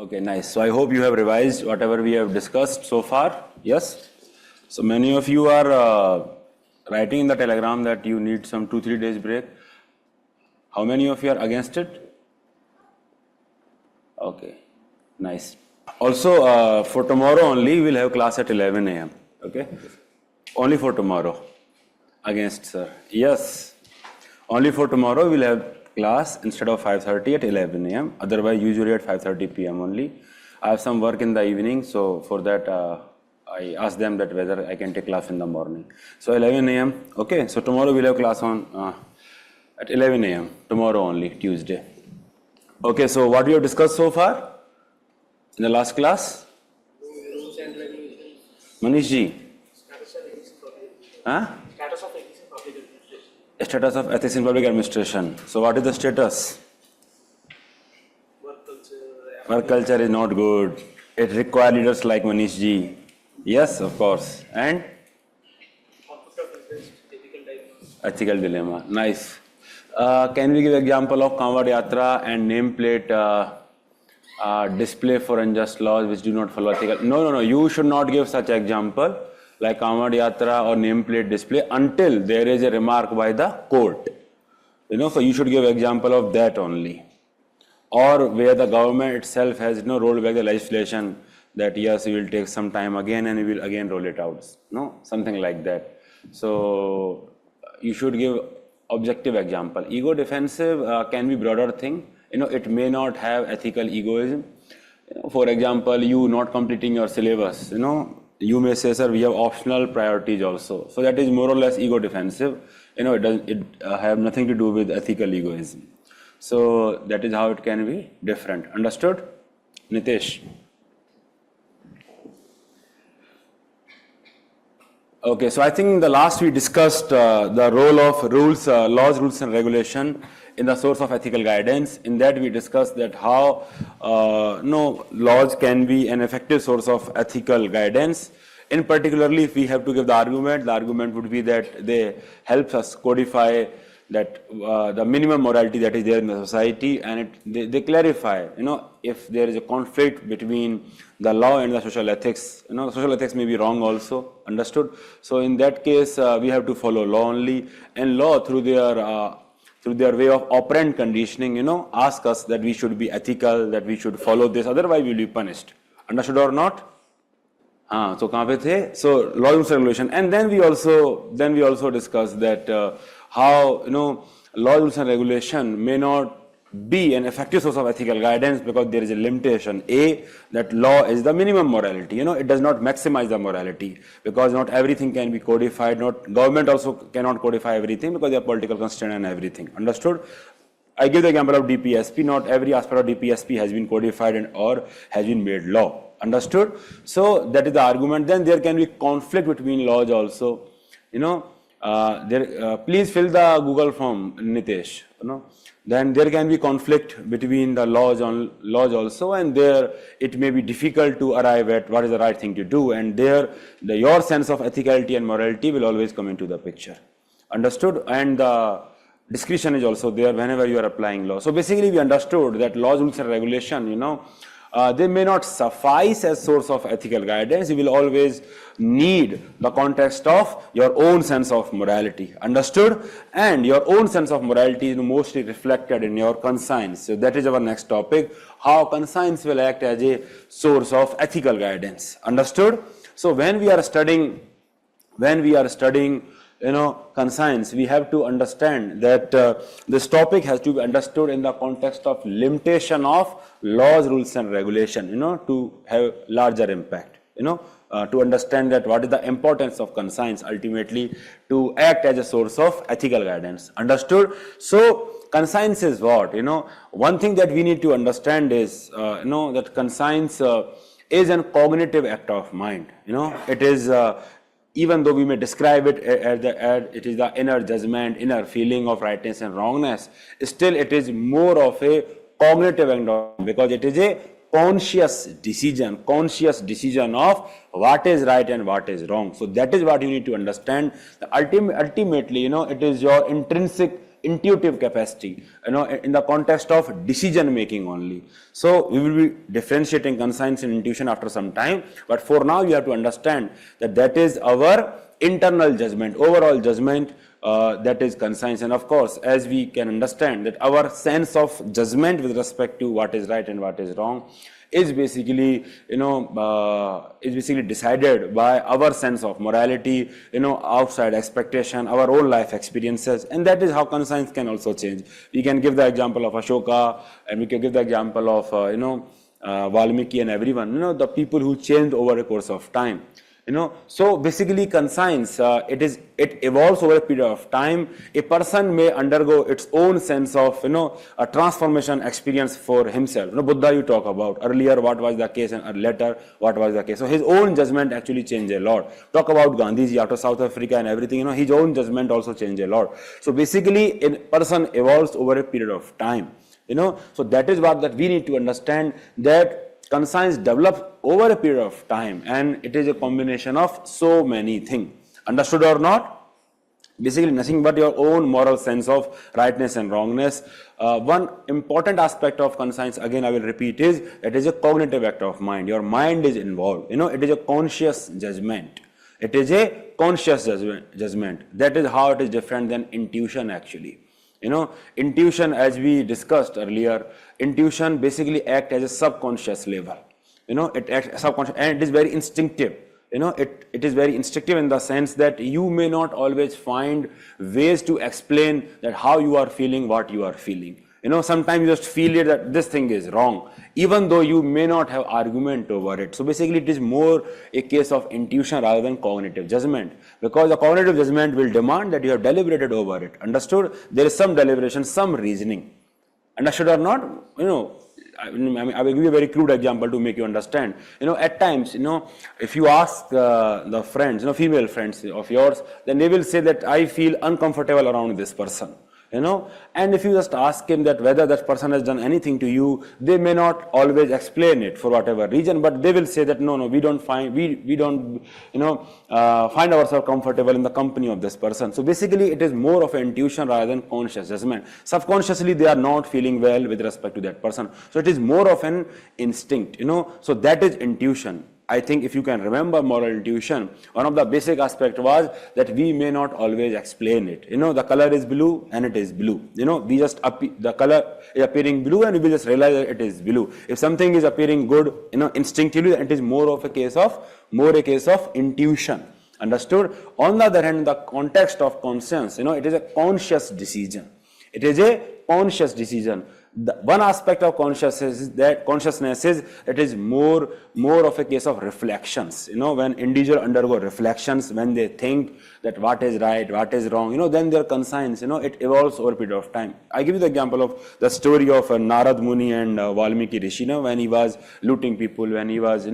Okay, nice. So I hope you have revised whatever we have discussed so far. Yes? So many of you are writing in the telegram that you need some 2-3 days break. How many of you are against it? Okay, nice. Also, for tomorrow only, we'll have class at 11 a.m. Okay? Only for tomorrow. Against, sir. Yes. Only for tomorrow, we'll have class instead of 5:30 at 11 a.m. Otherwise, usually at 5:30 p.m. only. I have some work in the evening, so for that, I asked them that whether I can take class in the morning. So 11 a.m. Okay, so tomorrow we'll have class on at 11 a.m. Tomorrow only, Tuesday. Okay, so what we have discussed so far in the last class? Rules and regulations. Manish ji? Status of ethics in public. Huh? Status of ethics in public administration. Status of ethics in public administration. So what is the status? Work culture. Work culture is not good. It requires leaders like Manish ji. Yes, of course. And? Conflict of interest. Ethical dilemma. Ethical dilemma. Nice. Can we give example of Kanwad Yatra and nameplate display for unjust laws which do not follow ethical? No. You should not give such example like Kanwad Yatra or nameplate display until there is a remark by the court. So you should give example of that only. Or where the government itself has rolled back the legislation that yes, we will take some time again and we will again roll it out. Something like that. So you should give objective example. Ego defensive can be broader thing. It may not have ethical egoism. For example, you not completing your syllabus. You may say, sir, we have optional priorities also. So that is more or less ego defensive. It have nothing to do with ethical egoism. So that is how it can be different. Understood? Nitesh. Okay, so I think in the last we discussed the role of rules, laws, rules and regulation in the source of ethical guidance. In that we discussed that how laws can be an effective source of ethical guidance. In particularly, if we have to give the argument would be that they help us codify that the minimum morality that is there in the society, and they clarify, if there is a conflict between the law and the social ethics, social ethics may be wrong also, understood? So in that case, we have to follow law only, and law through their way of operant conditioning, ask us that we should be ethical, that we should follow this, otherwise we will be punished. Understood or not? So kahan pe the? So law and regulation, and then we also discussed that how law, rules and regulation may not be an effective source of ethical guidance because there is a limitation. That law is the minimum morality. It does not maximize the morality because not everything can be codified. Not government also cannot codify everything because there are political constraints and everything. Understood? I give the example of DPSP. Not every aspect of DPSP has been codified or has been made law. Understood? So that is the argument. Then there can be conflict between laws also. Please fill the Google form, Nitesh. Then there can be conflict between the laws also, and there it may be difficult to arrive at what is the right thing to do, and there your sense of ethicality and morality will always come into the picture. Understood? And the discretion is also there whenever you are applying law. So basically we understood that laws, rules and regulation, they may not suffice as source of ethical guidance. You will always need the context of your own sense of morality. Understood? And your own sense of morality is mostly reflected in your conscience. So that is our next topic, how conscience will act as a source of ethical guidance. Understood? So when we are studying conscience, we have to understand that this topic has to be understood in the context of limitation of laws, rules and regulation, to have larger impact, to understand that what is the importance of conscience ultimately to act as a source of ethical guidance. Understood? So conscience is what? One thing that we need to understand is, that conscience is a cognitive act of mind. It is even though we may describe it as it is the inner judgment, inner feeling of rightness and wrongness, still it is more of a cognitive act because it is a conscious decision of what is right and what is wrong. So that is what you need to understand. Ultimately, it is your intrinsic intuitive capacity, in the context of decision making only. So we will be differentiating conscience and intuition after some time, but for now you have to understand that that is our internal judgment, overall judgment, that is conscience. And of course, as we can understand that our sense of judgment with respect to what is right and what is wrong is basically, decided by our sense of morality, outside expectation, our own life experiences, and that is how conscience can also change. We can give the example of Ashoka, and we can give the example of, Valmiki and everyone, the people who changed over a course of time. So basically conscience, it evolves over a period of time. A person may undergo its own sense of, a transformation experience for himself. Buddha you talk about earlier, what was the case, and later what was the case. So his own judgment actually changed a lot. Talk about Gandhiji after South Africa and everything, his own judgment also changed a lot. So basically a person evolves over a period of time. So that is what that we need to understand, that conscience develops over a period of time, and it is a combination of so many things. Understood or not? Basically nothing but your own moral sense of rightness and wrongness. One important aspect of conscience, again I will repeat, is it is a cognitive act of mind. Your mind is involved. It is a conscious judgment. It is a conscious judgment. That is how it is different than intuition actually. Intuition, as we discussed earlier, intuition basically acts as a subconscious level. It acts subconscious, and it is very instinctive. It is very instinctive in the sense that you may not always find ways to explain that how you are feeling what you are feeling. Sometimes you just feel it that this thing is wrong, even though you may not have argument over it. So basically it is more a case of intuition rather than cognitive judgment, because the cognitive judgment will demand that you have deliberated over it. Understood? There is some deliberation, some reasoning. Understood or not? I will give you a very crude example to make you understand. At times, if you ask the friends, female friends of yours, then they will say that I feel uncomfortable around this person. And if you just ask him that whether that person has done anything to you, they may not always explain it for whatever reason, but they will say that no, we don't find ourselves comfortable in the company of this person. So basically it is more of an intuition rather than conscious judgment. Subconsciously they are not feeling well with respect to that person. So it is more of an instinct, so that is intuition. I think if you can remember moral intuition, one of the basic aspects was that we may not always explain it. The color is blue and it is blue. We just the color is appearing blue and we just realize that it is blue. If something is appearing good, instinctively, it is more a case of intuition. Understood? On the other hand, in the context of conscience, it is a conscious decision. It is a conscious decision. The one aspect of consciousness is it is more of a case of reflections. When individual undergo reflections, when they think that what is right, what is wrong, then their conscience, it evolves over a period of time. I give you the example of the story of Narad Muni and Valmiki Rishi, when he was looting people, when he was,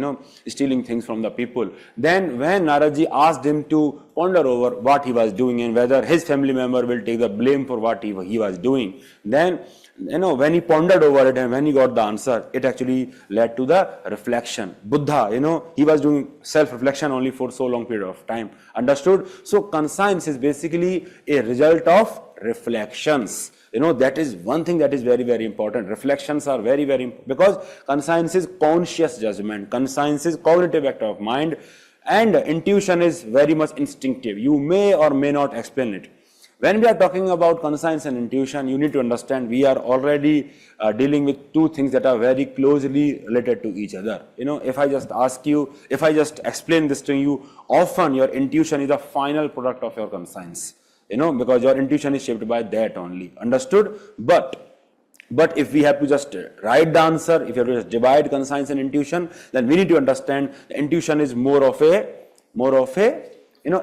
stealing things from the people. Then when Naradji asked him to ponder over what he was doing and whether his family member will take the blame for what he was doing, then when he pondered over it and when he got the answer, it actually led to the reflection. Buddha, he was doing self-reflection only for so long period of time. Understood? So conscience is basically a result of reflections. That is one thing that is very, very important. Reflections are very, very important because conscience is conscious judgment. Conscience is cognitive act of mind, and intuition is very much instinctive. You may or may not explain it. When we are talking about conscience and intuition, you need to understand we are already dealing with two things that are very closely related to each other. If I just explain this to you, often your intuition is the final product of your conscience, because your intuition is shaped by that only. Understood? But if we have to just write the answer, if you have to just divide conscience and intuition, then we need to understand the intuition is more of a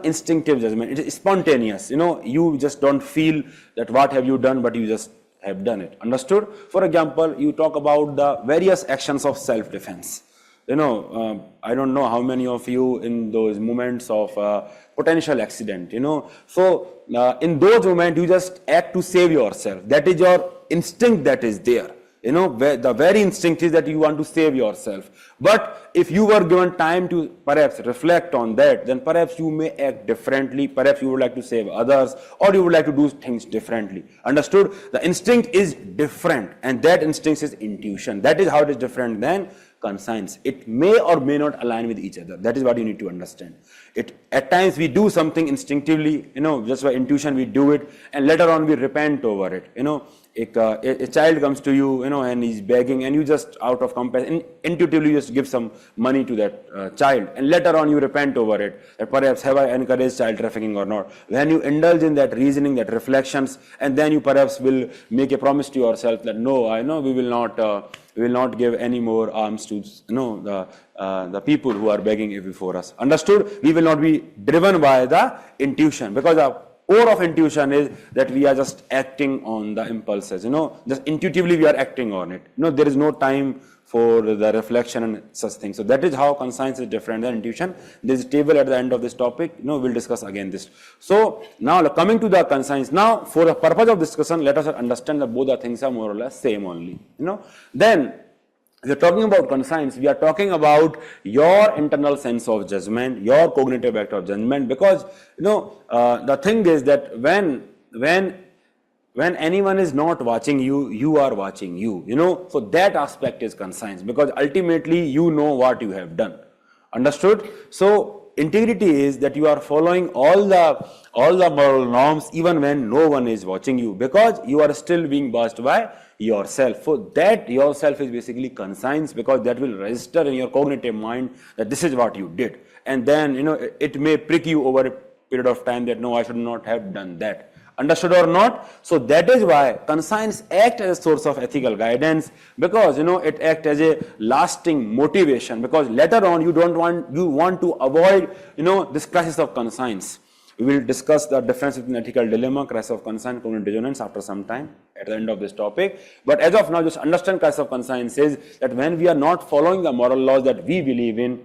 instinctive judgment. It is spontaneous. You just don't feel that what have you done, but you just have done it. Understood? For example, you talk about the various actions of self-defense. I don't know how many of you in those moments of potential accident, So in those moments, you just act to save yourself. That is your instinct that is there. The very instinct is that you want to save yourself. But if you were given time to perhaps reflect on that, then perhaps you may act differently. Perhaps you would like to save others, or you would like to do things differently. Understood? The instinct is different, and that instinct is intuition. That is how it is different than conscience. It may or may not align with each other. That is what you need to understand. At times we do something instinctively, just by intuition we do it, and later on we repent over it. A child comes to you, and he's begging, and you just out of compassion, intuitively just give some money to that child, and later on you repent over it, that perhaps have I encouraged child trafficking or not. When you indulge in that reasoning, that reflections, and then you perhaps will make a promise to yourself that no, I know we will not give any more alms to the people who are begging before us. Understood? We will not be driven by the intuition, because the core of intuition is that we are just acting on the impulses. Just intuitively we are acting on it. There is no time for the reflection and such things. So that is how conscience is different than intuition. There is a table at the end of this topic. We'll discuss again this. So now coming to the conscience. Now for the purpose of discussion, let us understand that both the things are more or less same only. Then if you're talking about conscience, we are talking about your internal sense of judgment, your cognitive act of judgment, because the thing is that when anyone is not watching you, you are watching you. So that aspect is conscience, because ultimately you know what you have done. Understood? So integrity is that you are following all the moral norms even when no one is watching you, because you are still being watched by yourself. So that yourself is basically conscience, because that will register in your cognitive mind that this is what you did, and then it may prick you over a period of time that no, I should not have done that. Understood or not? So that is why conscience acts as a source of ethical guidance, because it acts as a lasting motivation, because later on you want to avoid this crisis of conscience. We will discuss the difference between ethical dilemma, crisis of conscience, cognitive dissonance after some time at the end of this topic. But as of now, just understand crisis of conscience is that when we are not following the moral laws that we believe in,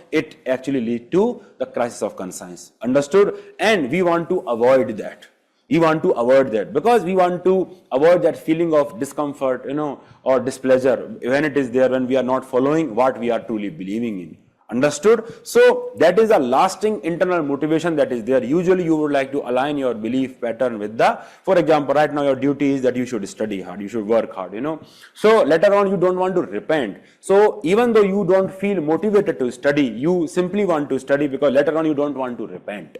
it actually leads to the crisis of conscience. Understood? And we want to avoid that. We want to avoid that, because we want to avoid that feeling of discomfort, or displeasure when it is there, when we are not following what we are truly believing in. Understood? So that is a lasting internal motivation that is there. Usually you would like to align your belief pattern with for example, right now your duty is that you should study hard, you should work hard, So later on you don't want to repent. So even though you don't feel motivated to study, you simply want to study because later on you don't want to repent.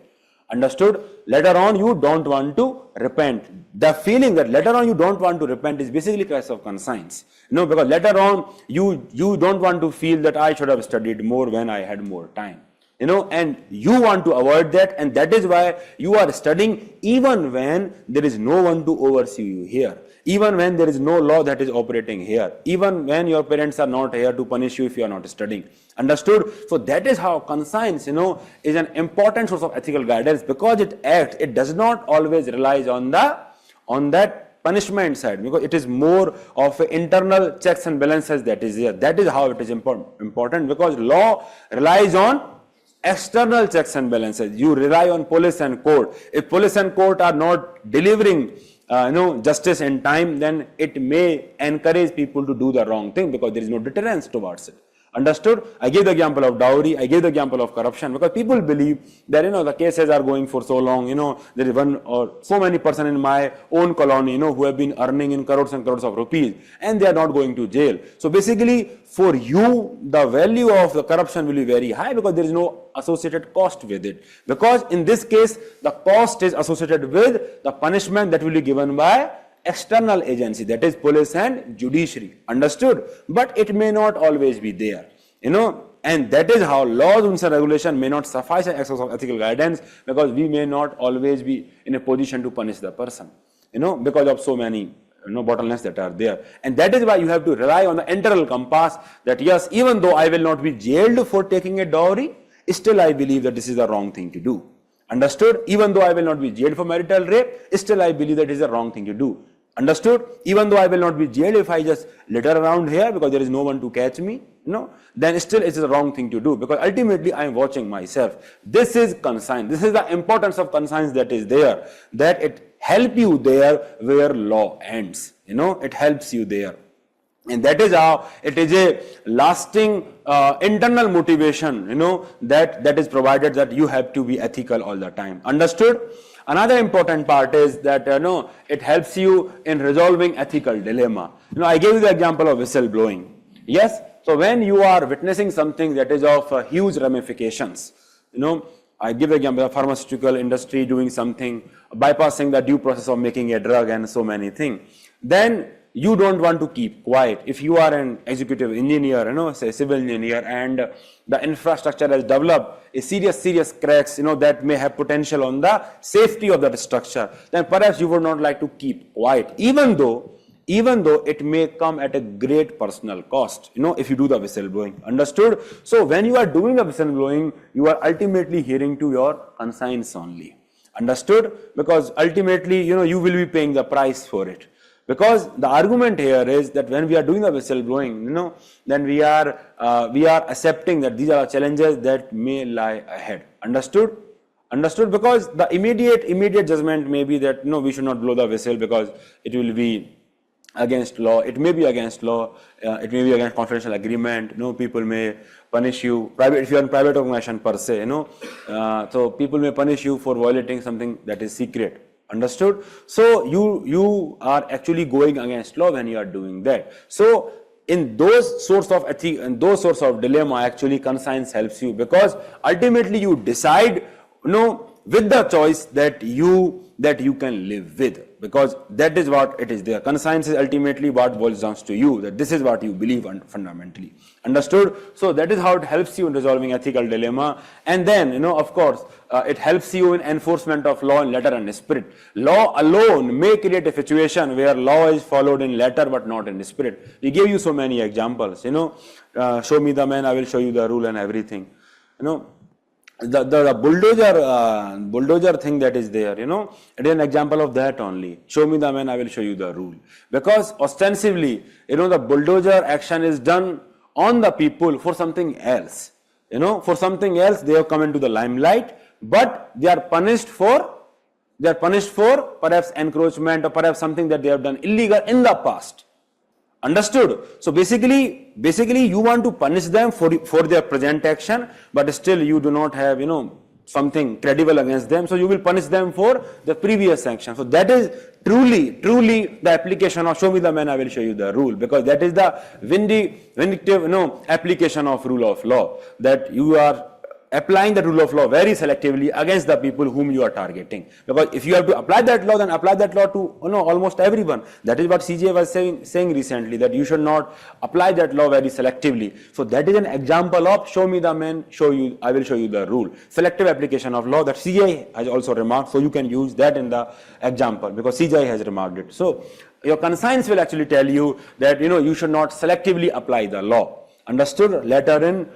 Understood? Later on you don't want to repent. The feeling that later on you don't want to repent is basically crisis of conscience. Because later on you don't want to feel that I should have studied more when I had more time. And you want to avoid that, and that is why you are studying even when there is no one to oversee you here. Even when there is no law that is operating here, even when your parents are not here to punish you if you are not studying. Understood? So that is how conscience, is an important source of ethical guidance, because it does not always rely on that punishment side, because it is more of internal checks and balances that is there. That is how it is important, because law relies on external checks and balances. You rely on police and court. If police and court are not delivering justice in time, then it may encourage people to do the wrong thing, because there is no deterrence towards it. Understood? I gave the example of dowry, I gave the example of corruption, because people believe that the cases are going for so long. There is one or so many person in my own colony who have been earning in crores and crores of rupees, and they are not going to jail. So basically for you the value of the corruption will be very high, because there is no associated cost with it, because in this case the cost is associated with the punishment that will be given by external agency, that is police and judiciary. Understood? But it may not always be there, and that is how laws, rules and regulation may not suffice as access of ethical guidance, because we may not always be in a position to punish the person, because of so many bottlenecks that are there. And that is why you have to rely on the internal compass that yes, even though I will not be jailed for taking a dowry, still I believe that this is the wrong thing to do. Understood? Even though I will not be jailed for marital rape, still I believe that it is the wrong thing to do. Understood? Even though I will not be jailed if I just litter around here because there is no one to catch me, then still it is the wrong thing to do, because ultimately I am watching myself. This is conscience. This is the importance of conscience that is there, that it helps you there where law ends. It helps you there. And that is how it is a lasting internal motivation, that is provided, that you have to be ethical all the time. Understood? Another important part is that, it helps you in resolving ethical dilemma. I gave you the example of whistleblowing. Yes? So when you are witnessing something that is of huge ramifications, I give the example of pharmaceutical industry doing something, bypassing the due process of making a drug and so many things, then you don't want to keep quiet. If you are an executive engineer, say civil engineer, and the infrastructure has developed a serious cracks, that may have potential on the safety of that structure, then perhaps you would not like to keep quiet, even though it may come at a great personal cost, if you do the whistleblowing. Understood? So when you are doing the whistleblowing, you are ultimately hearing to your conscience only. Understood? Because ultimately, you will be paying the price for it. Because the argument here is that when we are doing the whistleblowing, then we are accepting that these are challenges that may lie ahead. Understood? Understood? Because the immediate judgment may be that we should not blow the whistle because it will be against law. It may be against law. It may be against confidential agreement. People may punish you. If you are in private organization per se, so people may punish you for violating something that is secret. Understood? So you are actually going against law when you are doing that. So in those sorts of ethic and those sorts of dilemma, actually conscience helps you, because ultimately you decide, with the choice that you can live with, because that is what it is there. Conscience is ultimately what boils down to you, that this is what you believe fundamentally. Understood? So that is how it helps you in resolving ethical dilemma. And then, of course, it helps you in enforcement of law in letter and spirit. Law alone may create a situation where law is followed in letter but not in spirit. We gave you so many examples, show me the man, I will show you the rule and everything. The bulldozer thing that is there, it is an example of that only. Show me the man, I will show you the rule. Because ostensibly, the bulldozer action is done on the people for something else. For something else, they have come into the limelight, but they are punished for perhaps encroachment or perhaps something that they have done illegal in the past. Understood? So basically you want to punish them for their present action, but still you do not have, something credible against them. So you will punish them for the previous action. So that is truly the application of show me the man, I will show you the rule, because that is the vindictive, application of rule of law, that you are applying the rule of law very selectively against the people whom you are targeting. Because if you have to apply that law, then apply that law to almost everyone. That is what CJI was saying recently, that you should not apply that law very selectively. So that is an example of show me the man, I will show you the rule. Selective application of law that CJI has also remarked. So you can use that in the example because CJI has remarked it. So your conscience will actually tell you that you should not selectively apply the law. Understood? Letter in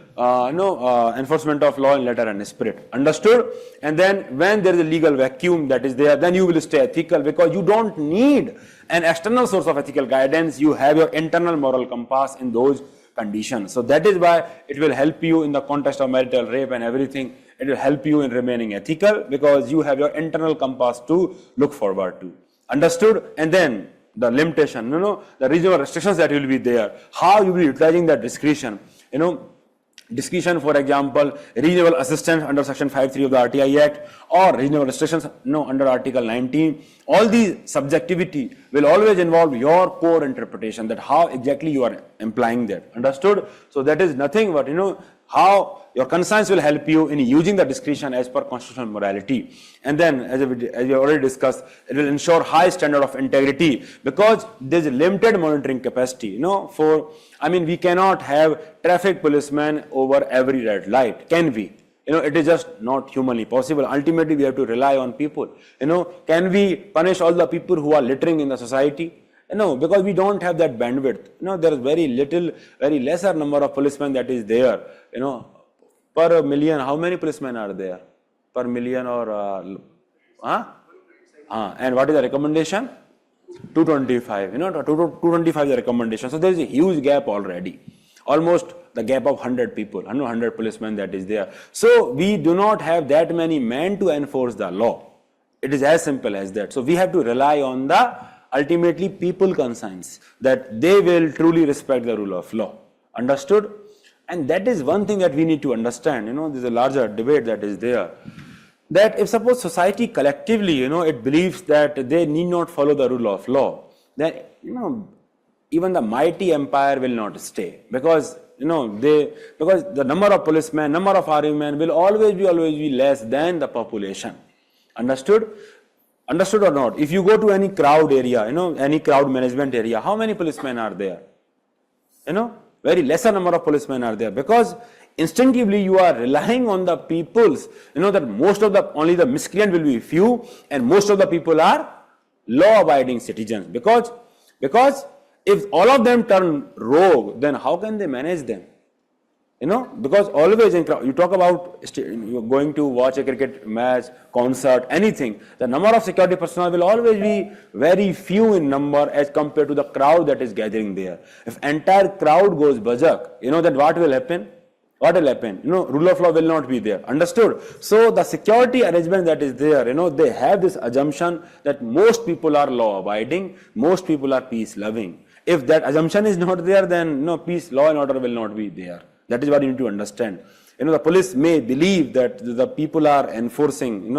enforcement of law in letter and spirit. Understood? And then when there is a legal vacuum that is there, then you will stay ethical, because you don't need an external source of ethical guidance. You have your internal moral compass in those conditions. So that is why it will help you in the context of marital rape and everything. It will help you in remaining ethical because you have your internal compass to look forward to. Understood? And then the limitation, the reasonable restrictions that will be there, how you will be utilizing that discretion, discretion, for example, reasonable assistance under section 5(3) of the RTI Act, or reasonable restrictions under Article 19. All these subjectivity will always involve your core interpretation, that how exactly you are implying that. Understood? So that is nothing but how your conscience will help you in using the discretion as per constitutional morality. And then, as we already discussed, it will ensure high standard of integrity, because there is limited monitoring capacity. We cannot have traffic policemen over every red light, can we? It is just not humanly possible. Ultimately, we have to rely on people. Can we punish all the people who are littering in the society? No, because we don't have that bandwidth. There is very lesser number of policemen that is there. Per million, how many policemen are there? Per million or, and what is the recommendation? 225. 225 is the recommendation. So there is a huge gap already. Almost the gap of 100 people, 100 policemen that is there. So we do not have that many men to enforce the law. It is as simple as that. So we have to rely on the ultimately people conscience, that they will truly respect the rule of law. Understood? And that is one thing that we need to understand. There's a larger debate that is there. That if suppose society collectively, it believes that they need not follow the rule of law, then, even the mighty empire will not stay, because because the number of policemen, number of army men will always be less than the population. Understood? Understood or not? If you go to any crowd area, any crowd management area, how many policemen are there? Very lesser number of policemen are there, because instinctively you are relying on the people's, that most of only the miscreant will be few, and most of the people are law-abiding citizens. Because if all of them turn rogue, then how can they manage them? Because always in crowd, you talk about you're going to watch a cricket match, concert, anything, the number of security personnel will always be very few in number as compared to the crowd that is gathering there. If entire crowd goes bajak, then what will happen? What will happen? Rule of law will not be there. Understood? So the security arrangement that is there, they have this assumption that most people are law abiding, most people are peace loving. If that assumption is not there, then peace, law and order will not be there. That is what you need to understand. The police may believe that the people are enforcing,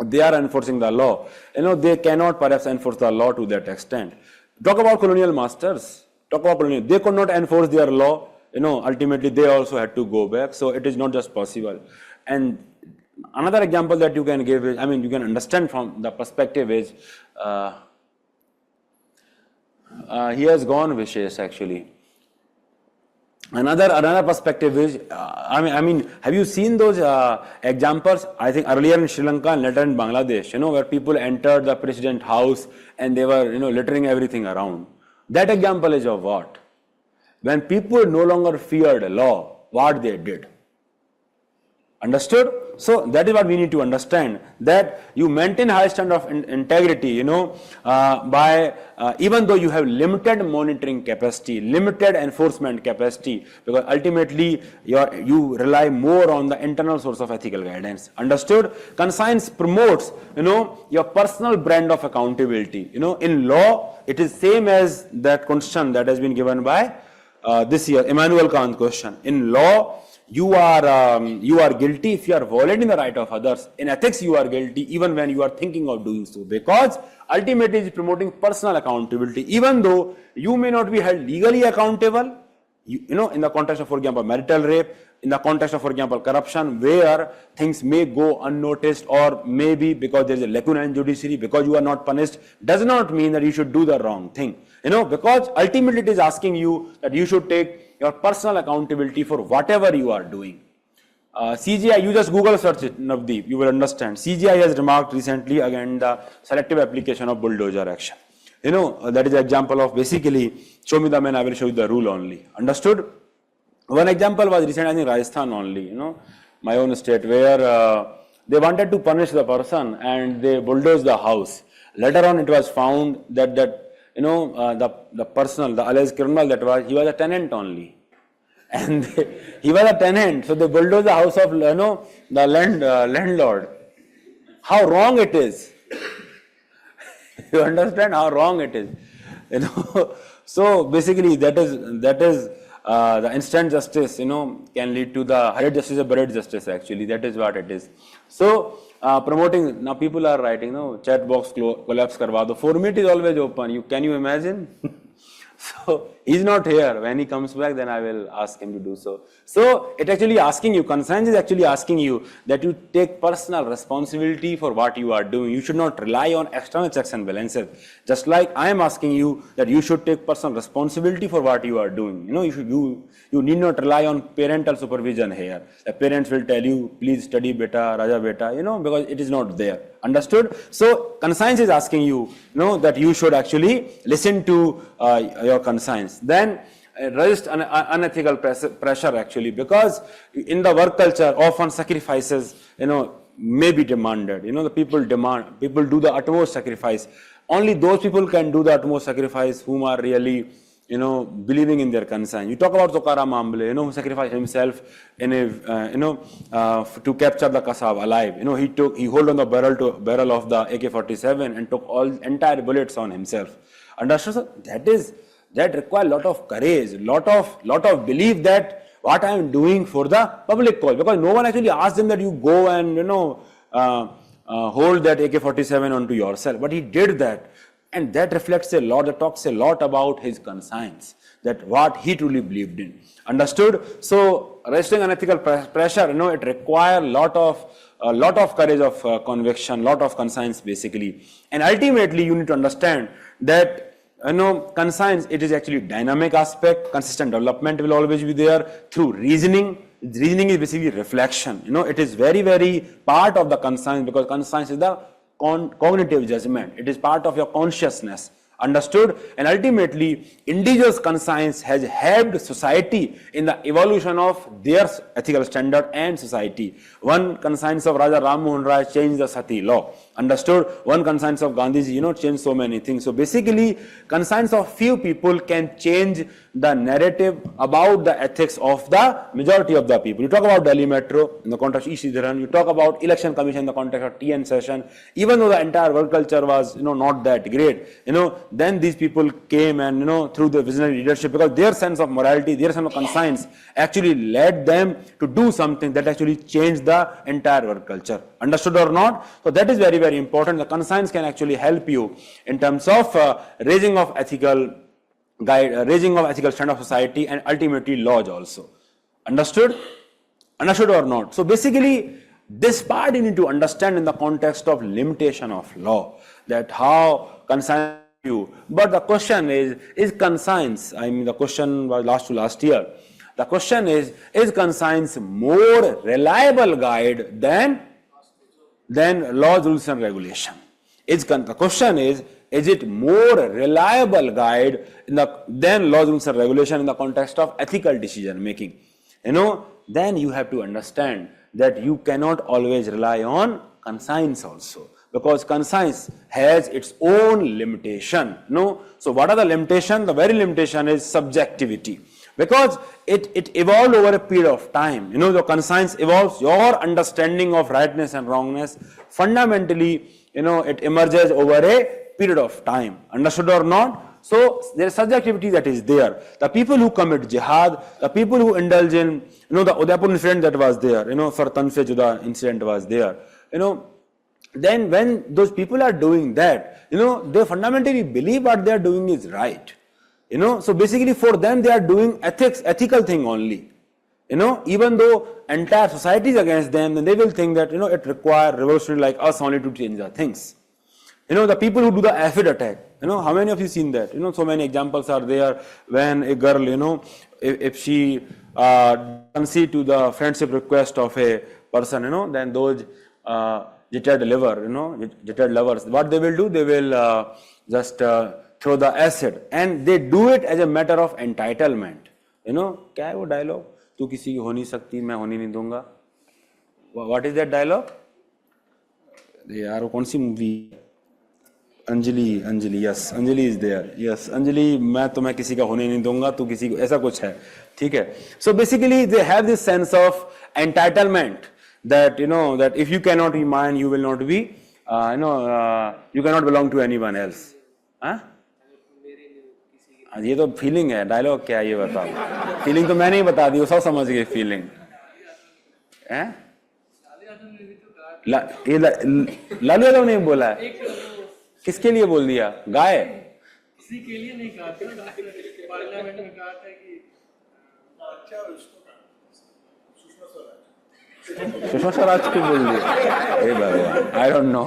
they are enforcing the law. They cannot perhaps enforce the law to that extent. Talk about colonial masters. They could not enforce their law. Ultimately they also had to go back. So it is not just possible. And another example that you can give is, you can understand from the perspective is, he has gone, Vishesh, actually. Another perspective is, have you seen those examples? I think earlier in Sri Lanka and later in Bangladesh, where people entered the president's house and they were, littering everything around. That example is of what? When people no longer feared law, what they did. Understood? So that is what we need to understand, that you maintain high standard of integrity, by even though you have limited monitoring capacity, limited enforcement capacity, because ultimately you rely more on the internal source of ethical guidance. Understood? Conscience promotes, your personal brand of accountability. In law, it is same as that question that has been given by this year, Immanuel Kant question. In law, you are guilty if you are violating the right of others. In ethics, you are guilty even when you are thinking of doing so, because ultimately it is promoting personal accountability. Even though you may not be held legally accountable, in the context of, for example, marital rape, in the context of, for example, corruption, where things may go unnoticed, or maybe because there is a lacuna in judiciary, because you are not punished, does not mean that you should do the wrong thing. Because ultimately it is asking you that you should take your personal accountability for whatever you are doing. CGI, you just Google search it, Navdeep, you will understand. CGI has remarked recently against the selective application of bulldozer action. That is an example of basically, show me the man, I will show you the rule only. Understood? One example was recent, I think Rajasthan only, my own state, where they wanted to punish the person and they bulldozed the house. Later on, it was found that the person, the alleged criminal he was a tenant only. And he was a tenant, so they bulldozed the house of, the landlord. How wrong it is. You understand how wrong it is. So basically that is the instant justice, can lead to the hurried justice or buried justice actually. That is what it is. So promoting, now people are writing, chat box collapse karwa do. Format is always open. Can you imagine? So he's not here. When he comes back, then I will ask him to do so. So it actually asking you, conscience is actually asking you that you take personal responsibility for what you are doing. You should not rely on external checks and balances. Just like I am asking you that you should take personal responsibility for what you are doing. You need not rely on parental supervision here. The parents will tell you, please study beta, Raja beta, because it is not there. Understood? So conscience is asking you, that you should actually listen to your conscience. Then resist unethical pressure actually, because in the work culture often sacrifices may be demanded. The people do the utmost sacrifice. Only those people can do the utmost sacrifice whom are really believing in their conscience. You talk about Tukaram Ambale, who sacrificed himself in to capture the Kasab alive. He hold on the barrel of the AK-47 and took entire bullets on himself. Understood? So that requires a lot of courage, lot of belief that what I am doing for the public cause, because no one actually asked them that you go and hold that AK-47 onto yourself, but he did that. And that reflects a lot, that talks a lot about his conscience, that what he truly believed in. Understood? So, resisting unethical pressure, it requires a lot of courage of conviction, lot of conscience basically. And ultimately, you need to understand that, conscience, it is actually dynamic aspect, consistent development will always be there through reasoning. Reasoning is basically reflection. It is very, very part of the conscience, because conscience is the cognitive judgment. It is part of your consciousness. Understood? And ultimately, individuals' conscience has helped society in the evolution of their ethical standard and society. One conscience of Raja Ram Mohan Rai changed the Sati law. Understood? One conscience of Gandhiji, changed so many things. So basically, conscience of few people can change the narrative about the ethics of the majority of the people. You talk about Delhi Metro in the context of E. Sridharan, you talk about Election Commission in the context of TN session, even though the entire work culture was, not that great, then these people came and, through the visionary leadership, because their sense of morality, their sense of conscience actually led them to do something that actually changed the entire work culture. Understood or not? So that is very, very important. The conscience can actually help you in terms of raising of ethical standard of society and ultimately laws also. Understood? Understood or not? So basically, this part you need to understand in the context of limitation of law, that how conscience you. But the question is conscience, the question was last year. The question is conscience more reliable guide than laws, rules and regulation? The question is it more reliable guide than laws, rules and regulation in the context of ethical decision making? Then you have to understand that you cannot always rely on conscience also, because conscience has its own limitation. So what are the limitations? The very limitation is subjectivity, because it evolved over a period of time. The conscience evolves, your understanding of rightness and wrongness fundamentally, it emerges over a period of time. Understood or not? So there is subjectivity that is there. The people who commit jihad, the people who indulge in, the Udaipur incident that was there, Sir Tanfe Juda incident was there, then when those people are doing that, they fundamentally believe what they are doing is right. So basically for them they are doing ethical thing only. Even though entire society is against them, then they will think that, it requires revolutionary like us only to change the things. The people who do the acid attack, how many of you seen that? So many examples are there when a girl, if she concede to the friendship request of a person, then those jittered lovers, what they will do, they will just throw the acid, and they do it as a matter of entitlement. क्या है वो dialogue? तू किसी की हो नहीं सकती, मैं होने नहीं दूंगा. What is that dialogue? यार वो कौन सी movie? Anjali, yes, Anjali is there. Yes, Anjali, मैं तुम्हें किसी का होने नहीं दूंगा, तू किसी को, ऐसा कुछ है. ठीक है? So basically they have this sense of entitlement, that that if you cannot be mine, you will not be, you cannot belong to anyone else. हाँ? ये तो फीलिंग है, डायलॉग क्या है ये बताओ. फीलिंग तो मैंने ही बता दी, वो सब समझ गए फीलिंग. लालू यादव ने बोला है. किसके लिए बोल दिया? गाय किसी के लिए नहीं कहा था, पार्लियामेंट में कहा था कि सुषमा स्वराज को बोल दिया. I don't know.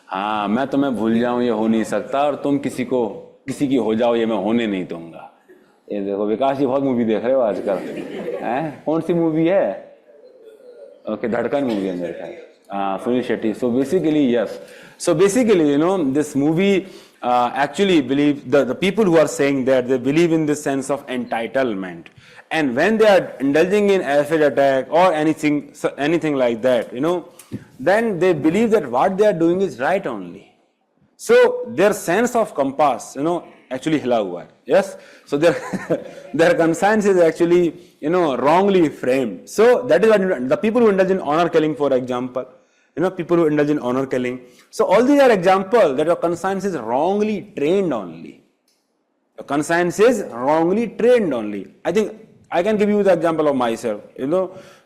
हाँ, मैं तुम्हें भूल जाऊं ये हो नहीं सकता, और तुम किसी की हो जाओ ये मैं होने नहीं दूंगा. ये देखो विकास जी बहुत मूवी देख रहे हो आजकल, हैं? कौन सी मूवी है? ओके, धड़कन मूवी है मेरे ख्याल. Sunil Shetty. So basically, yes. So basically, this movie actually believe the people who are saying that they believe in this sense of entitlement, and when they are indulging in acid attack or anything like that, then they believe that what they are doing is right only. So their sense of compass, actually hila hua hai. Yes? So their, their conscience is actually, wrongly framed. So that is what the people who indulge in honor killing, for example, people who indulge in honor killing. So all these are examples that your conscience is wrongly trained only. Your conscience is wrongly trained only. I think I can give you the example of myself.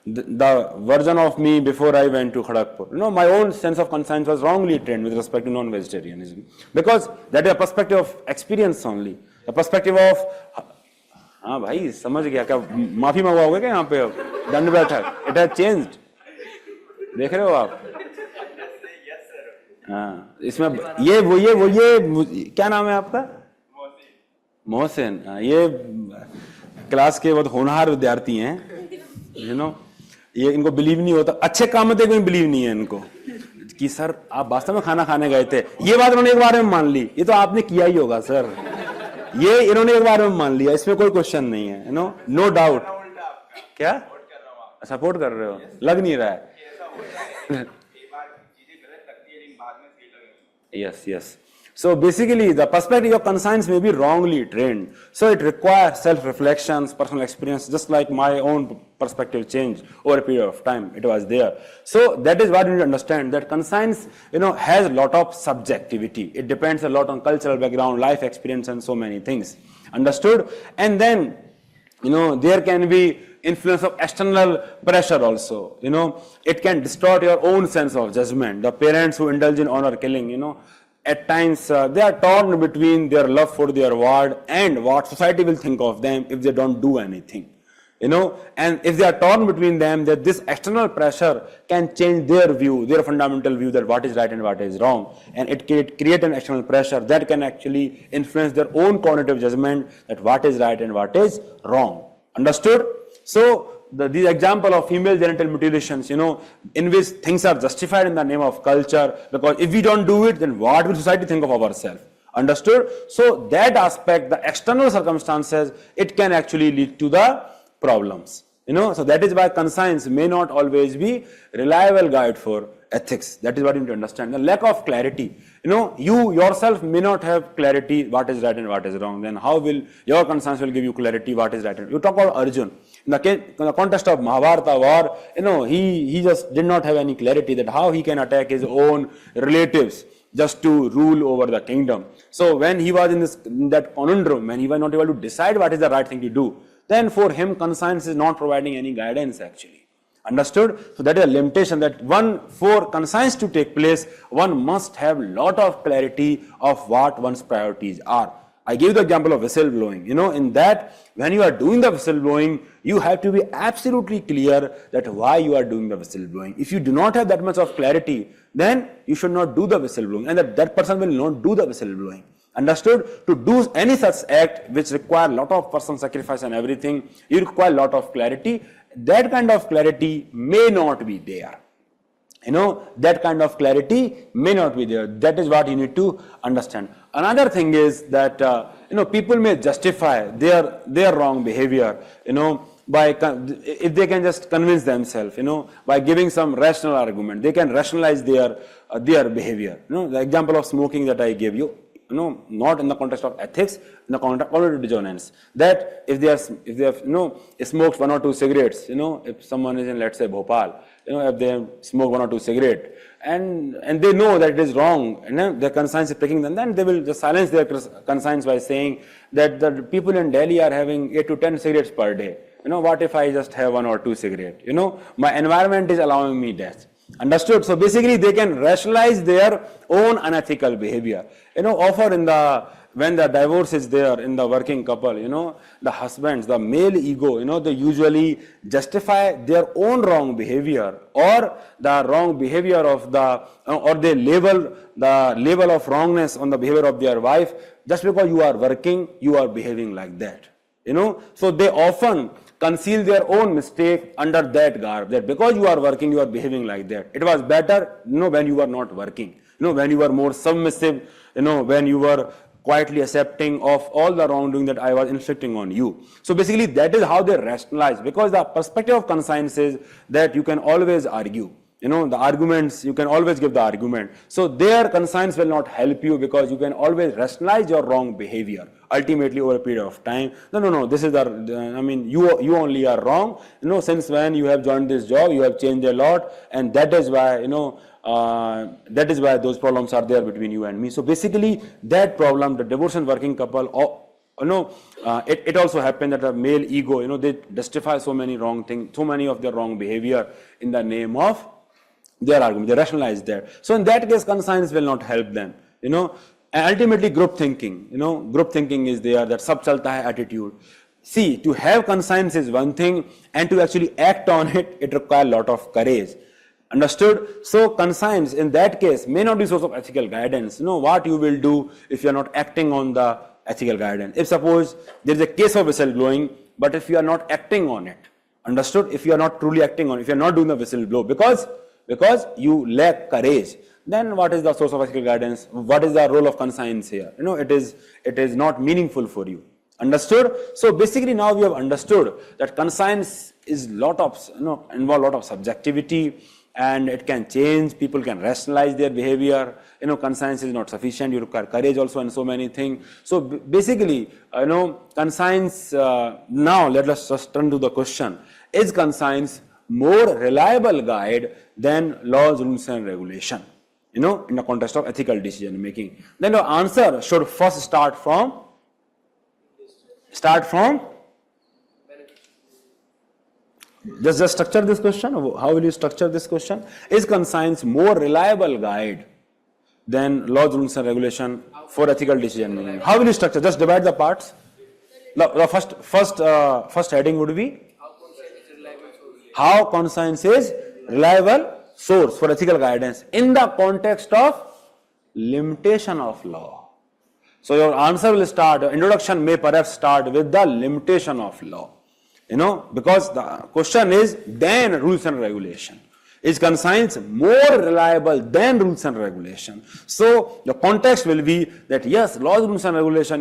The version of me before I went to Kharagpur. My own sense of conscience was wrongly trained with respect to non-vegetarianism. Because that is a perspective of experience only. The perspective of, हाँ भाई समझ गया क्या माफी मंगवाओगे क्या यहाँ पे अब दंड बैठक it has changed देख रहे हो आप हाँ इसमें ये क्या नाम है आपका मोहसिन ये क्लास के बहुत होनहार विद्यार्थी हैं ये इनको बिलीव नहीं होता अच्छे काम में कोई बिलीव नहीं है इनको कि सर आप वास्तव में खाना खाने गए थे ये बात उन्होंने एक बार में मान ली ये तो आपने किया ही होगा सर ये इन्होंने एक बार में मान लिया इसमें कोई क्वेश्चन नहीं है नो डाउट क्या सपोर्ट कर रहे हो लग नहीं रहा है yes so basically the perspective of conscience may be wrongly trained so it requires self reflections personal experience just like my own perspective changed over a period of time it was there so that is what you need to understand that conscience has a lot of subjectivity it depends a lot on cultural background life experience and so many things understood and then there can be influence of external pressure also it can distort your own sense of judgment the parents who indulge in honor killing at times they are torn between their love for their ward and what society will think of them if they don't do anything and if they are torn between them that this external pressure can change their view their fundamental view that what is right and what is wrong and it can create an external pressure that can actually influence their own cognitive judgment that what is right and what is wrong understood so these example of female genital mutilations, in which things are justified in the name of culture, because if we don't do it, then what will society think of ourselves? Understood? So that aspect, the external circumstances, it can actually lead to the problems. So that is why conscience may not always be reliable guide for ethics. That is what you need to understand. The lack of clarity. You yourself may not have clarity what is right and what is wrong. Then how will your conscience will give you clarity what is right and you talk about Arjun. In the context of Mahabharata war, he just did not have any clarity that how he can attack his own relatives just to rule over the kingdom. So when he was in that conundrum, when he was not able to decide what is the right thing to do, then for him conscience is not providing any guidance actually. Understood? So that is a limitation that for conscience to take place, one must have lot of clarity of what one's priorities are. I gave the example of whistleblowing. In that, when you are doing the whistleblowing, you have to be absolutely clear that why you are doing the whistleblowing. If you do not have that much of clarity, then you should not do the whistleblowing and that person will not do the whistleblowing. Understood? To do any such act which require a lot of personal sacrifice and everything, you require a lot of clarity. That kind of clarity may not be there. That kind of clarity may not be there. That is what you need to understand. Another thing is that, people may justify their wrong behavior, if they can just convince themselves, by giving some rational argument. They can rationalize their behavior. The example of smoking that I gave you, not in the context of ethics, in the context of cognitive dissonance. That if they have smoked 1 or 2 cigarettes, if someone is in, let's say, Bhopal, if they smoke 1 or 2 cigarettes, and they know that it is wrong, and their conscience is pricking them, then they will just silence their conscience by saying that the people in Delhi are having 8 to 10 cigarettes per day. What if I just have 1 or 2 cigarettes? My environment is allowing me that. Understood? So basically they can rationalize their own unethical behavior. Often when the divorce is there in the working couple, the husbands, the male ego, they usually justify their own wrong behavior or the wrong behavior of or they label the level of wrongness on the behavior of their wife. Just because you are working, you are behaving like that. So they often conceal their own mistake under that garb, that because you are working, you are behaving like that. It was better, when you were not working, when you were more submissive, when you were quietly accepting of all the wrongdoing that I was inflicting on you. So basically that is how they rationalize, because the perspective of conscience is that you can always argue. The arguments, you can always give the argument. So their conscience will not help you because you can always rationalize your wrong behavior ultimately over a period of time. No, this is you only are wrong. Since when you have joined this job, you have changed a lot, and that is why, that is why those problems are there between you and me. So basically, that problem, the divorced and working couple, it also happened that a male ego, they justify so many wrong things, so many of their wrong behavior in the name of their argument. They rationalize that. So in that case, conscience will not help them. And ultimately, group thinking. Group thinking is there, that sab chalta hai attitude. See, to have conscience is one thing, and to actually act on it, it requires a lot of courage. Understood? So conscience in that case may not be source of ethical guidance. What you will do if you are not acting on the ethical guidance. If suppose there is a case of whistleblowing, but if you are not acting on it, understood? If you are not truly acting on it, if you are not doing the whistleblow because you lack courage, then what is the source of ethical guidance? What is the role of conscience here? It is not meaningful for you. Understood? So basically now we have understood that conscience is involve a lot of subjectivity, and it can change. People can rationalize their behavior. Conscience is not sufficient. You require courage also and so many things. So basically, conscience, now let us just turn to the question. Is conscience more reliable guide than laws, rules and regulation? In the context of ethical decision making. Then the answer should first start from just structure this question. How will you structure this question? Is conscience more reliable guide than laws, rules and regulation for ethical decision making? How will you structure? Just divide the parts. The first heading would be how conscience is reliable source for ethical guidance in the context of limitation of law. So your answer will start, your introduction may perhaps start with the limitation of law. Because the question is than rules and regulation. Is conscience more reliable than rules and regulation? So the context will be that yes, laws, rules and regulation,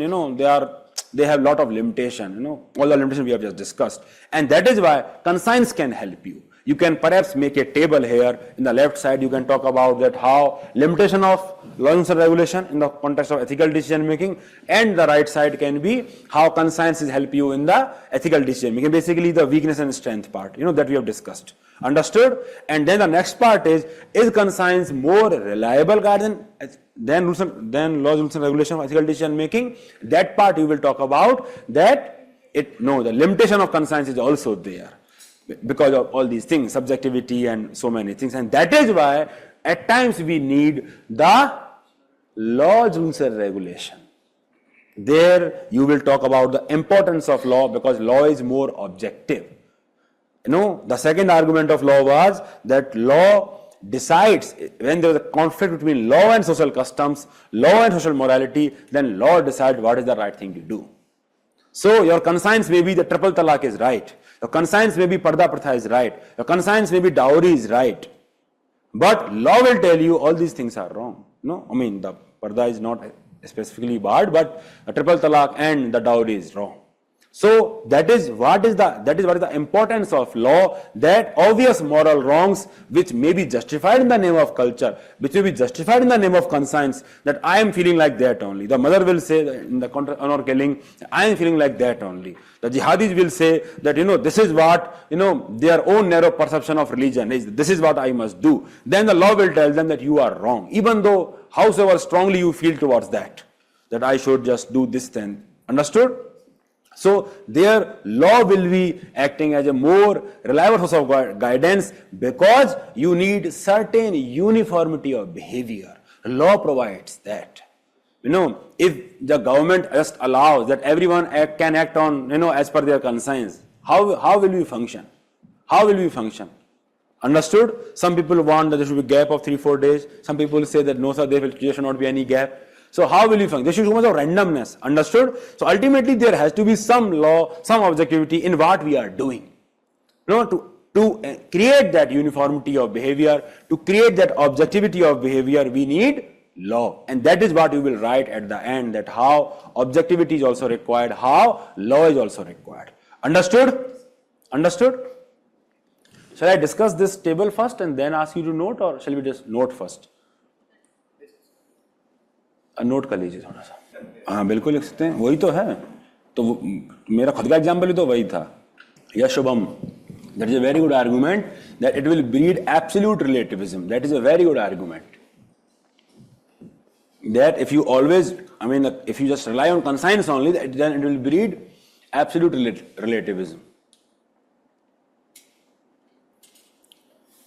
they have a lot of limitation, all the limitations we have just discussed. And that is why conscience can help you. You can perhaps make a table here. In the left side, you can talk about that how limitation of laws and regulation in the context of ethical decision making, and the right side can be how conscience is help you in the ethical decision making. Basically, the weakness and strength part, that we have discussed. Understood? And then the next part is conscience more reliable guidance than laws, rules and regulation of ethical decision making? That part you will talk about. That the limitation of conscience is also there, because of all these things, subjectivity and so many things. And that is why at times we need the laws, rules and regulation. There you will talk about the importance of law, because law is more objective. The second argument of law was that law decides when there is a conflict between law and social customs, law and social morality, then law decides what is the right thing to do. So your conscience may be the triple talaq is right. Your conscience may be parda pratha is right. Your conscience may be dowry is right. But law will tell you all these things are wrong. The parda is not specifically barred, but the triple talaq and the dowry is wrong. So that is what is the importance of law, that obvious moral wrongs which may be justified in the name of culture, which may be justified in the name of conscience, that I am feeling like that only. The mother will say in the honor killing, I am feeling like that only. The jihadis will say that this is what their own narrow perception of religion is. This is what I must do. Then the law will tell them that you are wrong, even though howsoever strongly you feel towards that I should just do this then. Understood? So their law will be acting as a more reliable source of guidance, because you need certain uniformity of behavior. Law provides that. If the government just allows that everyone can act on, as per their conscience, how will we function? How will we function? Understood? Some people want that there should be a gap of 3-4 days. Some people say that no sir, there should not be any gap. So how will you function? There should be so much of randomness. Understood? So ultimately there has to be some law, some objectivity in what we are doing. To create that uniformity of behavior, to create that objectivity of behavior, we need law. And that is what you will write at the end, that how objectivity is also required, how law is also required. Understood? Understood? Shall I discuss this table first and then ask you to note, or shall we just note first? Note कर लीजिए थोड़ा सा. हाँ बिल्कुल लिख सकते हैं, वही तो है. तो मेरा खुद का एग्जाम्पल ही तो वही था. या Shubham, that is a very good argument that it will breed absolute relativism. That is a very good argument. That if you always, I mean, if you just rely on conscience only, then it will breed absolute relativism.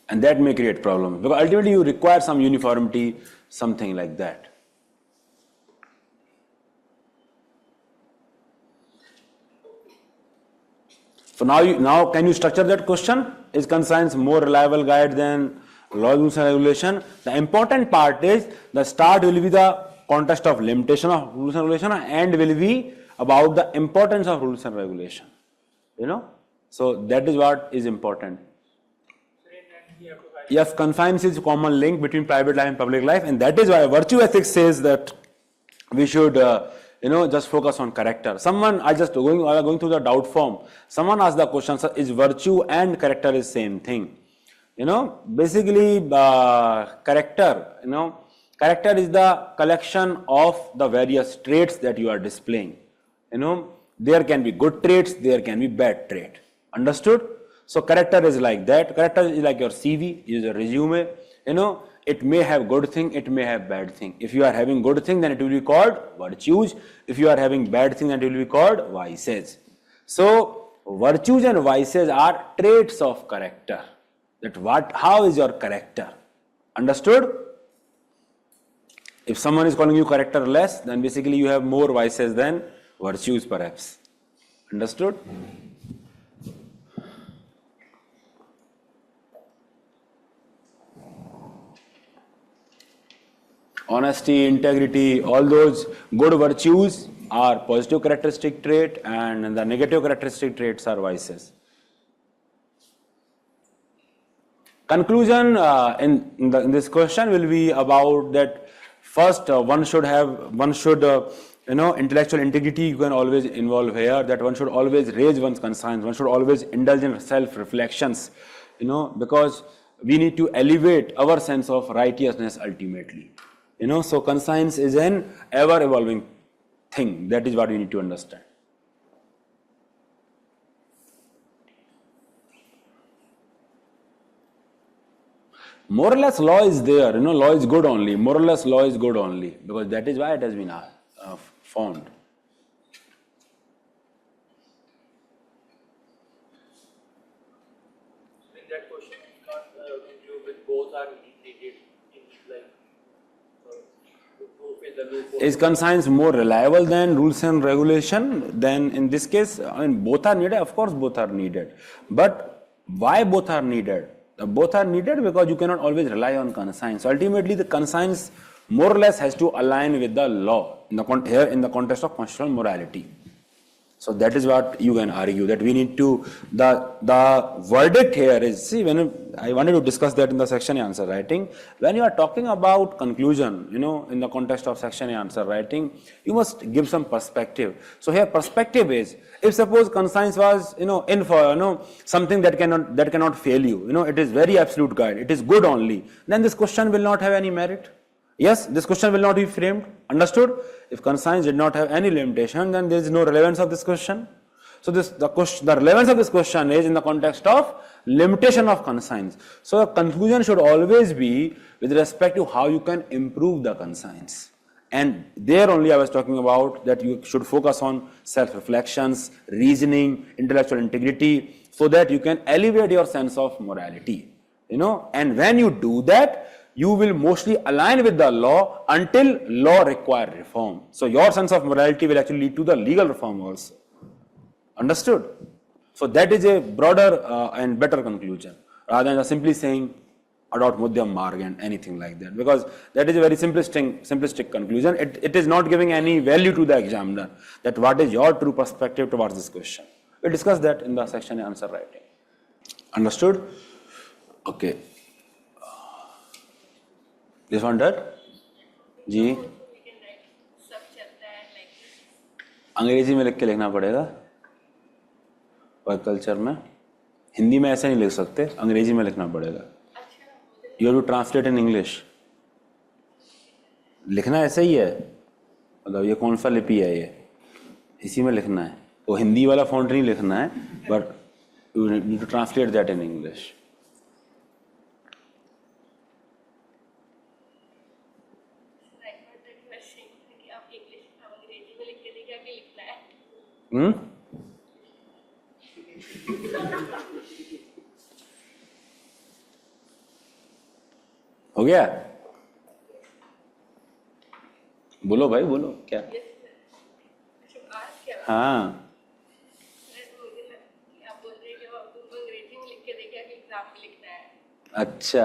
And that may create problems, because ultimately you require some uniformity, something like that. So now can you structure that question? Is conscience more reliable guide than laws, rules and regulation? The important part is the start will be the context of limitation of rules and regulation, and will be about the importance of rules and regulation. You know, so that is what is important. Yes, conscience is a common link between private life and public life, and that is why virtue ethics says that we should just focus on character. Someone, going through the doubt form, someone asked the question, sir, is virtue and character is same thing? Basically character is the collection of the various traits that you are displaying. There can be good traits, there can be bad trait. Understood? So character is like that. Character is like your CV, is a resume. It may have good thing, it may have bad thing. If you are having good thing, then it will be called virtues. If you are having bad thing, then it will be called vices. So virtues and vices are traits of character. How is your character? Understood? If someone is calling you characterless, then basically you have more vices than virtues perhaps. Understood? Honesty, integrity, all those good virtues are positive characteristic trait, and the negative characteristic traits are vices. Conclusion in this question will be about that. First, one should intellectual integrity you can always involve here, that one should always raise one's conscience, one should always indulge in self-reflections, because we need to elevate our sense of righteousness ultimately. So conscience is an ever-evolving thing. That is what we need to understand. More or less law is there, law is good only. More or less law is good only, because that is why it has been found. In that question, you can't conclude with both are needed in Is conscience more reliable than rules and regulation? Then in this case, both are needed. Of course, both are needed. But why both are needed? Both are needed because you cannot always rely on conscience. Ultimately, the conscience more or less has to align with the law in the context of constitutional morality. So that is what you can argue, that we need to, the verdict here is, see, when I wanted to discuss that in the section A answer writing, when you are talking about conclusion, in the context of section A answer writing, you must give some perspective. So here perspective is, if suppose conscience was, in for, something that cannot fail you, it is very absolute guide, it is good only, then this question will not have any merit. Yes, this question will not be framed. Understood? If conscience did not have any limitation, then there is no relevance of this question. So the relevance of this question is in the context of limitation of conscience. So the conclusion should always be with respect to how you can improve the conscience. And there only I was talking about that you should focus on self-reflections, reasoning, intellectual integrity, so that you can elevate your sense of morality. And when you do that, you will mostly align with the law until law require reform. So your sense of morality will actually lead to the legal reform also. Understood? So that is a broader and better conclusion, rather than simply saying adopt Madhyam Marg and anything like that, because that is a very simplistic conclusion. It is not giving any value to the examiner, that what is your true perspective towards this question. We discussed that in the section answer writing. Understood? Okay. This one done? जी अंग्रेजी में लिख के लिखना पड़ेगा work culture में, हिंदी में ऐसे नहीं लिख सकते, अंग्रेजी में लिखना पड़ेगा. You have to translate in English. लिखना ऐसा ही है, मतलब ये कौन सा लिपि है, ये इसी में लिखना है. वो हिंदी वाला फॉन्ट नहीं लिखना है, but you need to translate that in English. हो गया? बोलो भाई, बोलो क्या? हाँ, अच्छा,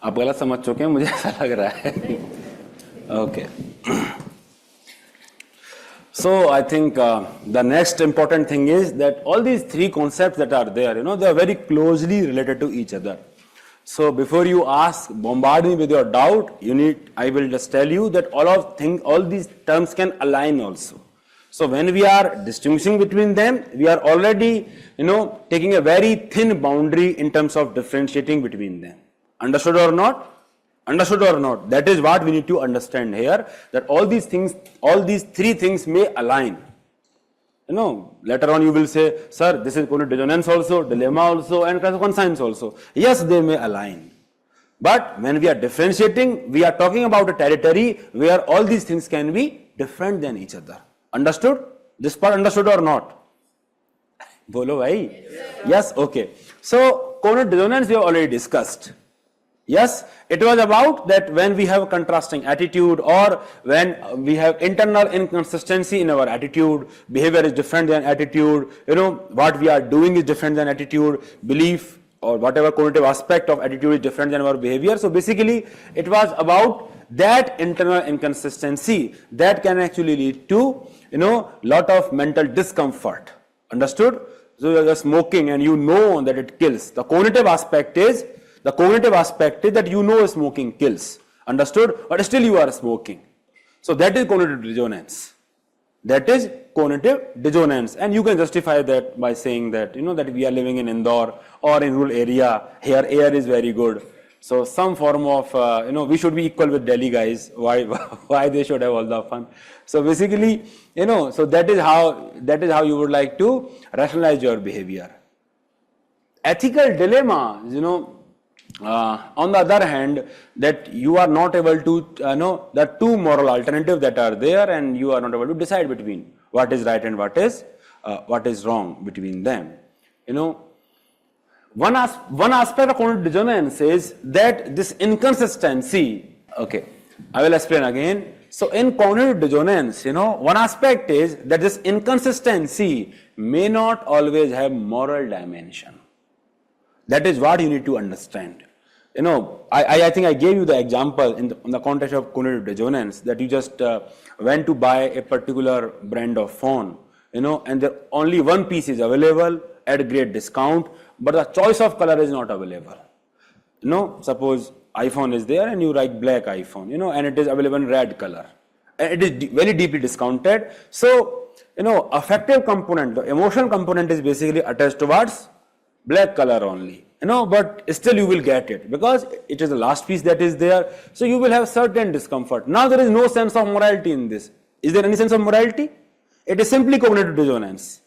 आप गलत समझ चुके हैं, मुझे ऐसा लग रहा है. Okay. So I think the next important thing is that all these three concepts that are there, they are very closely related to each other. So before you bombard me with your doubt, I will just tell you that all these terms can align also. So when we are distinguishing between them, we are already, taking a very thin boundary in terms of differentiating between them. Understood or not? Understood or not? That is what we need to understand here, that all these three things may align. Later on you will say, sir, this is cognitive dissonance also, dilemma also, and conscience also. Yes, they may align. But when we are differentiating, we are talking about a territory where all these things can be different than each other. Understood? This part understood or not? Bolo bhai? Yes, okay. So, cognitive dissonance we have already discussed. Yes, it was about that when we have contrasting attitude, or when we have internal inconsistency in our attitude, behavior is different than attitude, what we are doing is different than attitude, belief or whatever cognitive aspect of attitude is different than our behavior. So basically it was about that internal inconsistency that can actually lead to, lot of mental discomfort. Understood? So you are smoking and you know that it kills. The cognitive aspect is that smoking kills. Understood? But still you are smoking. So that is cognitive dissonance. And you can justify that by saying that, that we are living in Indore or in rural area, here air is very good. So some form of, we should be equal with Delhi guys. Why they should have all the fun? So basically, so that is how you would like to rationalize your behavior. Ethical dilemma, on the other hand, that you are not able to, there are two moral alternatives that are there, and you are not able to decide between what is right and what is wrong between them. One aspect of cognitive dissonance is that this inconsistency. Okay, I will explain again. So in cognitive dissonance, one aspect is that this inconsistency may not always have moral dimension. That is what you need to understand. I think I gave you the example in the context of cognitive dissonance, that you just went to buy a particular brand of phone, and there only one piece is available at great discount, but the choice of color is not available. Suppose iPhone is there and you like black iPhone, and it is available in red color. And it is very deeply discounted. So, affective component, the emotional component is basically attached towards black color only. But still you will get it because it is the last piece that is there. So you will have certain discomfort. Now there is no sense of morality in this. Is there any sense of morality? It is simply cognitive dissonance.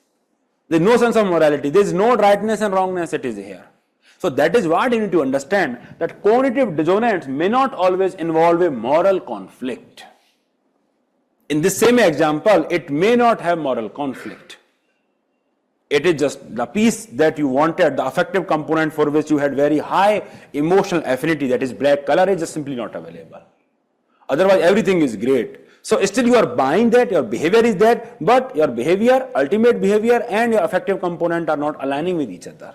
There is no sense of morality. There is no rightness and wrongness. It is here. So that is what you need to understand, that cognitive dissonance may not always involve a moral conflict. In this same example, it may not have moral conflict. It is just the piece that you wanted, the affective component for which you had very high emotional affinity, that is black color, is just simply not available. Otherwise, everything is great. So still you are buying that, your behavior is that, but your behavior, ultimate behavior and your affective component are not aligning with each other.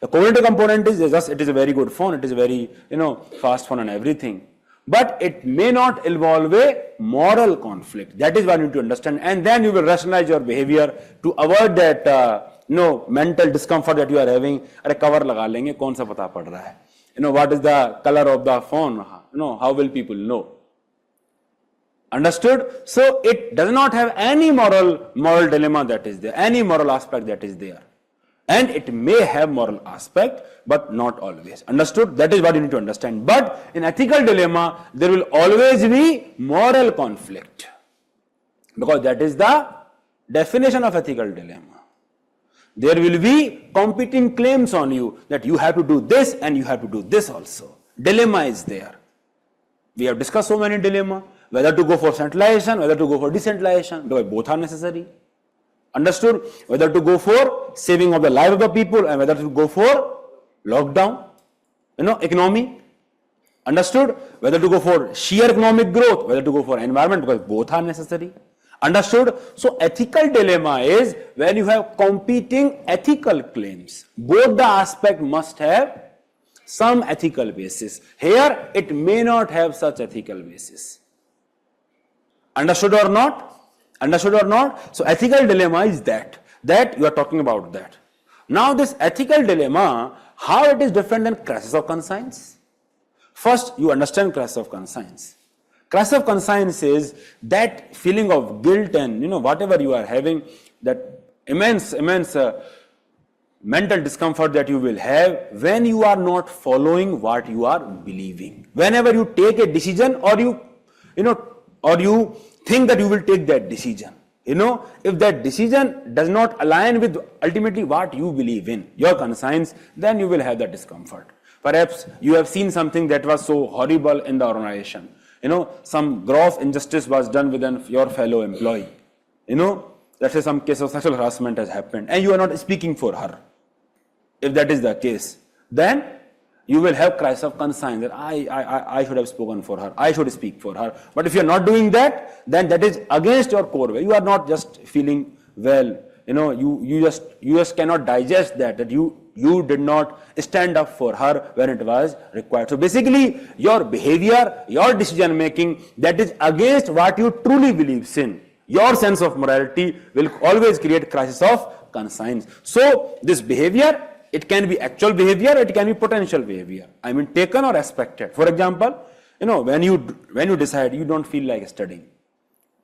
The cognitive component is just, it is a very good phone, it is a very, fast phone and everything. But it may not involve a moral conflict. That is what you need to understand. And then you will rationalize your behavior to avoid that, mental discomfort that you are having. Arey cover laga lenge, kaun sa pata pad raha hai? What is the color of the phone? How will people know? Understood? So it does not have any moral dilemma that is there, any moral aspect that is there. And it may have moral aspect, but not always. Understood? That is what you need to understand. But in ethical dilemma, there will always be moral conflict. Because that is the definition of ethical dilemma. There will be competing claims on you that you have to do this and you have to do this also. Dilemma is there. We have discussed so many dilemma, whether to go for centralization, whether to go for decentralization, because both are necessary. Understood? Whether to go for saving of the life of the people and whether to go for lockdown, economy. Understood? Whether to go for sheer economic growth, whether to go for environment, because both are necessary. Understood? So ethical dilemma is when you have competing ethical claims. Both the aspect must have some ethical basis. Here it may not have such ethical basis. Understood or not? Understood or not? So ethical dilemma is that you are talking about that. Now this ethical dilemma, how it is different than crisis of conscience? First, you understand crisis of conscience. Crisis of conscience is that feeling of guilt and whatever you are having, that immense mental discomfort that you will have when you are not following what you are believing. Whenever you take a decision or you think that you will take that decision. If that decision does not align with ultimately what you believe in, your conscience, then you will have that discomfort. Perhaps you have seen something that was so horrible in the organization. Some gross injustice was done with your fellow employee. Let's say some case of sexual harassment has happened and you are not speaking for her. If that is the case, then you will have crisis of conscience that I should have spoken for her, I should speak for her. But if you are not doing that, then that is against your core way. You are not just feeling well, you just cannot digest that you did not stand up for her when it was required. So basically, your behavior, your decision making, that is against what you truly believe in. Your sense of morality will always create crisis of conscience. So this behavior, it can be actual behavior, it can be potential behavior. I mean taken or expected. For example, when you decide you don't feel like studying,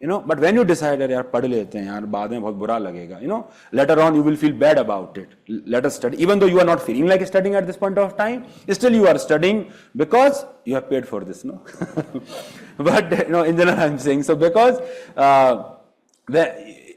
but when you decide that yaar padh lete hain yaar baad mein bahut bura lagega, later on you will feel bad about it. Let us study, even though you are not feeling like studying at this point of time, still you are studying because you have paid for this, no? But in general I am saying so because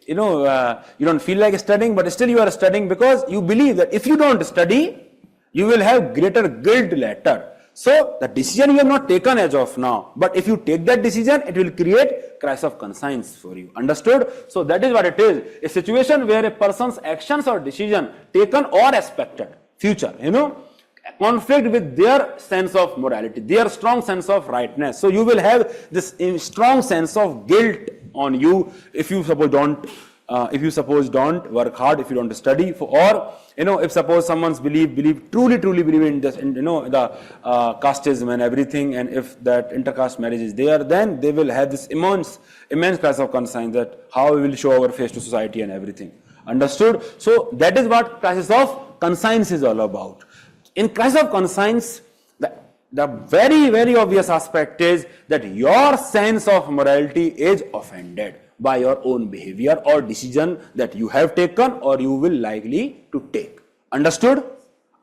you don't feel like studying, but still you are studying because you believe that if you don't study, you will have greater guilt later. So the decision you have not taken as of now, but if you take that decision, it will create crisis of conscience for you. Understood? So that is what it is. A situation where a person's actions or decision taken or expected, future, conflict with their sense of morality, their strong sense of rightness. So you will have this strong sense of guilt on you if you suppose don't work hard, if you don't study, or if suppose someone's truly believe in this, the casteism and everything, and if that intercaste marriage is there, then they will have this immense crisis of conscience that how we will show our face to society and everything. Understood? So that is what crisis of conscience is all about. In crisis of conscience, the very, very obvious aspect is that your sense of morality is offended by your own behavior or decision that you have taken or you will likely to take. Understood?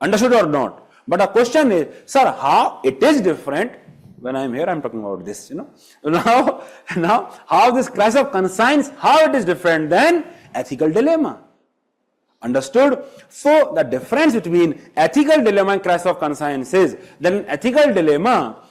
Understood or not? But the question is, sir, how it is different? When I am here, I am talking about this, Now, how this crisis of conscience, how it is different than ethical dilemma. Understood? So the difference between ethical dilemma and crisis of conscience is that in ethical dilemma,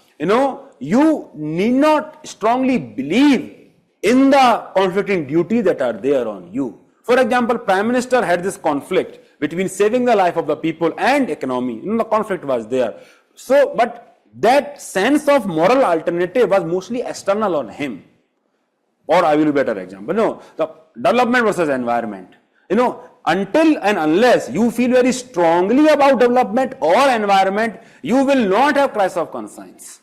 you need not strongly believe in the conflicting duties that are there on you. For example, Prime Minister had this conflict between saving the life of the people and economy. The conflict was there. So, but that sense of moral alternative was mostly external on him. Or I will give a better example. The development versus environment. Until and unless you feel very strongly about development or environment, you will not have crisis of conscience.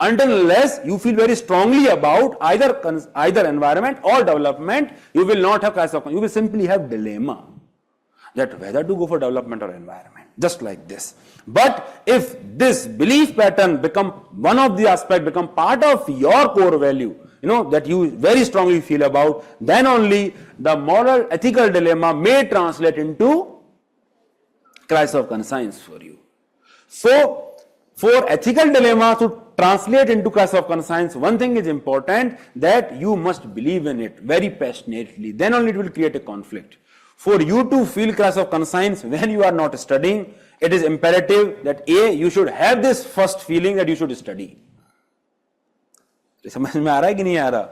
Until and unless you feel very strongly about either environment or development, you will not have crisis of conscience. You will simply have dilemma that whether to go for development or environment, just like this. But if this belief pattern become one of the aspects, become part of your core value, that you very strongly feel about, then only the moral ethical dilemma may translate into crisis of conscience for you. So, for ethical dilemma to translate into crisis of conscience, one thing is important, that you must believe in it very passionately. Then only it will create a conflict. For you to feel crisis of conscience when you are not studying, it is imperative that A, you should have this first feeling that you should study. समझ में आ रहा है कि नहीं आ रहा?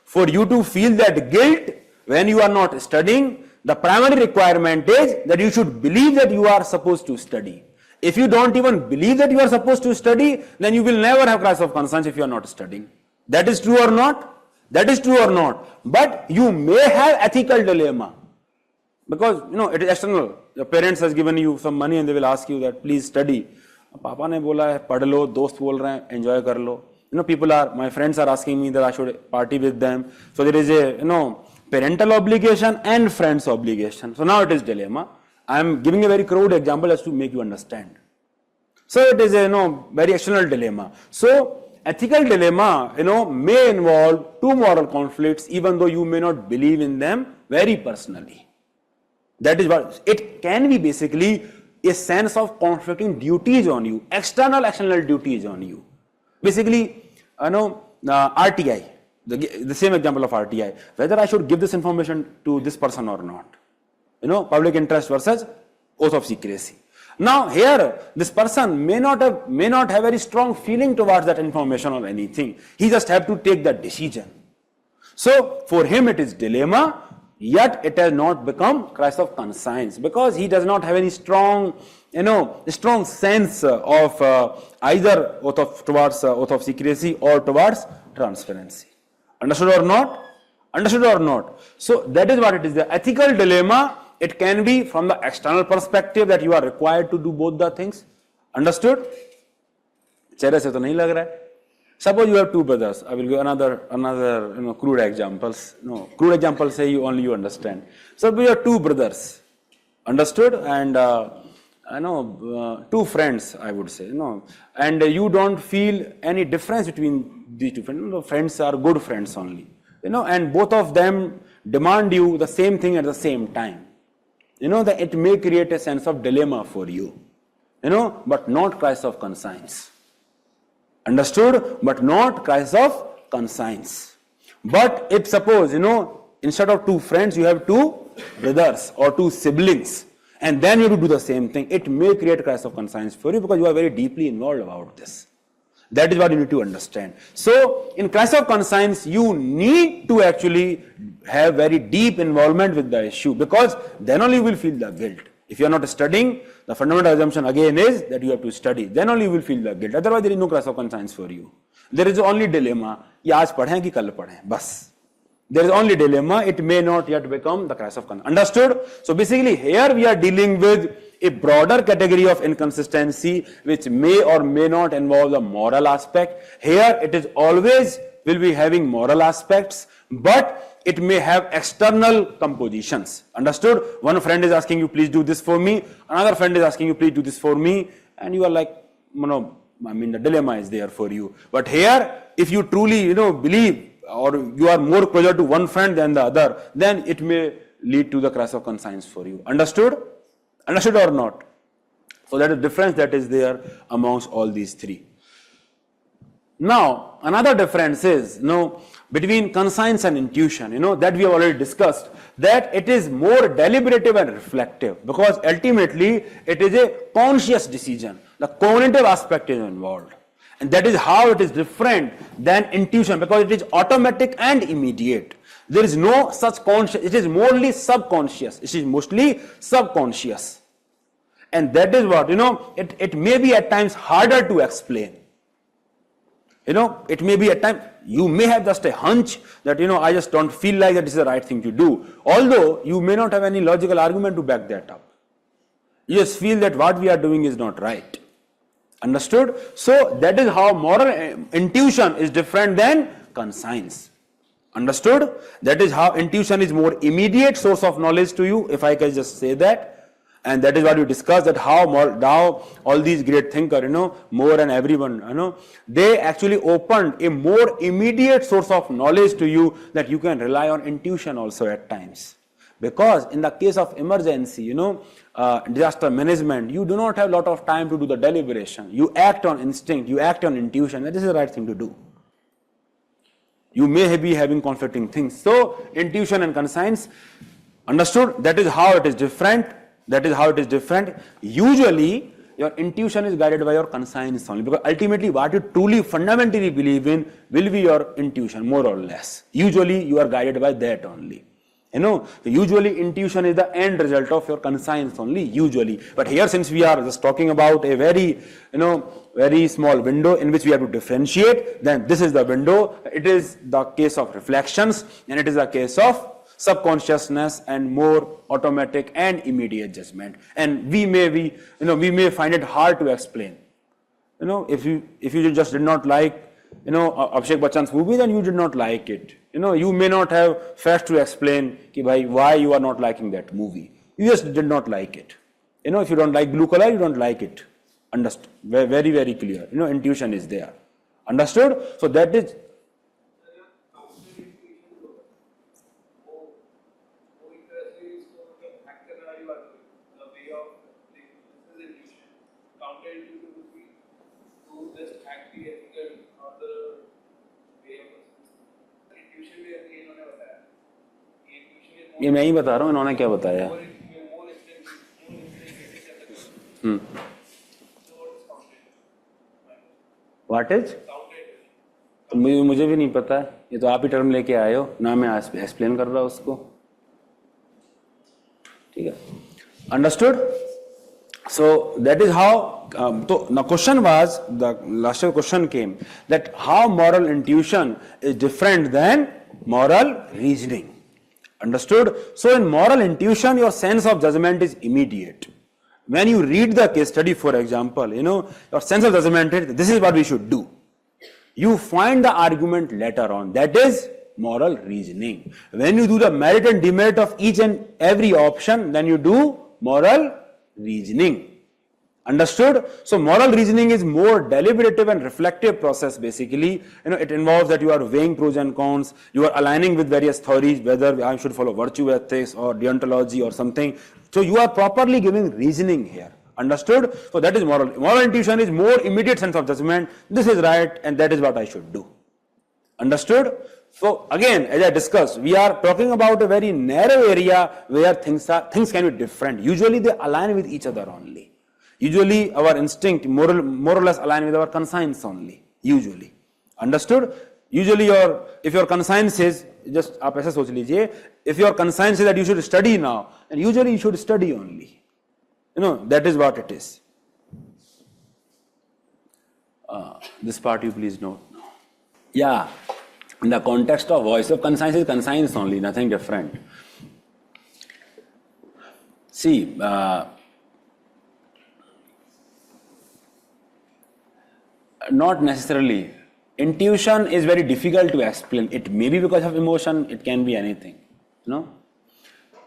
For you to feel that guilt when you are not studying, the primary requirement is that you should believe that you are supposed to study. If you don't even believe that you are supposed to study, then you will never have crisis of conscience if you are not studying. That is true or not? That is true or not? But you may have ethical dilemma. Because, it is external. Your parents has given you some money and they will ask you that, please study. Papa ne bola hai, pad lo, dost bol rahe hain, enjoy kar lo. My friends are asking me that I should party with them. So there is a, parental obligation and friends obligation. So now it is dilemma. I am giving a very crude example as to make you understand. So it is a, very external dilemma. So ethical dilemma, may involve two moral conflicts, even though you may not believe in them very personally. That is what, it can be basically a sense of conflicting duties on you, external duties on you. Basically, RTI, the same example of RTI, whether I should give this information to this person or not. Public interest versus oath of secrecy. Now here, this person may not have very strong feeling towards that information or anything. He just have to take that decision. So for him it is dilemma, yet it has not become crisis of conscience, because he does not have any strong, strong sense of either towards oath of secrecy or towards transparency. Understood or not? Understood or not? So that is what it is. The ethical dilemma, it can be from the external perspective that you are required to do both the things. Understood? चेहरे से तो नहीं लग रहा है. Suppose you have two brothers. I will give another crude examples. Crude examples say only you understand. Suppose you have two brothers. Understood? And two friends, I would say. And you don't feel any difference between these two friends. Friends are good friends only. And both of them demand you the same thing at the same time. That it may create a sense of dilemma for you. But not crisis of conscience. Understood? But not crisis of conscience. But if suppose, instead of two friends, you have two brothers or two siblings, and then you have to do the same thing, it may create crisis of conscience for you because you are very deeply involved about this. That is what you need to understand. So, in crisis of conscience, you need to actually have very deep involvement with the issue, because then only you will feel the guilt. If you are not studying, the fundamental assumption again is that you have to study. Then only you will feel the guilt. Otherwise, there is no crisis of conscience for you. There is only dilemma. Ye aaj padhein ki kal padhein. Bas. There is only dilemma. It may not yet become the crisis of conscience. Understood? So basically, here we are dealing with a broader category of inconsistency, which may or may not involve the moral aspect. Here, it is always will be having moral aspects, but it may have external compositions. Understood? One friend is asking you, please do this for me. Another friend is asking you, please do this for me. And you are like, the dilemma is there for you. But here, if you truly, believe, or you are more closer to one friend than the other, then it may lead to the crisis of conscience for you. Understood? Understood or not? So that is the difference that is there amongst all these three. Now, another difference is, between conscience and intuition, that we have already discussed, that it is more deliberative and reflective, because ultimately it is a conscious decision. The cognitive aspect is involved. And that is how it is different than intuition, because it is automatic and immediate. There is no such conscious, it is mostly subconscious. It is mostly subconscious. And that is what, it may be at times harder to explain. It may be at times, you may have just a hunch that, I just don't feel like that is the right thing to do. Although, you may not have any logical argument to back that up. You just feel that what we are doing is not right. Understood? So, that is how moral intuition is different than conscience. Understood? That is how intuition is more immediate source of knowledge to you, if I can just say that. And that is what we discussed, that how all these great thinkers, More and everyone, they actually opened a more immediate source of knowledge to you, that you can rely on intuition also at times. Because in the case of emergency, disaster management, you do not have a lot of time to do the deliberation. You act on instinct, you act on intuition, and this is the right thing to do. You may be having conflicting things. So, intuition and conscience, understood? That is how it is different. That is how it is different. Usually, your intuition is guided by your conscience only, because ultimately what you truly fundamentally believe in will be your intuition, more or less. Usually, you are guided by that only. Usually intuition is the end result of your conscience only, usually. But here, since we are just talking about a very, very small window in which we have to differentiate, then this is the window. It is the case of reflections, and it is a case of subconsciousness and more automatic and immediate judgment. And we may find it hard to explain. If you just did not like, Abhishek Bachchan's movie, then you did not like it. You may not have facts to explain why you are not liking that movie. You just did not like it. If you don't like blue color, you don't like it. Understood? Very, very clear. Intuition is there. Understood? So that is. ये मैं ही बता रहा हूँ, इन्होंने क्या बताया? What is? मुझे भी नहीं पता है, ये तो आप ही टर्म लेके आए हो ना, मैं एक्सप्लेन कर रहा हूँ उसको. ठीक है, understood? So that is how. So the question was, the last question came that how moral intuition is different than moral reasoning. Understood? So in moral intuition, your sense of judgment is immediate. When you read the case study, for example, your sense of judgment is, this is what we should do. You find the argument later on. That is moral reasoning. When you do the merit and demerit of each and every option, then you do moral reasoning. Understood? So moral reasoning is more deliberative and reflective process basically. It involves that you are weighing pros and cons, you are aligning with various theories, whether I should follow virtue ethics or deontology or something. So you are properly giving reasoning here. Understood? So that is moral. Moral intuition is more immediate sense of judgment. This is right and that is what I should do. Understood? So again, as I discussed, we are talking about a very narrow area where things can be different. Usually they align with each other only. Usually our instinct more or less align with our conscience only. Usually. Understood? Usually if your conscience says, just आप ऐसा सोच लीजिए, if your conscience says that you should study now, and usually you should study only. That is what it is. This part you please note. Yeah, in the context of voice of conscience is conscience only, nothing different. See, not necessarily. Intuition is very difficult to explain. It may be because of emotion, it can be anything.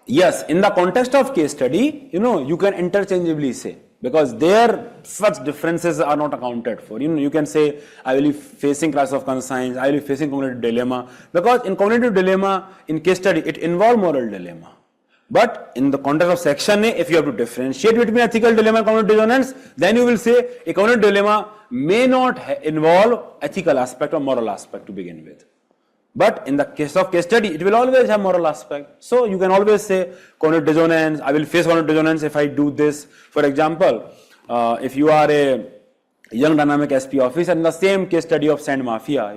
Yes, in the context of case study, you can interchangeably say, because there such differences are not accounted for. You can say, I will be facing crisis of conscience, I will be facing cognitive dilemma, because in cognitive dilemma, in case study, it involves moral dilemma. But in the context of section A, if you have to differentiate between ethical dilemma and cognitive dissonance, then you will say a cognitive dilemma may not involve ethical aspect or moral aspect to begin with. But in the case of case study, it will always have moral aspect. So you can always say cognitive dissonance, I will face cognitive dissonance if I do this. For example, if you are a young dynamic SP officer in the same case study of Sand Mafia,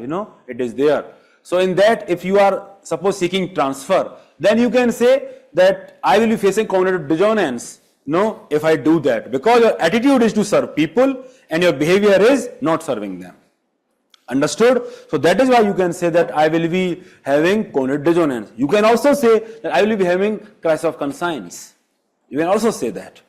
it is there. So in that, if you are suppose seeking transfer, then you can say that I will be facing cognitive dissonance, if I do that, because your attitude is to serve people and your behavior is not serving them. Understood? So that is why you can say that I will be having cognitive dissonance. You can also say that I will be having crisis of conscience. You can also say that.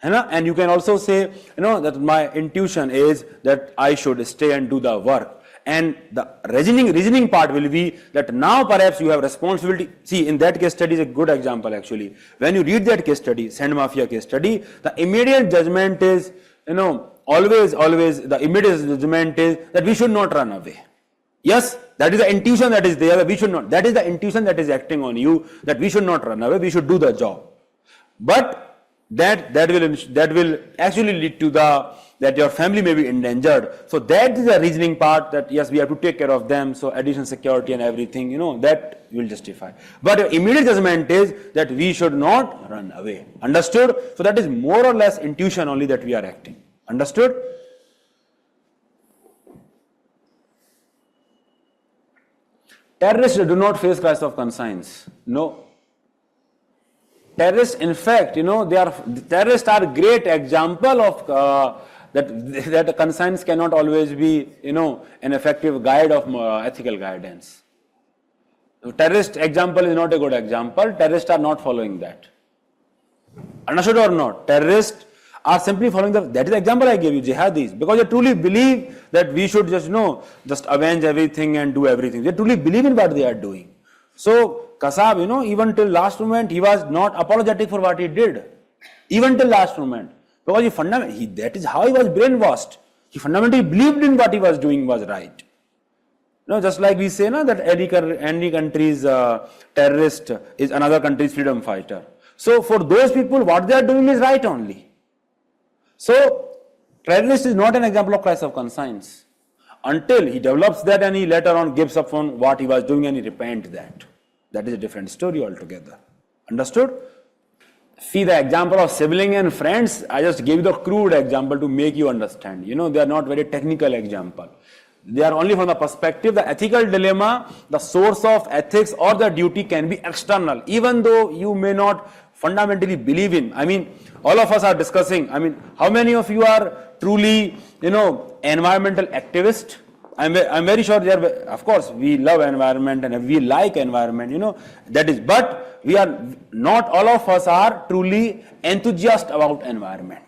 And you can also say, that my intuition is that I should stay and do the work. And the reasoning part will be that now perhaps you have responsibility. See, in that case study is a good example actually. When you read that case study, Sand Mafia case study, the immediate judgment is, always the immediate judgment is that we should not run away. Yes, that is the intuition that is there, that we should not, that is the intuition that is acting on you, that we should not run away, we should do the job. But that will actually lead to that your family may be endangered. So that is the reasoning part, that yes, we have to take care of them, so additional security and everything, that will justify. But your immediate judgment is that we should not run away. Understood? So that is more or less intuition only that we are acting. Understood? Terrorists do not face crisis of conscience. No. Terrorists, in fact, terrorists are great example of that conscience cannot always be, an effective guide of ethical guidance. So terrorist example is not a good example. Terrorists are not following that. Understood or not? Terrorists are simply following that is the example I gave you, jihadis, because they truly believe that we should just avenge everything and do everything. They truly believe in what they are doing. So Kasab, even till last moment, he was not apologetic for what he did. Even till last moment. Because that is how he was brainwashed. He fundamentally believed in what he was doing was right. Just like we say that any country's terrorist is another country's freedom fighter. So for those people, what they are doing is right only. So terrorist is not an example of crisis of conscience until he develops that and he later on gives up on what he was doing and he repents that. That is a different story altogether. Understood? See the example of sibling and friends, I just gave you the crude example to make you understand. They are not very technical example. They are only from the perspective, the ethical dilemma, the source of ethics or the duty can be external, even though you may not fundamentally believe in. All of us are discussing, how many of you are truly, environmental activists? I'm very sure there, of course, we love environment and we like environment, that is, but we are not all of us are truly enthusiast about environment.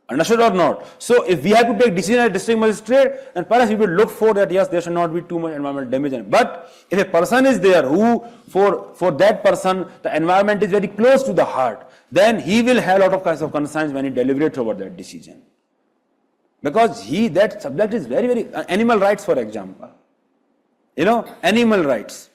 Understood or not? So if we have to take decision as district magistrate, then perhaps we will look for that, yes, there should not be too much environmental damage. But if a person is there who, for that person, the environment is very close to the heart, then he will have a lot of kinds of concerns when he deliberates over that decision. Because that subject is very, very, animal rights, for example. Animal rights.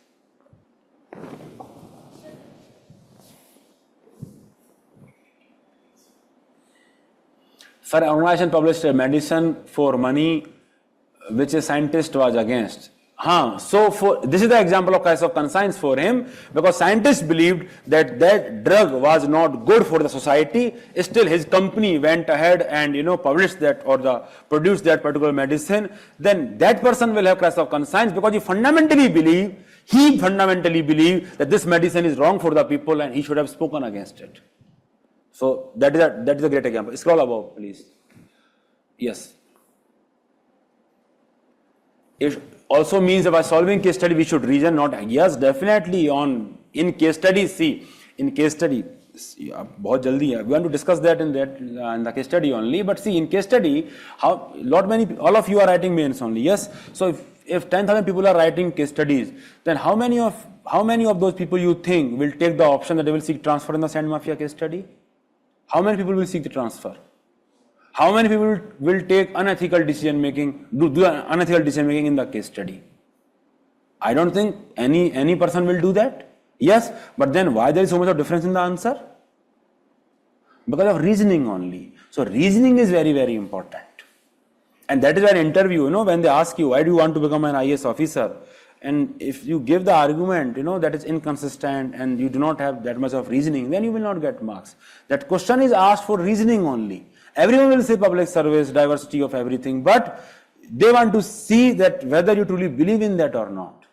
An organization published a medicine for money, which a scientist was against. So this is the example of crisis of conscience for him, because scientists believed that drug was not good for the society. Still, his company went ahead and published that or produced that particular medicine. Then that person will have crisis of conscience because he fundamentally believe that this medicine is wrong for the people and he should have spoken against it. So that is a great example. Scroll above, please. Yes. It also means that by solving case study, we should reason not. Yes, definitely in case studies. See, in case study, बहुत जल्दी है. We want to discuss that in the case study only. But see, in case study, all of you are writing mains only. Yes. So if 10,000 people are writing case studies, then how many of those people you think will take the option that they will seek transfer in the sand mafia case study? How many people will seek the transfer? How many people will take unethical decision making, do unethical decision making in the case study? I don't think any person will do that. Yes, but then why there is so much of difference in the answer? Because of reasoning only. So reasoning is very, very important. And that is why in interview, when they ask you, why do you want to become an IAS officer? And if you give the argument, that is inconsistent and you do not have that much of reasoning, then you will not get marks. That question is asked for reasoning only. Everyone will say public service, diversity of everything, but they want to see that whether you truly believe in that or not.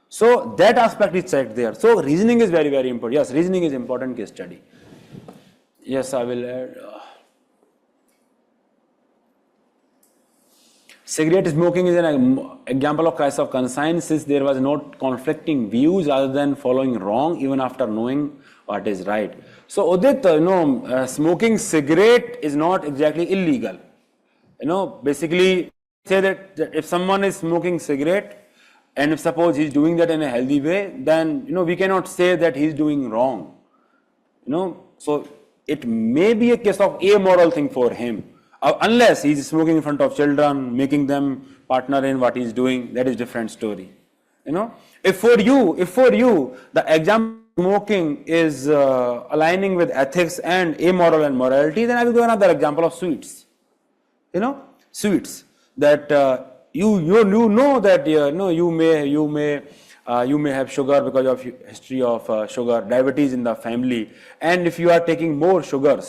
So that aspect is checked there. So reasoning is very, very important. Yes, reasoning is important case study. Yes, I will add. Cigarette smoking is an example of crisis of conscience, since there was no conflicting views other than following wrong even after knowing what is right. So Udit, smoking cigarette is not exactly illegal. Basically say that if someone is smoking cigarette and if suppose he's doing that in a healthy way, then we cannot say that he's doing wrong. So it may be a case of amoral thing for him. Unless he is smoking in front of children, making them partner in what he's doing, that is different story. You know, if for you, the example of smoking is aligning with ethics and amoral and morality, then I will give another example of sweets. You know, sweets that you know that you may have sugar because of history of sugar, diabetes in the family, and if you are taking more sugar,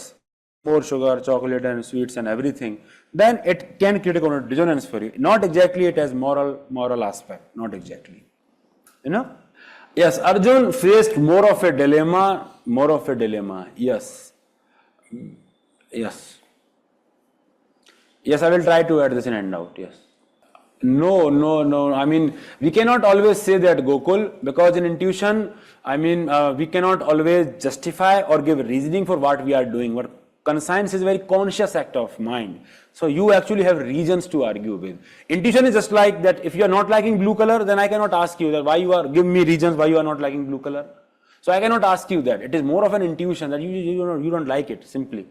chocolate and sweets and everything, then it can create a cognitive dissonance for you. Not exactly it has moral aspect, not exactly. You know? Yes, Arjun faced more of a dilemma. Yes. Yes. Yes, I will try to add this in handout. Yes. No. I mean, we cannot always say that, Gokul, because in intuition, I mean, we cannot always justify or give reasoning for what we are doing. But conscience is a very conscious act of mind. So you actually have reasons to argue with. Intuition is just like that. If you are not liking blue color, then I cannot ask you that give me reasons why you are not liking blue color. So I cannot ask you that. It is more of an intuition that you don't like it simply.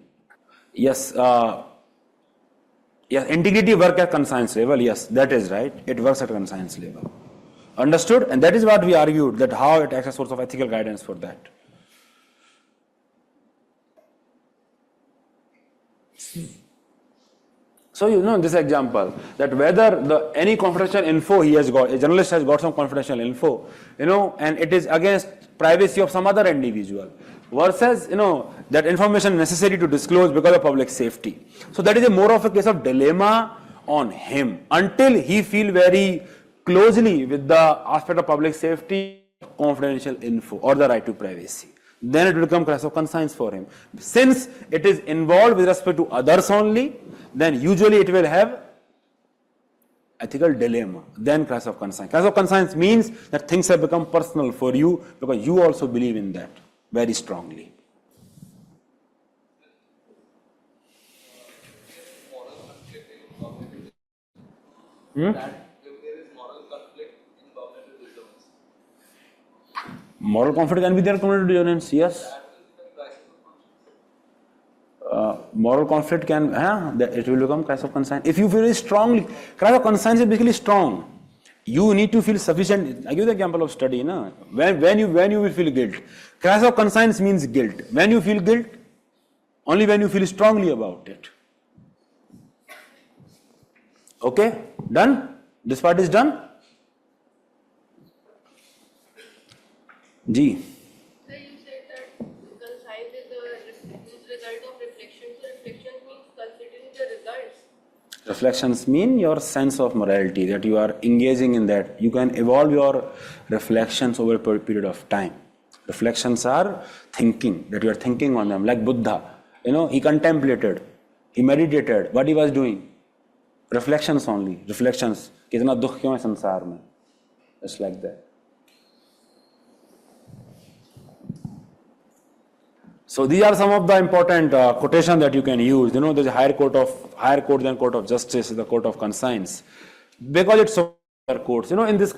Yes. Yes, integrity work at conscience level. Yes, that is right. It works at conscience level. Understood? And that is what we argued, that how it acts as a source of ethical guidance for that. So you know this example, that whether any confidential info he has got, a journalist has got some confidential info, and it is against privacy of some other individual, versus that information necessary to disclose because of public safety. So that is more of a case of dilemma on him until he feel very closely with the aspect of public safety, confidential info or the right to privacy. Then it will become crisis of conscience for him. Since it is involved with respect to others only, then usually it will have ethical dilemma, then crisis of conscience. Crisis of conscience means that things have become personal for you because you also believe in that very strongly. Moral conflict can be there, cognitive dissonance, yes. Moral conflict can, it will become crisis of conscience. If you feel it strongly, crisis of conscience is basically strong. You need to feel sufficient. I give the example of study. When you will feel guilt. Crisis of conscience means guilt. When you feel guilt, only when you feel strongly about it. Okay, done? This part is done? Ji. So you said that conscience is the result of reflection. So reflection means considering the results. Reflections mean your sense of morality, that you are engaging in that. You can evolve your reflections over a period of time. Reflections are thinking, that you are thinking on them. Like Buddha, he contemplated, he meditated, what he was doing. Reflections only, reflections. कितना दुख क्यों है संसार में? Just like that. So these are some of the important quotations that you can use. There's a higher court than court of justice, the court of conscience, because it's so courts. In this,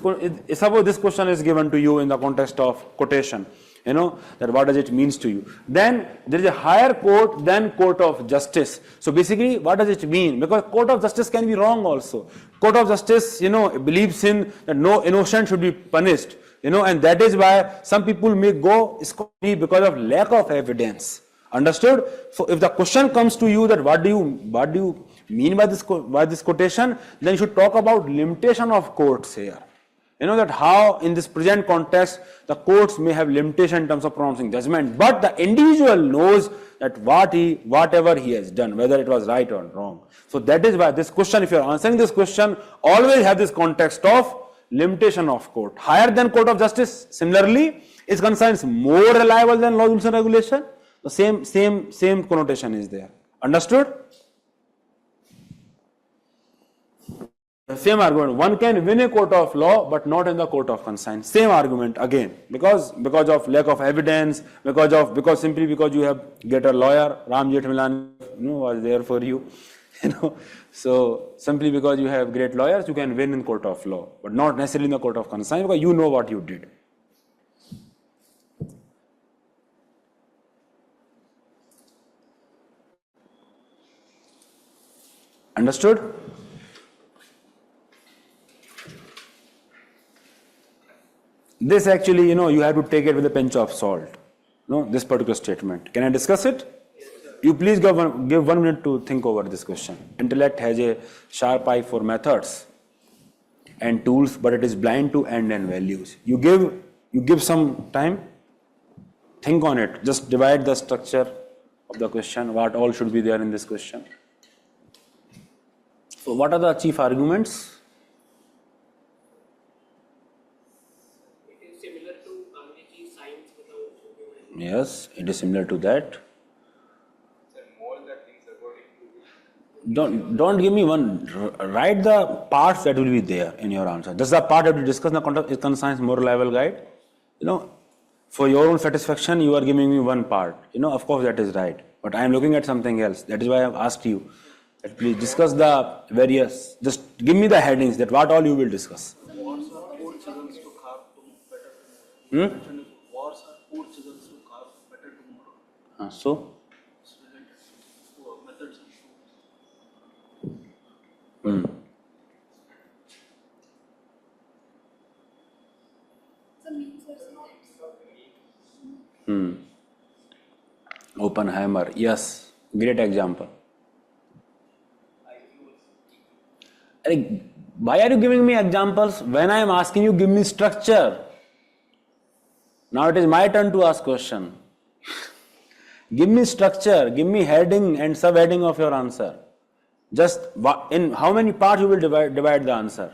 suppose this question is given to you in the context of quotation. That what does it means to you? Then there is a higher court than court of justice. So basically, what does it mean? Because court of justice can be wrong also. Court of justice, believes in that no innocent should be punished. And that is why some people may go scot-free because of lack of evidence. Understood? So if the question comes to you that what do you mean by this quotation, then you should talk about limitation of courts here. That how in this present context the courts may have limitation in terms of pronouncing judgment, but the individual knows that whatever he has done, whether it was right or wrong. So that is why this question, if you are answering this question, always have this context of limitation of court. Higher than court of justice, similarly, is conscience more reliable than law, rules and regulation? The same connotation is there. Understood? The same argument. One can win a court of law, but not in the court of conscience. Same argument again, because of lack of evidence, simply because you have get a lawyer, Ram Jethmalani, was there for you. So simply because you have great lawyers, you can win in court of law, but not necessarily in the court of conscience, because you know what you did. Understood? this actually, you have to take it with a pinch of salt. This particular statement. Can I discuss it? You please give 1 minute to think over this question. Intellect has a sharp eye for methods and tools, but it is blind to end and values. You give some time, think on it. Just divide the structure of the question, what all should be there in this question. So what are the chief arguments? It is similar to Gandhiji's science without human. Yes, it is similar to that. Don't give me one. Write the parts that will be there in your answer. This is the part that we discuss in the context of Econ Science Moral Level Guide. For your own satisfaction, you are giving me one part. Of course that is right. But I am looking at something else. That is why I have asked you that please discuss the various. Just give me the headings that what all you will discuss. Wars are poor children to carve better tomorrow. Wars are poor children to carve better tomorrow. So. It's related to methods and tools. Oppenheimer, yes, great example. Why are you giving me examples when I am asking you give me structure? Now it is my turn to ask question. Give me structure, give me heading and subheading of your answer. Just in how many parts you will divide the answer?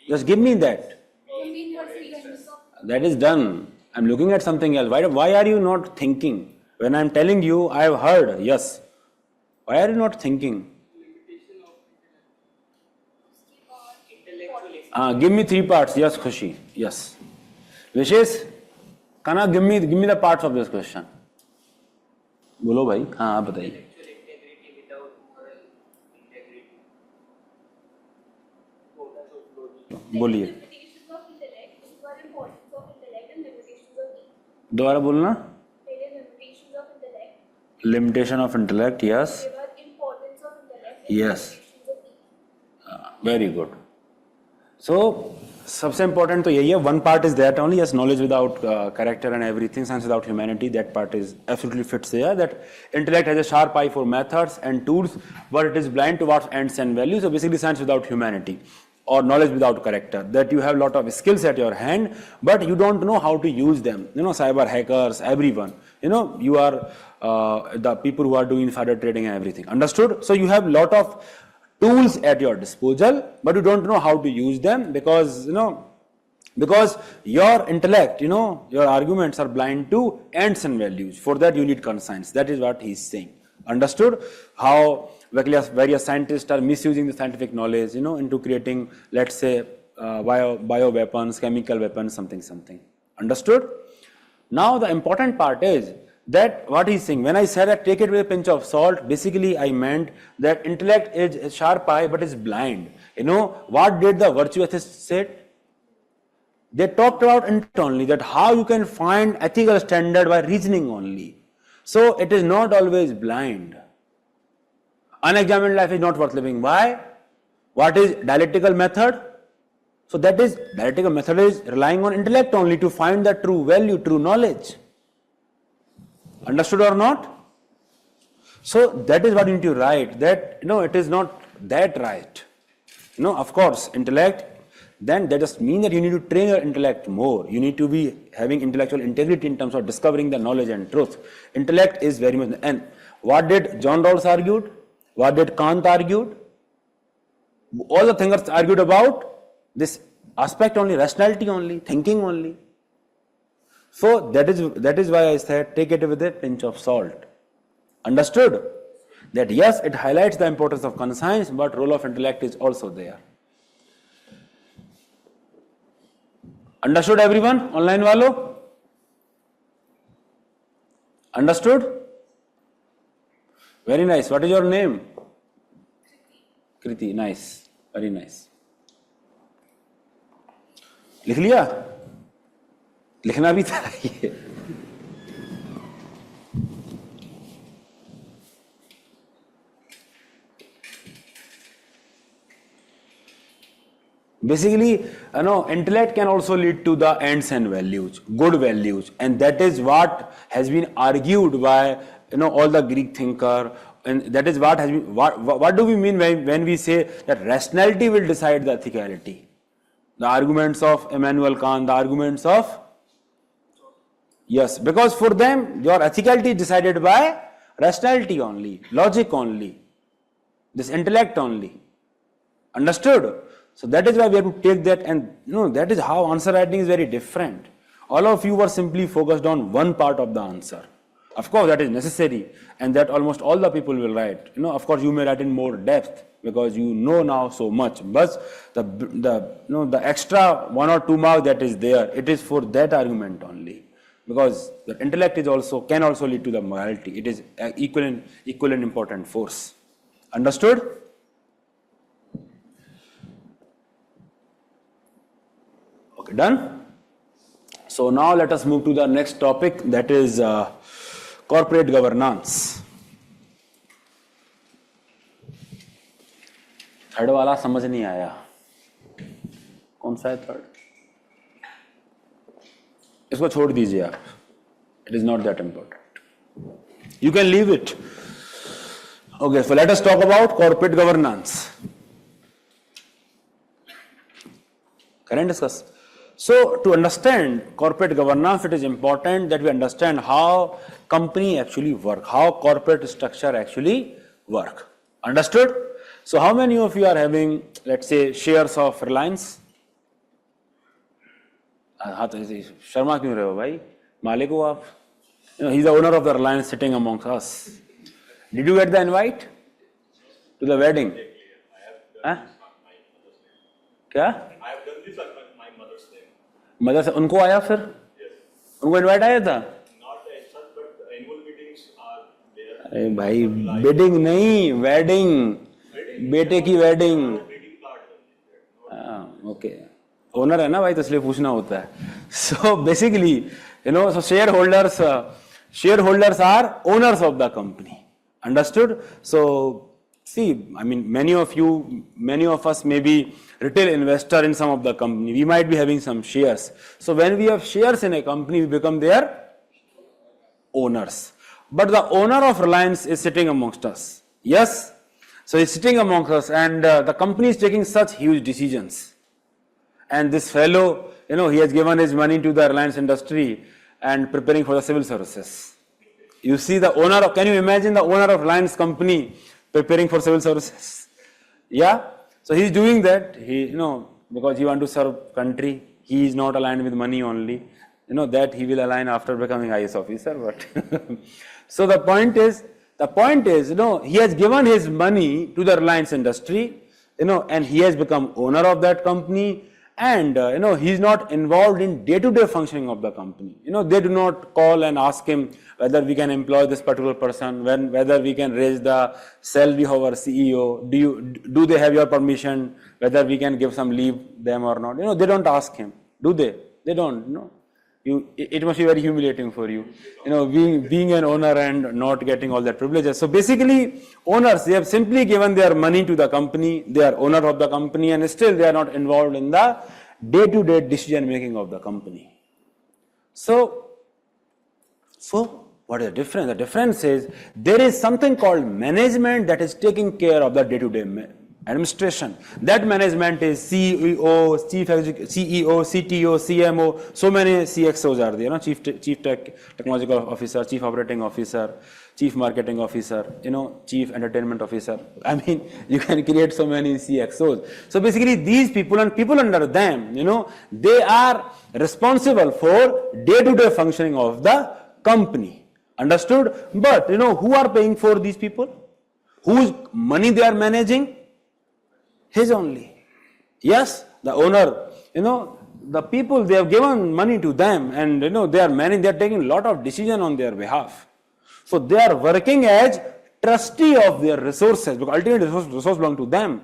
Just give me that. That is done. I am looking at something else. Why are you not thinking? When I am telling you, I have heard, yes. Why are you not thinking? Give me 3 parts. Yes, Khushi. Yes. Vishes, Kana, give me the parts of this question. बोलो भाई. हाँ, आप बताइए. Intellectual integrity without moral integrity. बोलिए. Limitations of intellect, what are importance of intellect and limitations of it. दोबारा बोलना. Limitations of intellect. Limitation of intellect. Yes. There are importance of intellect and Yes. limitations of it. Very good. So, सबसे important तो यही है. One part is that only, yes, knowledge without character and everything, science without humanity. That part is absolutely fits there. That intellect has a sharp eye for methods and tools, but it is blind towards ends and values. So basically, science without humanity, or knowledge without character. That you have a lot of skills at your hand, but you don't know how to use them. Cyber hackers, everyone. You are the people who are doing insider trading and everything. Understood? So you have a lot of tools at your disposal, but you don't know how to use them because your intellect, your arguments are blind to ends and values. For that you need conscience. That is what he is saying. Understood? How various scientists are misusing the scientific knowledge, into creating, let's say, bio weapons, chemical weapons, something. Understood? Now the important part is that what he's saying, when I said that take it with a pinch of salt, basically I meant that intellect is a sharp eye but is blind. What did the virtue ethicists say? They talked about internally that how you can find ethical standard by reasoning only. So it is not always blind. Unexamined life is not worth living. Why? What is dialectical method? So that is, dialectical method is relying on intellect only to find the true value, true knowledge. Understood or not? So that is what you need to write, that it is not that right. Of course, intellect, then that just means that you need to train your intellect more. You need to be having intellectual integrity in terms of discovering the knowledge and truth. Intellect is very much, and what did John Rawls argued? What did Kant argued? All the thinkers argued about this aspect only, rationality only, thinking only. So that is why I said take it with a pinch of salt. Understood? That yes, it highlights the importance of conscience, but role of intellect is also there. Understood everyone? Online walo? Understood? Very nice. What is your name? Kriti. Nice. Very nice. लिख लिया? लिखना भी था ये. Basically, intellect can also lead to the ends and values, good values, and that is what has been argued by all the Greek thinker, and that is what has been. What do we mean when we say that rationality will decide the ethicality? The arguments of Immanuel Kant, the arguments of yes, because for them your ethicality is decided by rationality only, logic only, this intellect only. Understood? So that is why we have to take that, and that is how answer writing is very different. All of you were simply focused on one part of the answer. Of course, that is necessary, and that almost all the people will write. Of course, you may write in more depth because you know now so much. But the extra 1 or 2 marks that is there, it is for that argument only. Because the intellect can also lead to the morality. It is equal and important force. Understood? Okay, done? So now let us move to the next topic, that is corporate governance. Third वाला समझ नहीं आया, कौन सा है third? इसको छोड़ दीजिए आप, it is not that important. You can leave it. Okay, so let us talk about corporate governance. Can I discuss? So to understand corporate governance, it is important that we understand how company actually work, how corporate structure actually work. Understood? So how many of you are having, let's say, shares of Reliance? हाँ तो शर्मा क्यों रहे हो भाई, मालिक हो आप. He is the owner of the Reliance sitting amongst us. Did you get the invite to the wedding? हाँ? क्या? I have done this at my mother's name. Mother से उनको आया फिर? उनको इनवाइट आया था? Not as such, but the annual meetings are there. अरे भाई वेडिंग नहीं, वेडिंग, बेटे की wedding. Greeting card. Okay, owner है ना भाई, तो इसलिए पूछना होता है. So basically, so shareholders are owners of the company. Understood? So see, I mean, many of us may be retail investor in some of the company. We might be having some shares. So when we have shares in a company, we become their owners. But the owner of Reliance is sitting amongst us. Yes? So he's sitting amongst us, and the company is taking such huge decisions. And this fellow, he has given his money to the Reliance industry and preparing for the civil services. You see the owner can you imagine the owner of Reliance company preparing for civil services? Yeah? So he is doing that, because he wants to serve country. He is not aligned with money only. That he will align after becoming IS officer. But so the point is, he has given his money to the Reliance industry, and he has become owner of that company. And he is not involved in day-to-day functioning of the company. They do not call and ask him whether we can employ this particular person, whether we can raise the salary of our CEO. Do they have your permission? Whether we can give some leave them or not? They don't ask him, do they? They don't. It must be very humiliating for you. Being an owner and not getting all that privileges. So basically, owners, they have simply given their money to the company. They are owner of the company, and still they are not involved in the day-to-day decision making of the company. So what is the difference? The difference is there is something called management that is taking care of the day-to-day administration. That management is CEO, CTO, CMO, so many CXOs are there, Chief Technological Officer, Chief Operating Officer, Chief Marketing Officer, Chief Entertainment Officer. I mean, you can create so many CXOs. So basically these people and people under them, they are responsible for day-to-day functioning of the company. Understood? But, who are paying for these people? Whose money they are managing? His only. Yes, the owner, the people, they have given money to them, and they are taking a lot of decision on their behalf. So they are working as trustee of their resources, because ultimately resources belong to them.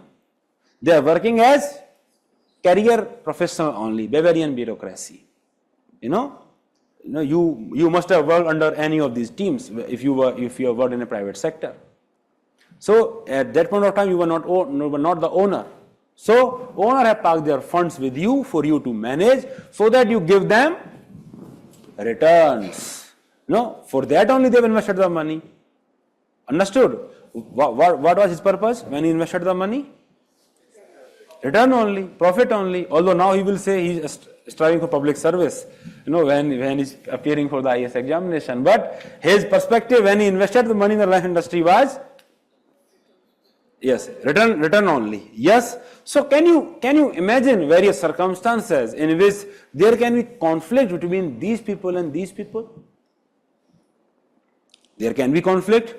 They are working as career professional only, Bavarian bureaucracy. You must have worked under any of these teams if you have worked in a private sector. So at that point of time, you were not the owner. So owner have parked their funds with you for you to manage so that you give them returns. No, for that only they have invested the money. Understood? What was his purpose when he invested the money? Return only, profit only. Although now he will say he is striving for public service, when he's appearing for the IAS examination. But his perspective when he invested the money in the life industry was, yes, return only. Yes. So can you imagine various circumstances in which there can be conflict between these people and these people? There can be conflict.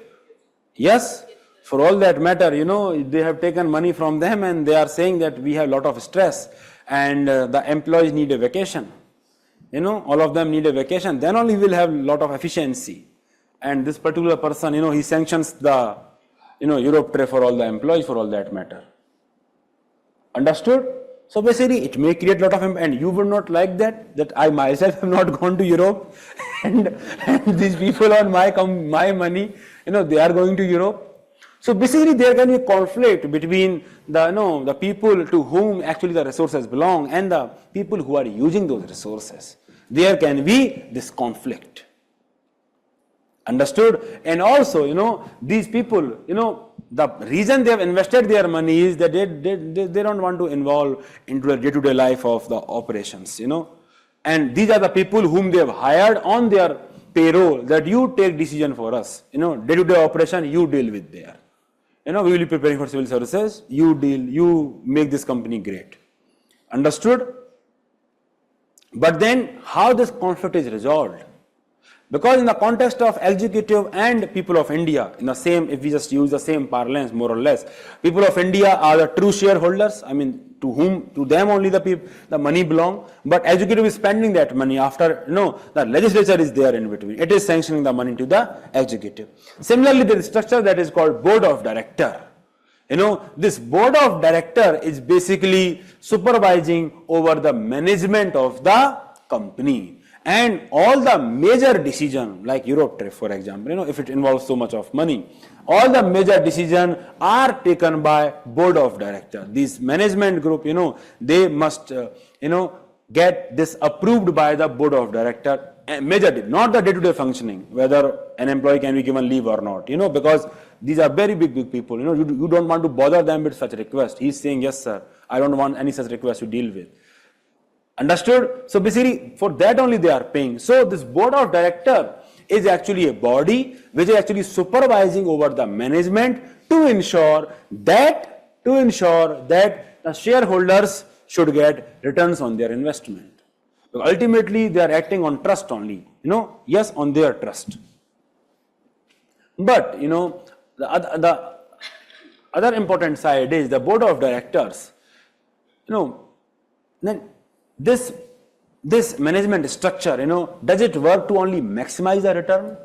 Yes. For all that matter, they have taken money from them and they are saying that we have a lot of stress and the employees need a vacation. All of them need a vacation. Then only we will have a lot of efficiency. And this particular person, he sanctions the, Europe trip for all the employees for all that matter. Understood? So basically, it may create a lot of, and you would not like that I myself have not gone to Europe and these people on my money, they are going to Europe. So basically, there can be a conflict between the people to whom actually the resources belong and the people who are using those resources. There can be this conflict. Understood? And also, these people, the reason they have invested their money is that they don't want to involve into the day-to-day life of the operations, And these are the people whom they have hired on their payroll that you take decision for us. Day-to-day operation, you deal with there. We will be preparing for civil services, you make this company great. Understood? But then, how this conflict is resolved? Because in the context of executive and people of India, if we just use the same parlance more or less, people of India are the true shareholders, to them only the money belong, but executive is spending that money after, the legislature is there in between. It is sanctioning the money to the executive. Similarly, there is structure that is called board of director. This board of director is basically supervising over the management of the company. And all the major decision, like Europe trip, for example, if it involves so much of money, all the major decisions are taken by board of director. This management group, they must, get this approved by the board of director. Major, not the day-to-day functioning, whether an employee can be given leave or not, because these are very big people. You don't want to bother them with such request. He's saying, yes, sir, I don't want any such request to deal with. Understood? So basically, for that only they are paying. So this board of director is actually a body which is actually supervising over the management to ensure that the shareholders should get returns on their investment. So ultimately, they are acting on trust only. Yes, on their trust. But the other important side is the board of directors. Then this management structure, does it work to only maximize the return?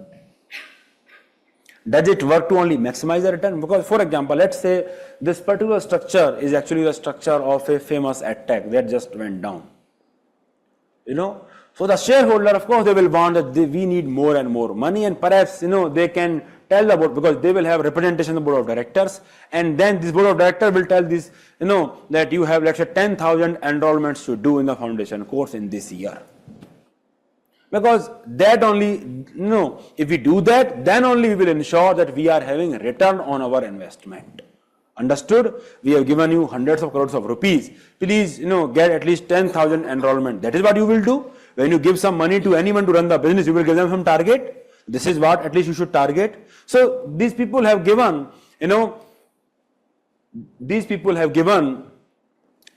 Does it work to only maximize the return? Because, for example, let's say this particular structure is actually the structure of a famous attack that just went down. So the shareholder, of course, they will want that we need more and more money, and perhaps, they can tell the board, because they will have representation in the board of directors, and then this board of directors will tell this, that you have, let's say, 10,000 enrollments to do in the foundation course in this year. Because that only, if we do that, then only we will ensure that we are having a return on our investment. Understood? We have given you hundreds of crores of rupees. Please, get at least 10,000 enrollment. That is what you will do. When you give some money to anyone to run the business, you will give them some target. This is what at least you should target. So these people have given,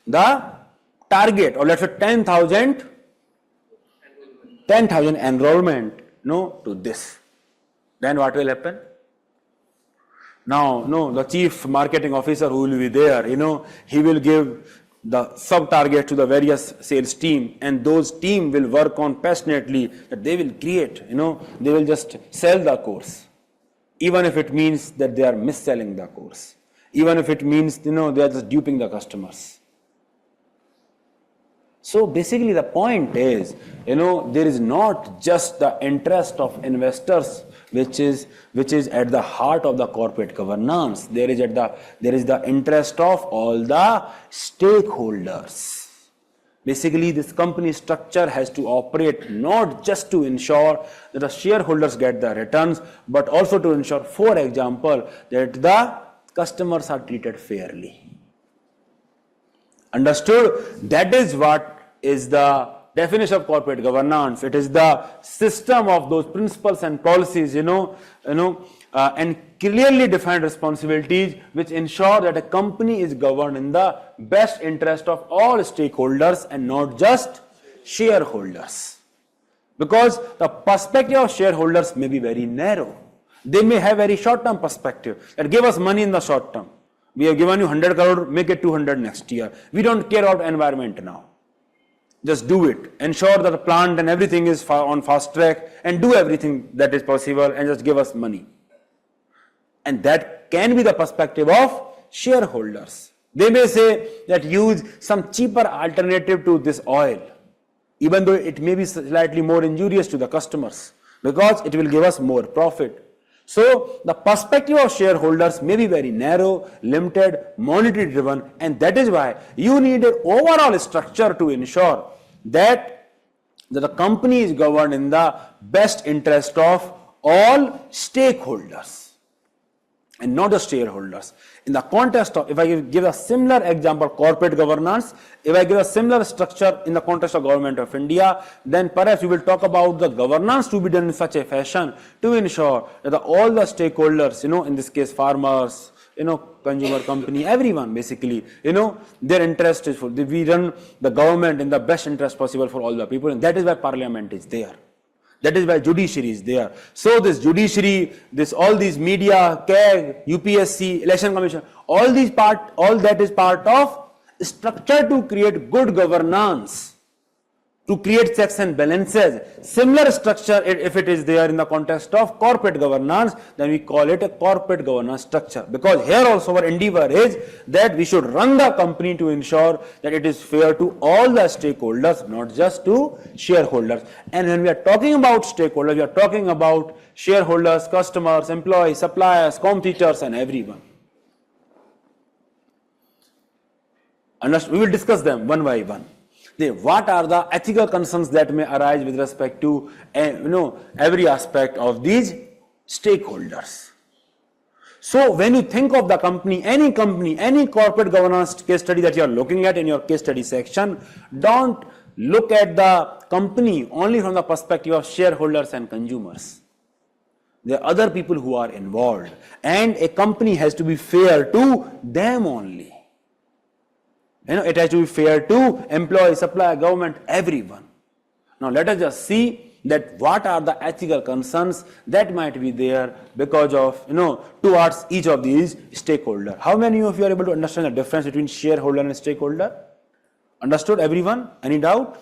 the target, or let's say 10,000 enrollment, to this. Then what will happen? Now, the chief marketing officer who will be there, he will give the sub-target to the various sales team, and those team will work on passionately that they will create, they will just sell the course. Even if it means that they are mis-selling the course. Even if it means, they are just duping the customers. So basically the point is, there is not just the interest of investors which is at the heart of the corporate governance. There is the interest of all the stakeholders. Basically, this company structure has to operate not just to ensure that the shareholders get the returns, but also to ensure, for example, that the customers are treated fairly. Understood? That is what is the definition of corporate governance. It is the system of those principles and policies, and clearly defined responsibilities which ensure that a company is governed in the best interest of all stakeholders and not just shareholders. Because the perspective of shareholders may be very narrow. They may have very short-term perspective that give us money in the short term. We have given you 100 crore, make it 200 next year. We don't care about environment now. Just do it. Ensure that the plant and everything is on fast track and do everything that is possible and just give us money. And that can be the perspective of shareholders. They may say that use some cheaper alternative to this oil, even though it may be slightly more injurious to the customers, because it will give us more profit. So the perspective of shareholders may be very narrow, limited, monetary driven, and that is why you need an overall structure to ensure that the company is governed in the best interest of all stakeholders and not the shareholders. In the context of, if I give a similar example, corporate governance, if I give a similar structure in the context of Government of India, then perhaps we will talk about the governance to be done in such a fashion to ensure that all the stakeholders, in this case farmers, consumer company, everyone basically, their interest is for, we run the government in the best interest possible for all the people, and that is why parliament is there. That is why judiciary is there. So this judiciary, all these media, CAG, UPSC, Election Commission, all that is part of structure to create good governance, to create checks and balances. Similar structure, if it is there in the context of corporate governance, then we call it a corporate governance structure. Because here also our endeavor is that we should run the company to ensure that it is fair to all the stakeholders, not just to shareholders. And when we are talking about stakeholders, we are talking about shareholders, customers, employees, suppliers, competitors, and everyone. We will discuss them one by one. What are the ethical concerns that may arise with respect to every aspect of these stakeholders? So when you think of the company, any corporate governance case study that you are looking at in your case study section, don't look at the company only from the perspective of shareholders and consumers. There are other people who are involved, and a company has to be fair to them only. It has to be fair to employee, supplier, government, everyone. Now let us just see that what are the ethical concerns that might be there because of, towards each of these stakeholders. How many of you are able to understand the difference between shareholder and stakeholder? Understood, everyone? Any doubt?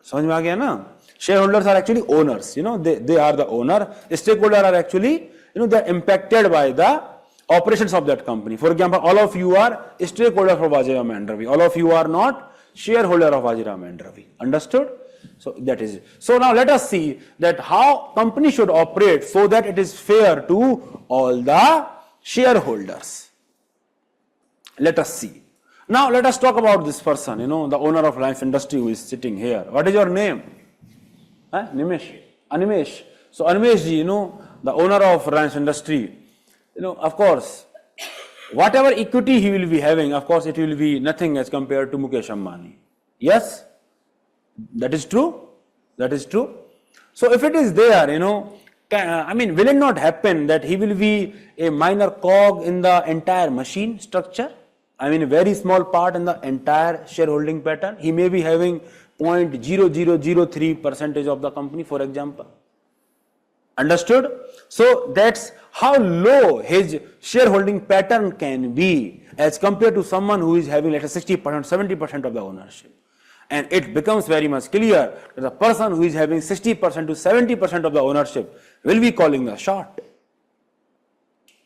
समझ में आ गया ना? Shareholders are actually owners, they are the owner. Stakeholders are actually, they are impacted by the operations of that company. For example, all of you are stakeholders of Vajirama and Ravi. All of you are not shareholder of Vajirama and Ravi. Understood? So that is it. So now let us see that how company should operate so that it is fair to all the shareholders. Let us see. Now let us talk about this person, the owner of Reliance Industry who is sitting here. What is your name? Nimesh. Animesh. So Animesh ji, the owner of Reliance Industry, of course, whatever equity he will be having, of course, it will be nothing as compared to Mukesh Ambani. Yes? That is true? That is true. So if it is there, will it not happen that he will be a minor cog in the entire machine structure? A very small part in the entire shareholding pattern. He may be having 0.0003% of the company, for example. Understood? So that's how low his shareholding pattern can be as compared to someone who is having, let's say, 60%, 70% of the ownership. And it becomes very much clear that the person who is having 60% to 70% of the ownership will be calling the shot.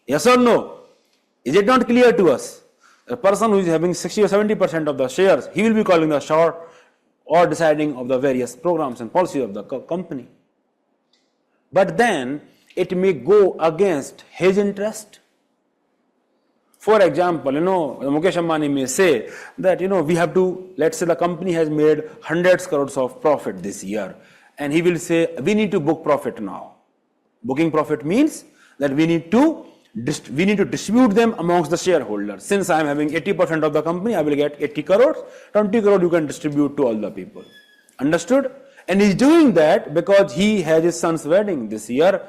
Yes or no? Is it not clear to us? The person who is having 60 or 70% of the shares, he will be calling the shot or deciding of the various programs and policies of the company. But then it may go against his interest. For example, Mukesh Ambani may say that, we have to, let's say the company has made hundreds crores of profit this year, and he will say, we need to book profit now. Booking profit means that we need to distribute them amongst the shareholders. Since I am having 80% of the company, I will get 80 crores, 20 crores you can distribute to all the people. Understood? And he's doing that because he has his son's wedding this year,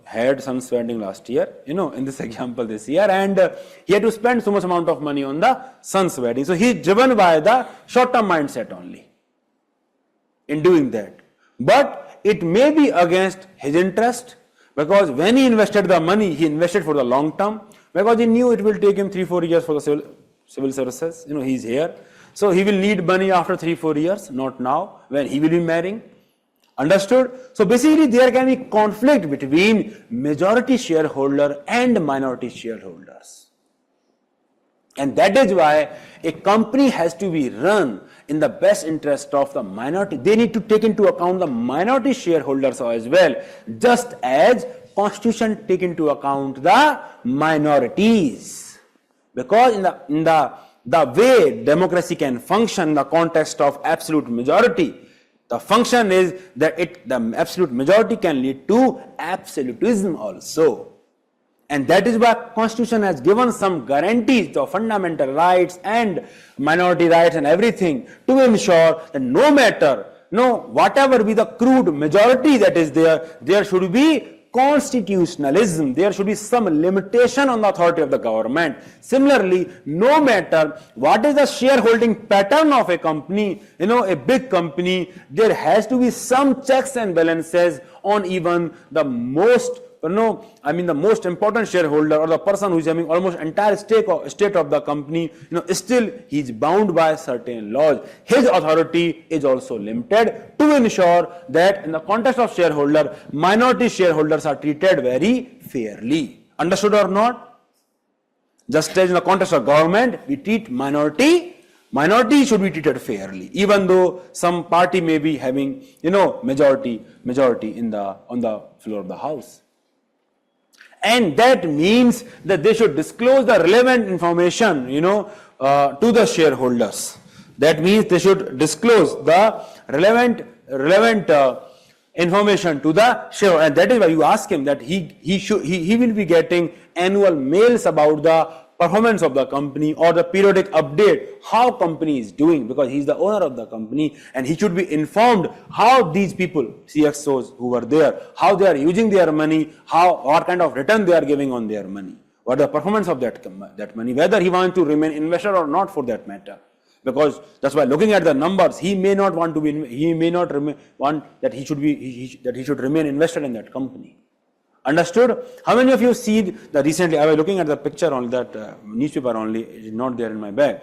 had son's wedding last year, in this example this year, and he had to spend so much amount of money on the son's wedding. So he's driven by the short-term mindset only in doing that. But it may be against his interest, because when he invested the money, he invested for the long term, because he knew it will take him 3-4 years for the civil services. He's here. So he will need money after 3-4 years, not now, when he will be marrying. Understood? So basically there can be conflict between majority shareholder and minority shareholders. And that is why a company has to be run in the best interest of the minority. They need to take into account the minority shareholders as well, just as Constitution take into account the minorities. Because in the way democracy can function in the context of absolute majority, the function is that the absolute majority can lead to absolutism also. And that is why Constitution has given some guarantees to fundamental rights and minority rights and everything to ensure that no matter, whatever be the crude majority that is there should be constitutionalism. There should be some limitation on the authority of the government. Similarly, no matter what is the shareholding pattern of a company, a big company, there has to be some checks and balances on even the most the most important shareholder or the person who is having almost entire state of the company, still he is bound by certain laws. His authority is also limited to ensure that in the context of shareholder, minority shareholders are treated very fairly. Understood or not? Just as in the context of government, we treat minority should be treated fairly, even though some party may be having, majority on the floor of the house. And that means that they should disclose the relevant information, to the shareholders. That means they should disclose the relevant information to the shareholder. And that is why you ask him that he will be getting annual mails about the performance of the company or the periodic update how company is doing, because he is the owner of the company and he should be informed how these people, CXOs who were there, how they are using their money, what kind of return they are giving on their money, what the performance of that money, whether he wants to remain investor or not for that matter. Because that's why looking at the numbers, he may not want that he should remain invested in that company. Understood? How many of you see recently, I was looking at the picture on that newspaper only, it is not there in my bag.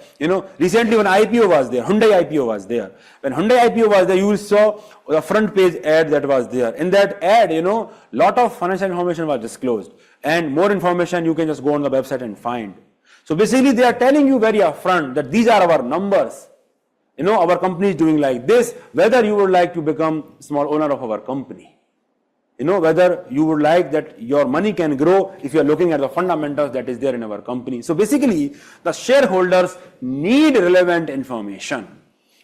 Recently when IPO was there, Hyundai IPO was there. When Hyundai IPO was there, you saw the front page ad that was there. In that ad, lot of financial information was disclosed. And more information you can just go on the website and find. So basically they are telling you very upfront that these are our numbers. Our company is doing like this, whether you would like to become small owner of our company. Whether you would like that your money can grow if you are looking at the fundamentals that is there in our company. So basically, the shareholders need relevant information.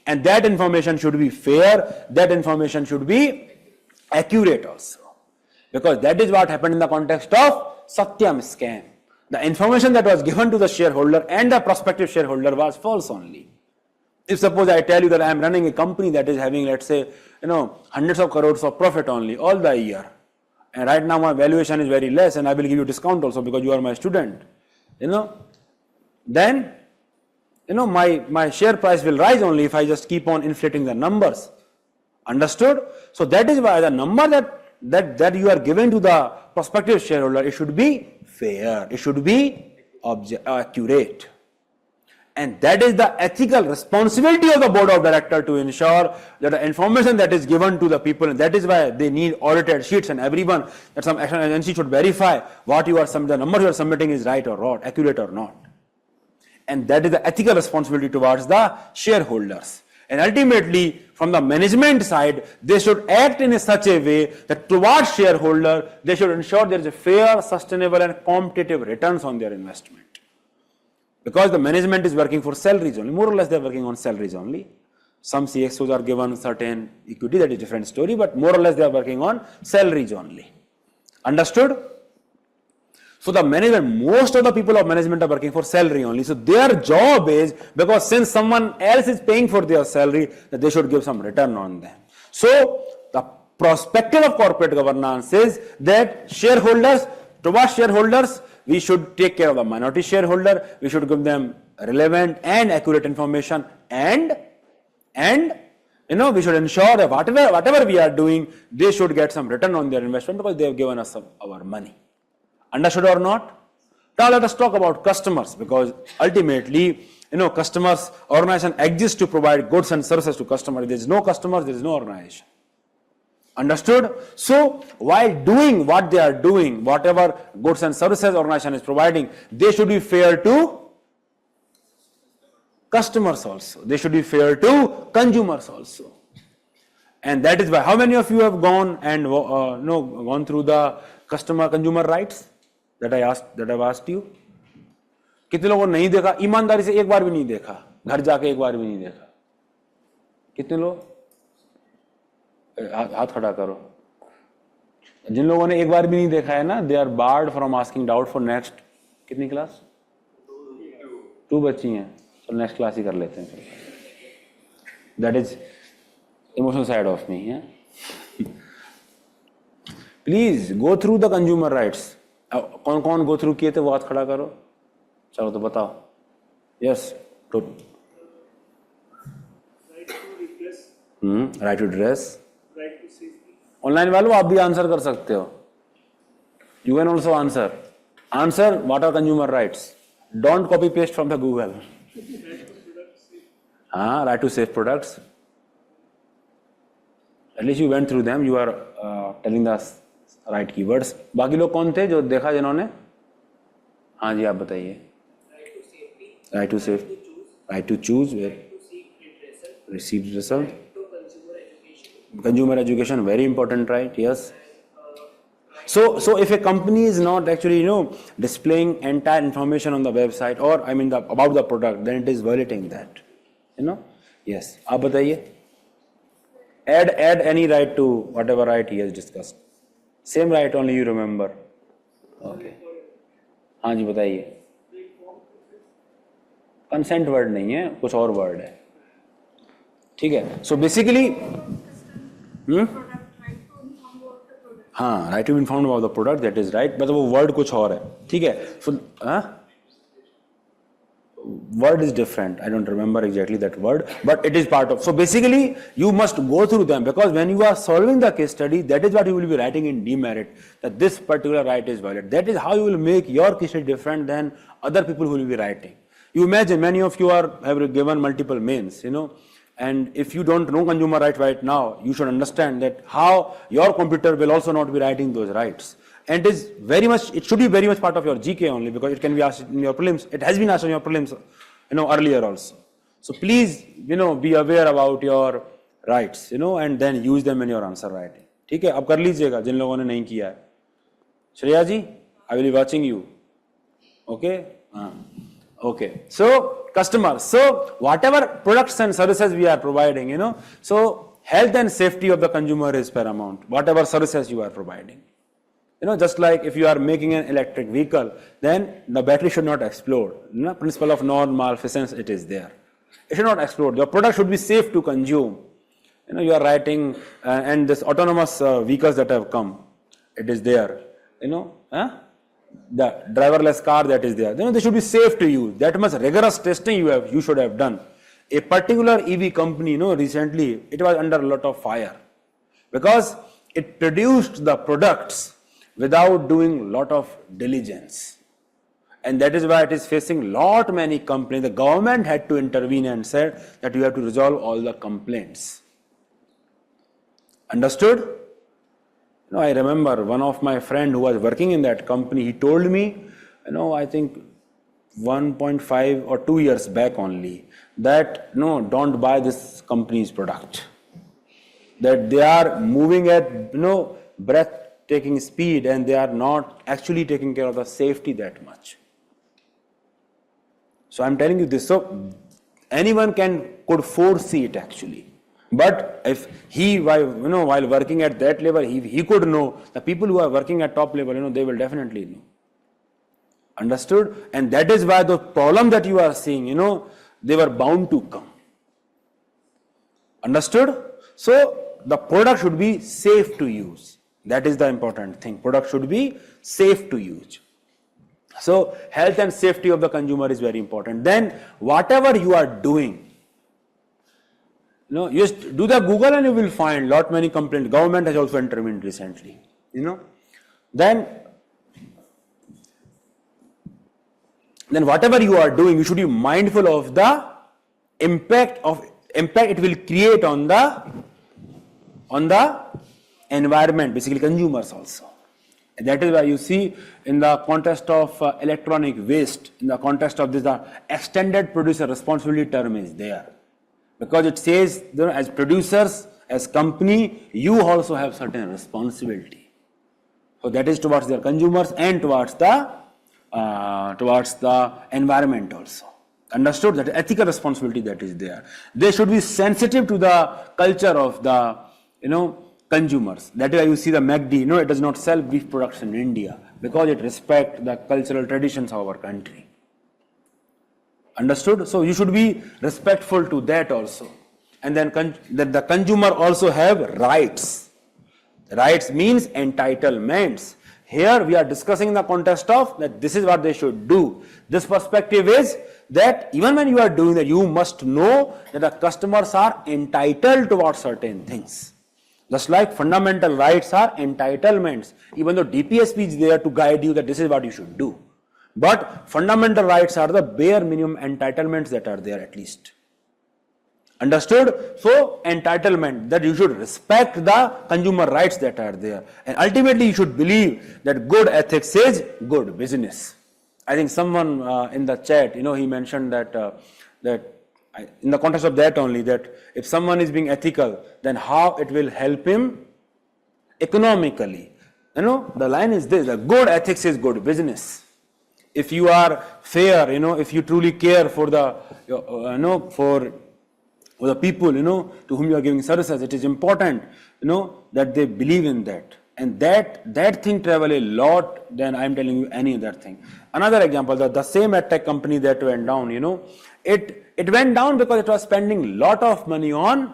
And that information should be fair, that information should be accurate also. Because that is what happened in the context of Satyam scam. The information that was given to the shareholder and the prospective shareholder was false only. If suppose I tell you that I am running a company that is having, let's say, hundreds of crores of profit only all the year, and right now my valuation is very less and I will give you discount also because you are my student, then, my share price will rise only if I just keep on inflating the numbers. Understood? So that is why the number that you are giving to the prospective shareholder, it should be fair, it should be accurate. And that is the ethical responsibility of the board of directors to ensure that the information that is given to the people, and that is why they need audited sheets and everyone, that some action agency should verify the number you are submitting is right or not, accurate or not. and that is the ethical responsibility towards the shareholders. And ultimately, from the management side, they should act in such a way that towards shareholder, they should ensure there is a fair, sustainable and competitive returns on their investment. Because the management is working for salaries only, more or less they are working on salaries only. Some CXOs are given certain equity, that is a different story, but more or less they are working on salaries only. Understood? So the management, most of the people of management are working for salary only. So their job is, because since someone else is paying for their salary, that they should give some return on them. So the perspective of corporate governance is that shareholders, towards shareholders, we should take care of the minority shareholder, we should give them relevant and accurate information, and we should ensure that whatever we are doing, they should get some return on their investment because they have given us our money. Understood or not? Now let us talk about customers, because ultimately, customers, organization exists to provide goods and services to customers. If there is no customers, there is no organization. Understood? So while doing what they are doing, whatever goods and services organization is providing, they should be fair to customers also. They should be fair to consumers also. And that is why, how many of you have gone and gone through the customer consumer rights that I've asked you? कितने लोगों ने नहीं देखा? ईमानदारी से एक बार भी नहीं देखा, घर जाके एक बार भी नहीं देखा? कितने लोग? हाथ खड़ा करो. जिन लोगों ने एक बार भी नहीं देखा है ना, they are barred from asking doubt for next कितनी क्लास? 2 बच्ची हैं, तो नेक्स्ट क्लास ही कर लेते हैं. That is emotional side of me. Yeah? Please go through the consumer rights. कौन कौन go through किए थे वो हाथ खड़ा करो. चलो तो बताओ. Yes. Right to redress. Right to dress. Right to safety. Online वालों आप भी आंसर कर सकते हो. You can also answer. Answer what are consumer rights. Don't copy paste from the Google. Right to safe products. At least you went through them. You are telling the right keywords. बाकी लोग कौन थे जो देखा जिन्होंने? हाँ जी आप बताइए. Right to safety. Right to choose. Receive result. Consumer education, very important, right? Yes. So if a company is not actually, displaying entire information on the website or about the product, then it is violating that. Yes. आप बताइए. Add any right to whatever right he has discussed. Same right only you remember. Okay. हाँ जी बताइए. Consent word नहीं है, कुछ और word है. ठीक है. So basically, हाँ, right to be informed about the product, that is right, but वो word कुछ और है. ठीक है. So word is different. I don't remember exactly that word, but it is part of. So basically, you must go through them, because when you are solving the case study, that is what you will be writing in demerit, that this particular right is violated. That is how you will make your case study different than other people who will be writing. You imagine many of you have given multiple mains, and if you don't know consumer right right now, you should understand that how your computer will also not be writing those rights. And it should be very much part of your GK only, because it can be asked in your prelims. It has been asked in your prelims, earlier also. So please, be aware about your rights, and then use them in your answer writing. ठीक है, अब कर लीजिएगा जिन लोगों ने नहीं किया है. श्रेया जी, I will be watching you. Okay? Okay. So customers. So whatever products and services we are providing, so health and safety of the consumer is paramount. Whatever services you are providing. Just like if you are making an electric vehicle, then the battery should not explode. Principle of non-malfeasance, it is there. It should not explode. Your product should be safe to consume. You are writing, and this autonomous vehicles that have come, it is there. The driverless car that is there. They should be safe to use. That much rigorous testing you should have done. A particular EV company, recently, it was under a lot of fire because it produced the products without doing lot of diligence. And that is why it is facing many complaints. The government had to intervene and said that you have to resolve all the complaints. Understood? I remember one of my friend who was working in that company, he told me, I think 1.5 or 2 years back only that no, don't buy this company's product. That they are moving at breathtaking speed and they are not actually taking care of the safety that much. So I'm telling you this. So anyone could foresee it actually. But if he, while working at that level, he could know. The people who are working at top level, they will definitely know. Understood? And that is why the problem that you are seeing, they were bound to come. Understood? So the product should be safe to use. That is the important thing. Product should be safe to use. So health and safety of the consumer is very important. Then whatever you are doing, just do the Google and you will find lot many complaints. Government has also intervened recently. Then whatever you are doing, you should be mindful of the impact it will create on the environment, basically consumers also. And that is why you see in the context of electronic waste, in the context of this, the extended producer responsibility term is there. Because it says, as producers, as company, you also have certain responsibility. So that is towards their consumers and towards the environment also. Understood? That ethical responsibility that is there. They should be sensitive to the culture of the consumers. That is why you see the MACD, it does not sell beef products in India because it respects the cultural traditions of our country. Understood? So you should be respectful to that also. And then the consumer also have rights. Rights means entitlements. Here we are discussing in the context of that this is what they should do. This perspective is that even when you are doing that, you must know that the customers are entitled towards certain things. Just like fundamental rights are entitlements, even though DPSP is there to guide you that this is what you should do. But fundamental rights are the bare minimum entitlements that are there at least. Understood? So entitlement, that you should respect the consumer rights that are there. And ultimately you should believe that good ethics is good business. I think someone in the chat, he mentioned that in the context of that only, that if someone is being ethical, then how it will help him economically. The line is this, that good ethics is good business. If you are fair, if you truly care for the, for the people, to whom you are giving services, it is important, that they believe in that. And that thing travel a lot than I am telling you any other thing. Another example, the same edtech company that went down, it went down because it was spending lot of money on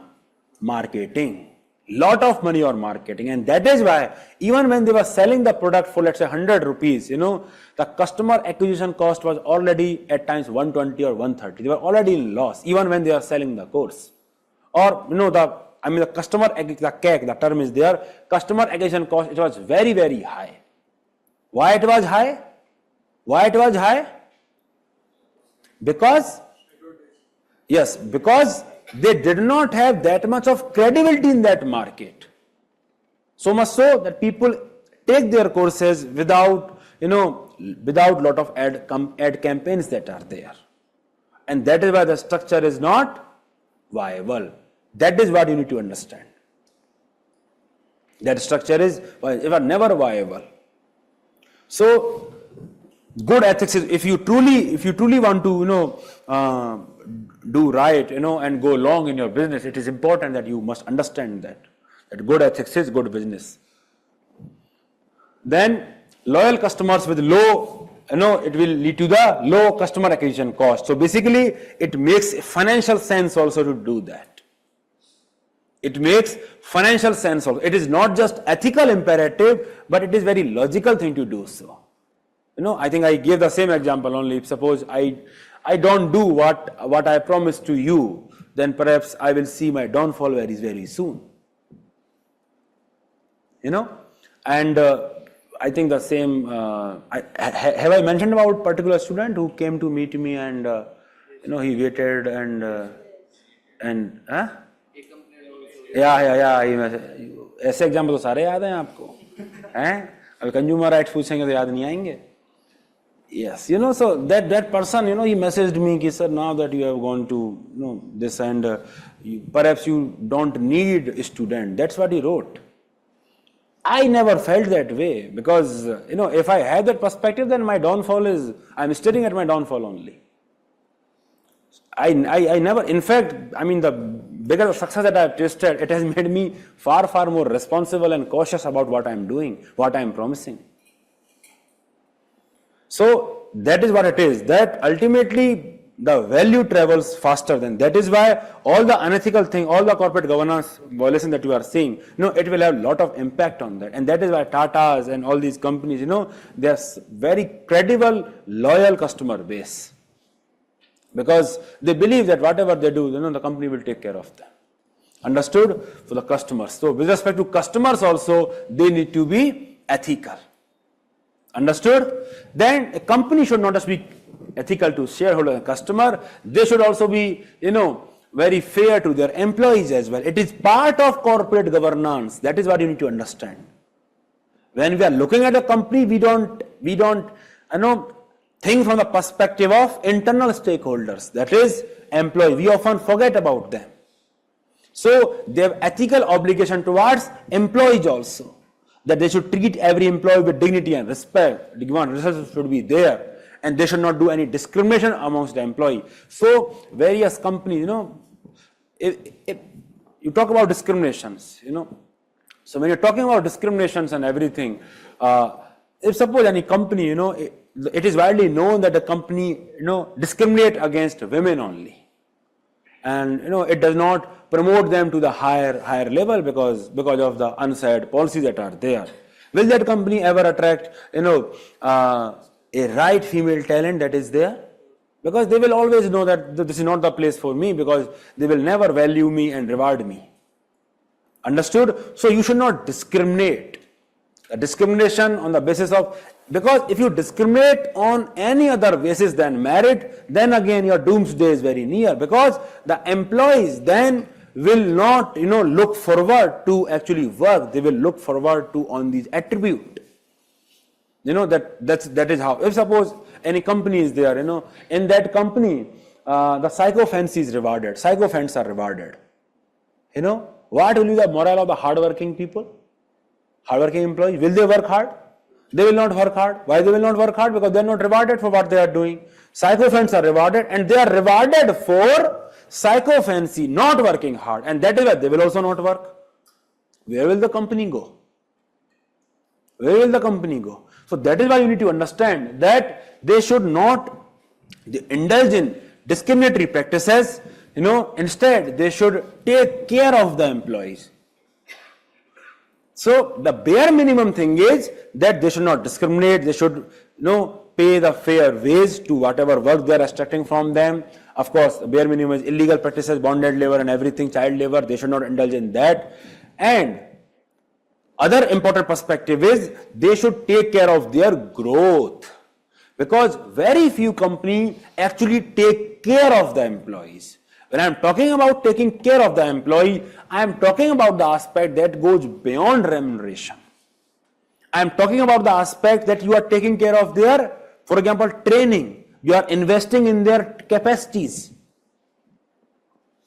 marketing. And that is why even when they were selling the product for let's say 100 rupees, the customer acquisition cost was already at times 120 or 130. They were already in loss even when they are selling the course. Or the customer, the CAC, the term is there, customer acquisition cost, it was very, very high. Why it was high? Because they did not have that much of credibility in that market. So much so that people take their courses without lot of ad campaigns that are there. And that is why the structure is not viable. That is what you need to understand. That structure is never viable. So good ethics is, if you truly want to do right, and go long in your business, it is important that you must understand that good ethics is good business. Then loyal customers with low, it will lead to the low customer acquisition cost. So basically it makes financial sense also to do that. It makes financial sense also. It is not just ethical imperative, but it is very logical thing to do so. I think I gave the same example only. Suppose I don't do what I promised to you, then perhaps I will see my downfall very, very soon. And I think the same, have I mentioned about particular student who came to meet me and, he waited and ऐसे example तो सारे याद हैं आपको, हैं? अभी consumer rights पूछेंगे तो याद नहीं आएंगे. Yes, so that person, he messaged me, he said, now that you have gone to, this and perhaps you don't need a student. That's what he wrote. I never felt that way because, if I have that perspective, then my downfall is, I'm staring at my downfall only. I never, in fact, the bigger success that I have tasted, it has made me far, far more responsible and cautious about what I am doing, what I am promising. So that is what it is, that ultimately the value travels faster than. That is why all the unethical thing, all the corporate governance violation that you are seeing, it will have a lot of impact on that. And that is why Tata's and all these companies, they are very credible, loyal customer base. Because they believe that whatever they do, the company will take care of them. Understood? For the customers. So with respect to customers also, they need to be ethical. Understood? Then a company should not just be ethical to shareholder and customer, they should also be, very fair to their employees as well. It is part of corporate governance. That is what you need to understand. When we are looking at a company, we don't think from the perspective of internal stakeholders, that is employee. We often forget about them. So they have ethical obligation towards employees also, that they should treat every employee with dignity and respect. Results should be there, and they should not do any discrimination amongst the employee. So various companies, if you talk about discriminations, so when you're talking about discriminations and everything, if suppose any company, it is widely known that the company, discriminate against women only, and it does not promote them to the higher level because of the unsaid policies that are there. Will that company ever attract, a right female talent that is there? Because they will always know that this is not the place for me, because they will never value me and reward me. Understood? So you should not discriminate. A discrimination on the basis of, because if you discriminate on any other basis than merit, then again your doomsday is very near, because the employees then will not, look forward to actually work. They will look forward to on these attributes. That is how. If suppose any company is there, in that company, the sycophants is rewarded. Sycophants are rewarded. What will be the morale of the hardworking people? Hardworking employees, will they work hard? They will not work hard. Why they will not work hard? Because they are not rewarded for what they are doing. Sycophants are rewarded, and they are rewarded for sycophancy, not working hard. And that is why they will also not work. Where will the company go? Where will the company go? So that is why you need to understand that they should not indulge in discriminatory practices. Instead they should take care of the employees. So the bare minimum thing is that they should not discriminate. They should, pay the fair wage to whatever work they are extracting from them. Of course, the bare minimum is illegal practices, bonded labor and everything, child labor. They should not indulge in that. And other important perspective is they should take care of their growth, because very few companies actually take care of the employees. When I am talking about taking care of the employee, I am talking about the aspect that goes beyond remuneration. I am talking about the aspect that you are taking care of their, for example, training. You are investing in their capacities.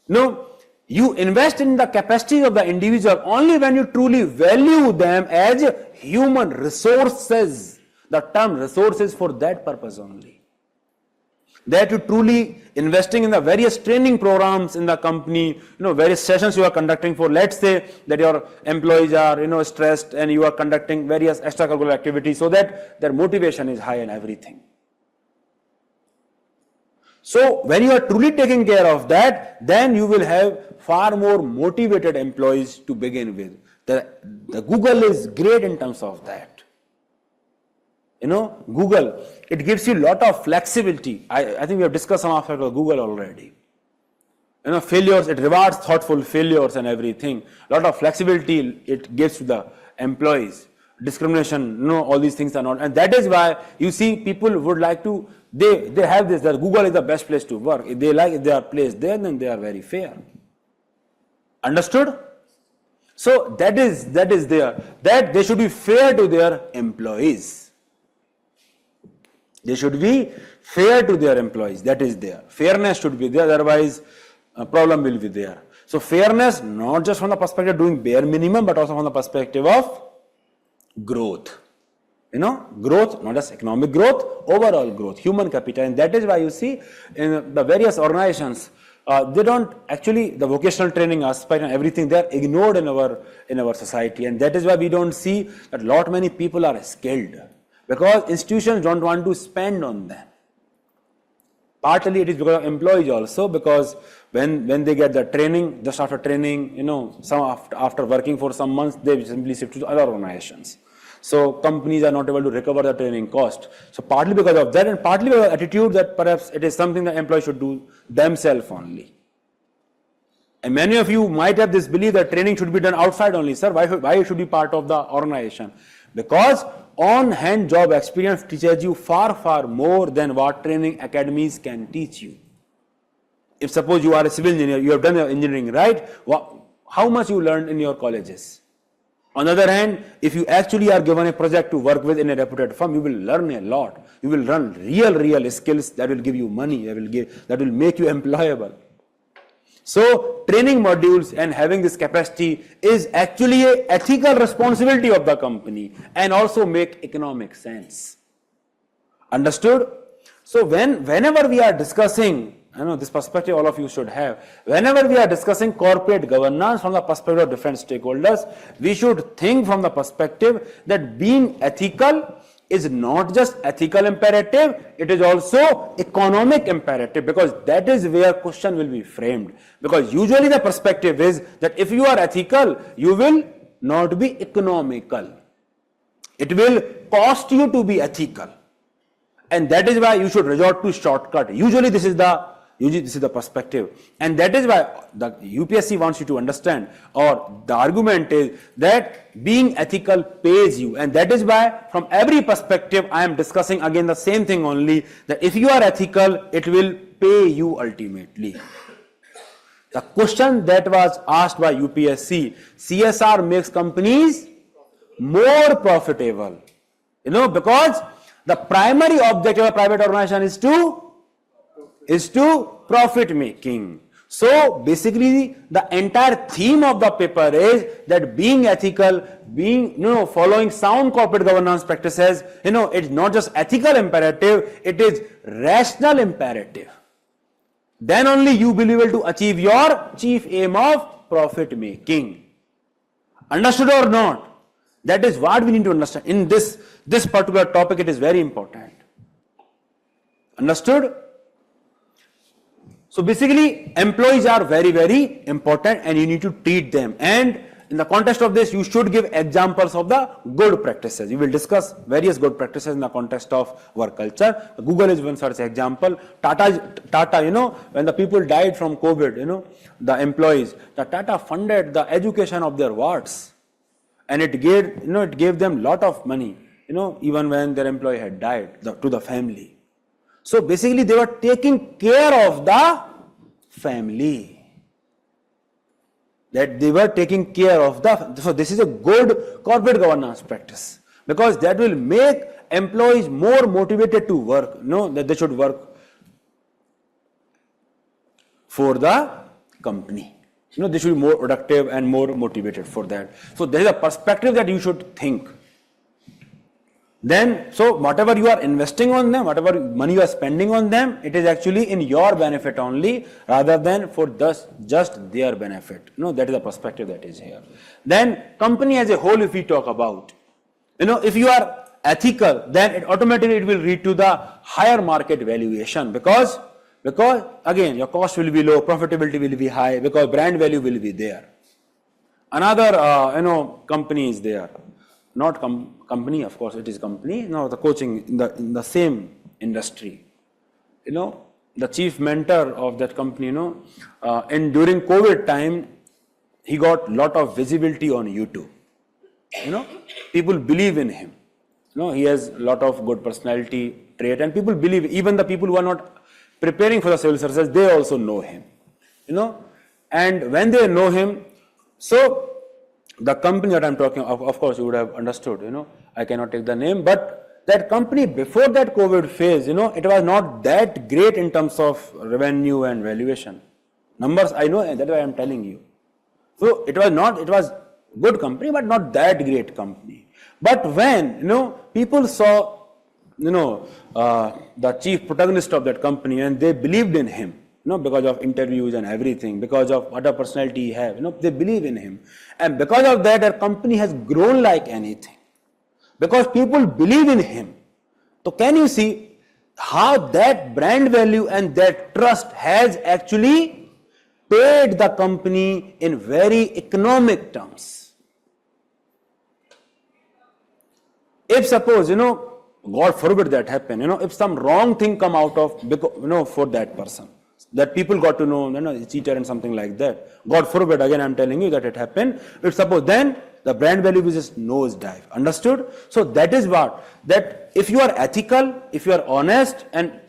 You invest in the capacity of the individual only when you truly value them as human resources. The term resources for that purpose only. That you truly investing in the various training programs in the company, various sessions you are conducting for, let's say that your employees are, stressed, and you are conducting various extracurricular activities so that their motivation is high and everything. So when you are truly taking care of that, then you will have far more motivated employees to begin with. The Google is great in terms of that. Google, it gives you a lot of flexibility. I think we have discussed some aspects of Google already. Failures, it rewards thoughtful failures and everything. A lot of flexibility it gives to the employees. Discrimination, all these things are not. And that is why you see people would like to, they have this, that Google is the best place to work. If they are placed there, then they are very fair. Understood? So that is there. That they should be fair to their employees. They should be fair to their employees. That is there. Fairness should be there. Otherwise, a problem will be there. So fairness, not just from the perspective of doing bare minimum, but also from the perspective of growth. Growth, not just economic growth, overall growth, human capital. And that is why you see in the various organizations, they don't actually, the vocational training aspect and everything, they are ignored in our society. And that is why we don't see that lot many people are skilled, because institutions don't want to spend on them. Partly it is because of employees also, because when they get the training, just after training, some after working for some months, they simply shift to other organizations. So companies are not able to recover the training cost. So partly because of that, and partly because of attitude that perhaps it is something that employees should do themselves only. And many of you might have this belief that training should be done outside only. Sir, why it should be part of the organization? Because on-hand job experience teaches you far, far more than what training academies can teach you. If suppose you are a civil engineer, you have done your engineering, right? How much you learned in your colleges? On the other hand, if you actually are given a project to work with in a reputed firm, you will learn a lot. You will learn real skills that will give you money, that will make you employable. So training modules and having this capacity is actually an ethical responsibility of the company and also make economic sense. Understood? So whenever we are discussing, I know this perspective all of you should have, whenever we are discussing corporate governance from the perspective of different stakeholders, we should think from the perspective that being ethical is not just ethical imperative, it is also economic imperative, because that is where question will be framed. Because usually the perspective is that if you are ethical, you will not be economical. It will cost you to be ethical. And that is why you should resort to shortcut. Usually this is the perspective. And that is why the UPSC wants you to understand, or the argument is that being ethical pays you. And that is why from every perspective I am discussing again the same thing only, that if you are ethical, it will pay you ultimately. The question that was asked by UPSC, CSR makes companies more profitable. Because the primary objective of a private organization is to profit making. So basically the entire theme of the paper is that being ethical, following sound corporate governance practices, it's not just ethical imperative, it is rational imperative. Then only you will be able to achieve your chief aim of profit making. Understood or not? That is what we need to understand. In this particular topic, it is very important. Understood? So basically, employees are very, very important and you need to treat them. And in the context of this, you should give examples of the good practices. You will discuss various good practices in the context of work culture. Google is one such example. Tata, when the people died from COVID, the employees, the Tata funded the education of their wards. And it gave them lot of money, even when their employee had died, to the family. So basically they were taking care of the family. So this is a good corporate governance practice, because that will make employees more motivated to work, that they should work for the company. They should be more productive and more motivated for that. So there is a perspective that you should think. Then, so whatever you are investing on them, whatever money you are spending on them, it is actually in your benefit only, rather than for just their benefit. That is the perspective that is here. Then, company as a whole, if we talk about, if you are ethical, then it automatically will lead to the higher market valuation, because again, your cost will be low, profitability will be high, because brand value will be there. Another, company is there. Not company, of course, it is company. The coaching in the same industry. The chief mentor of that company, and during COVID time, he got lot of visibility on YouTube. People believe in him. He has a lot of good personality trait, and people believe, even the people who are not preparing for the civil services, they also know him. And when they know him, so the company that I'm talking of course you would have understood, I cannot take the name, but that company before that COVID phase, it was not that great in terms of revenue and valuation. Numbers I know, and that's why I'm telling you. So it was good company, but not that great company. But when, people saw, the chief protagonist of that company and they believed in him, because of interviews and everything, because of what a personality he has, they believe in him. And because of that, their company has grown like anything. Because people believe in him. So can you see how that brand value and that trust has actually paid the company in very economic terms? If suppose, God forbid that happen, if some wrong thing come out of, for that person, that people got to know, cheater and something like that. God forbid, again I'm telling you that it happened. If suppose then the brand value will just nosedive. Understood? So that is what, that if you are ethical, if you are honest, and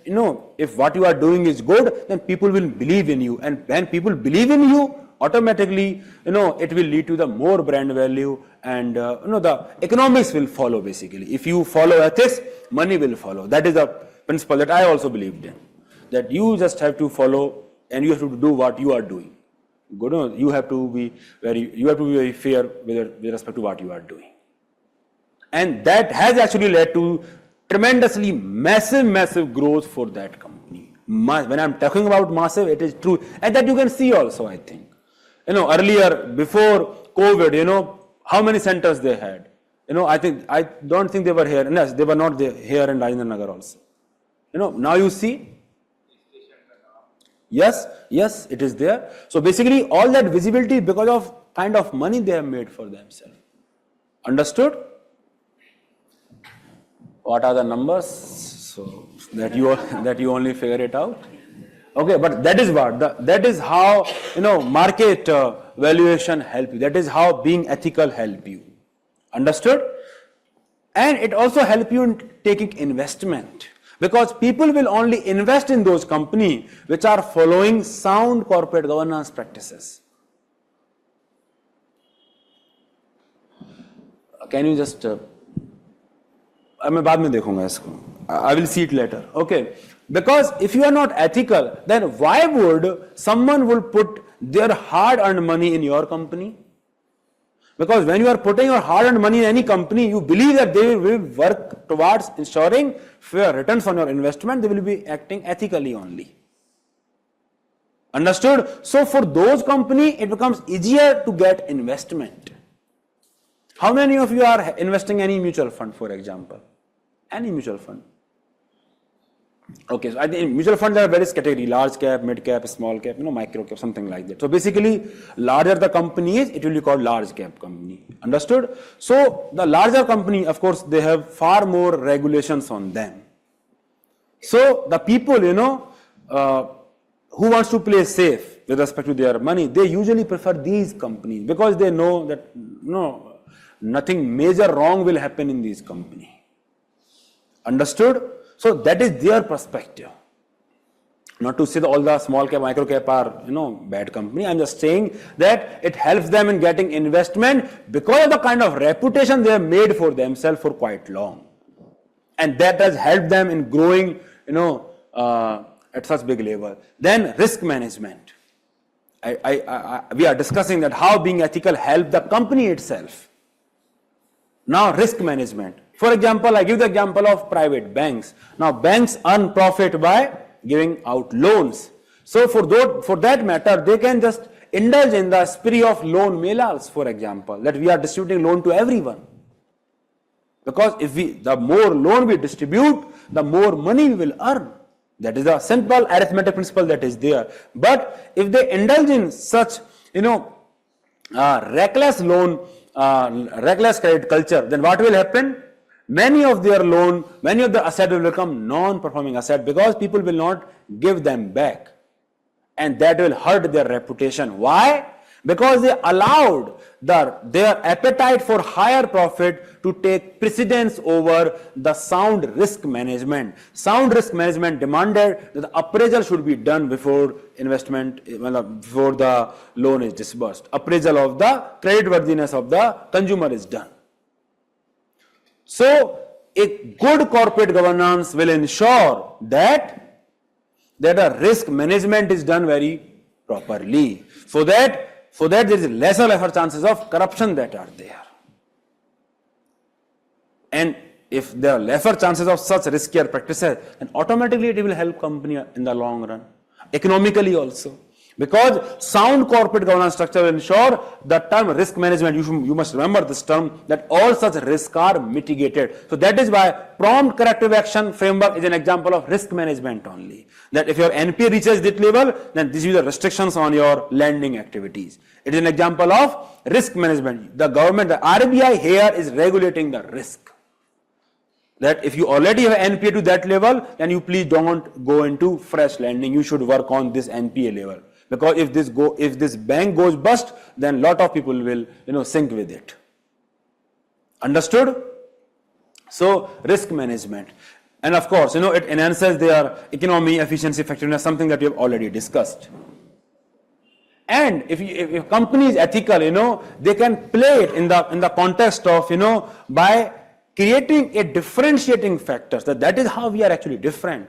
if what you are doing is good, then people will believe in you. And when people believe in you, automatically, it will lead to the more brand value, and the economics will follow basically. If you follow ethics, money will follow. That is the principle that I also believed in. That you just have to follow and you have to do what you are doing. Good, you have to be very fair with respect to what you are doing. And that has actually led to tremendously massive growth for that company. When I'm talking about massive, it is true. And that you can see also, I think. Earlier, before COVID, how many centers they had? I don't think they were here. Yes, they were not there here in Rajendra Nagar also. Now you see. Yes, it is there. So basically all that visibility because of kind of money they have made for themselves. Understood? What are the numbers? So that you only figure it out. Okay, but that is what, that is how, market valuation help you. That is how being ethical help you. Understood? And it also help you in taking investment. Because people will only invest in those companies which are following sound corporate governance practices. Can you just, I will see it later. Okay. Because if you are not ethical, then why would someone put their hard-earned money in your company? Because when you are putting your hard-earned money in any company, you believe that they will work towards ensuring fair returns on your investment. They will be acting ethically only. Understood? So for those companies, it becomes easier to get investment. How many of you are investing in any mutual fund, for example? Any mutual fund? Okay, so I think in mutual funds there are various categories: large cap, mid cap, small cap, micro cap, something like that. So basically, larger the company is, it will be called large cap company. Understood? So the larger company, of course, they have far more regulations on them. So the people, who wants to play safe with respect to their money, they usually prefer these companies because they know that nothing major wrong will happen in these companies. Understood? So that is their perspective. Not to say that all the small cap, micro cap are, bad company. I'm just saying that it helps them in getting investment because of the kind of reputation they have made for themselves for quite long. And that has helped them in growing, at such big level. Then risk management. We are discussing that how being ethical helps the company itself. Now risk management. For example, I give the example of private banks. Now banks earn profit by giving out loans. So for that matter, they can just indulge in the spree of loan mailers, for example, that we are distributing loan to everyone. Because the more loan we distribute, the more money we will earn. That is a simple arithmetic principle that is there. But if they indulge in such, reckless credit culture, then what will happen? Many of the assets will become non-performing asset because people will not give them back. And that will hurt their reputation. Why? Because they allowed their appetite for higher profit to take precedence over the sound risk management. Sound risk management demanded that the appraisal should be done before before the loan is disbursed. Appraisal of the creditworthiness of the consumer is done. So a good corporate governance will ensure that the risk management is done very properly, so that there is lesser chances of corruption that are there. And if there are lesser chances of such riskier practices, then automatically it will help company in the long run, economically also. Because sound corporate governance structure will ensure the term risk management, you must remember this term, that all such risks are mitigated. So that is why prompt corrective action framework is an example of risk management only. That if your NPA reaches this level, then these are the restrictions on your lending activities. It is an example of risk management. The government, the RBI here is regulating the risk. That if you already have NPA to that level, then you please don't go into fresh lending. You should work on this NPA level. Because if this bank goes bust, then lot of people will, sink with it. Understood? So risk management. And of course, it enhances their economy, efficiency, effectiveness, something that we have already discussed. And if company is ethical, they can play it in the context of, by creating a differentiating factor. So that is how we are actually different.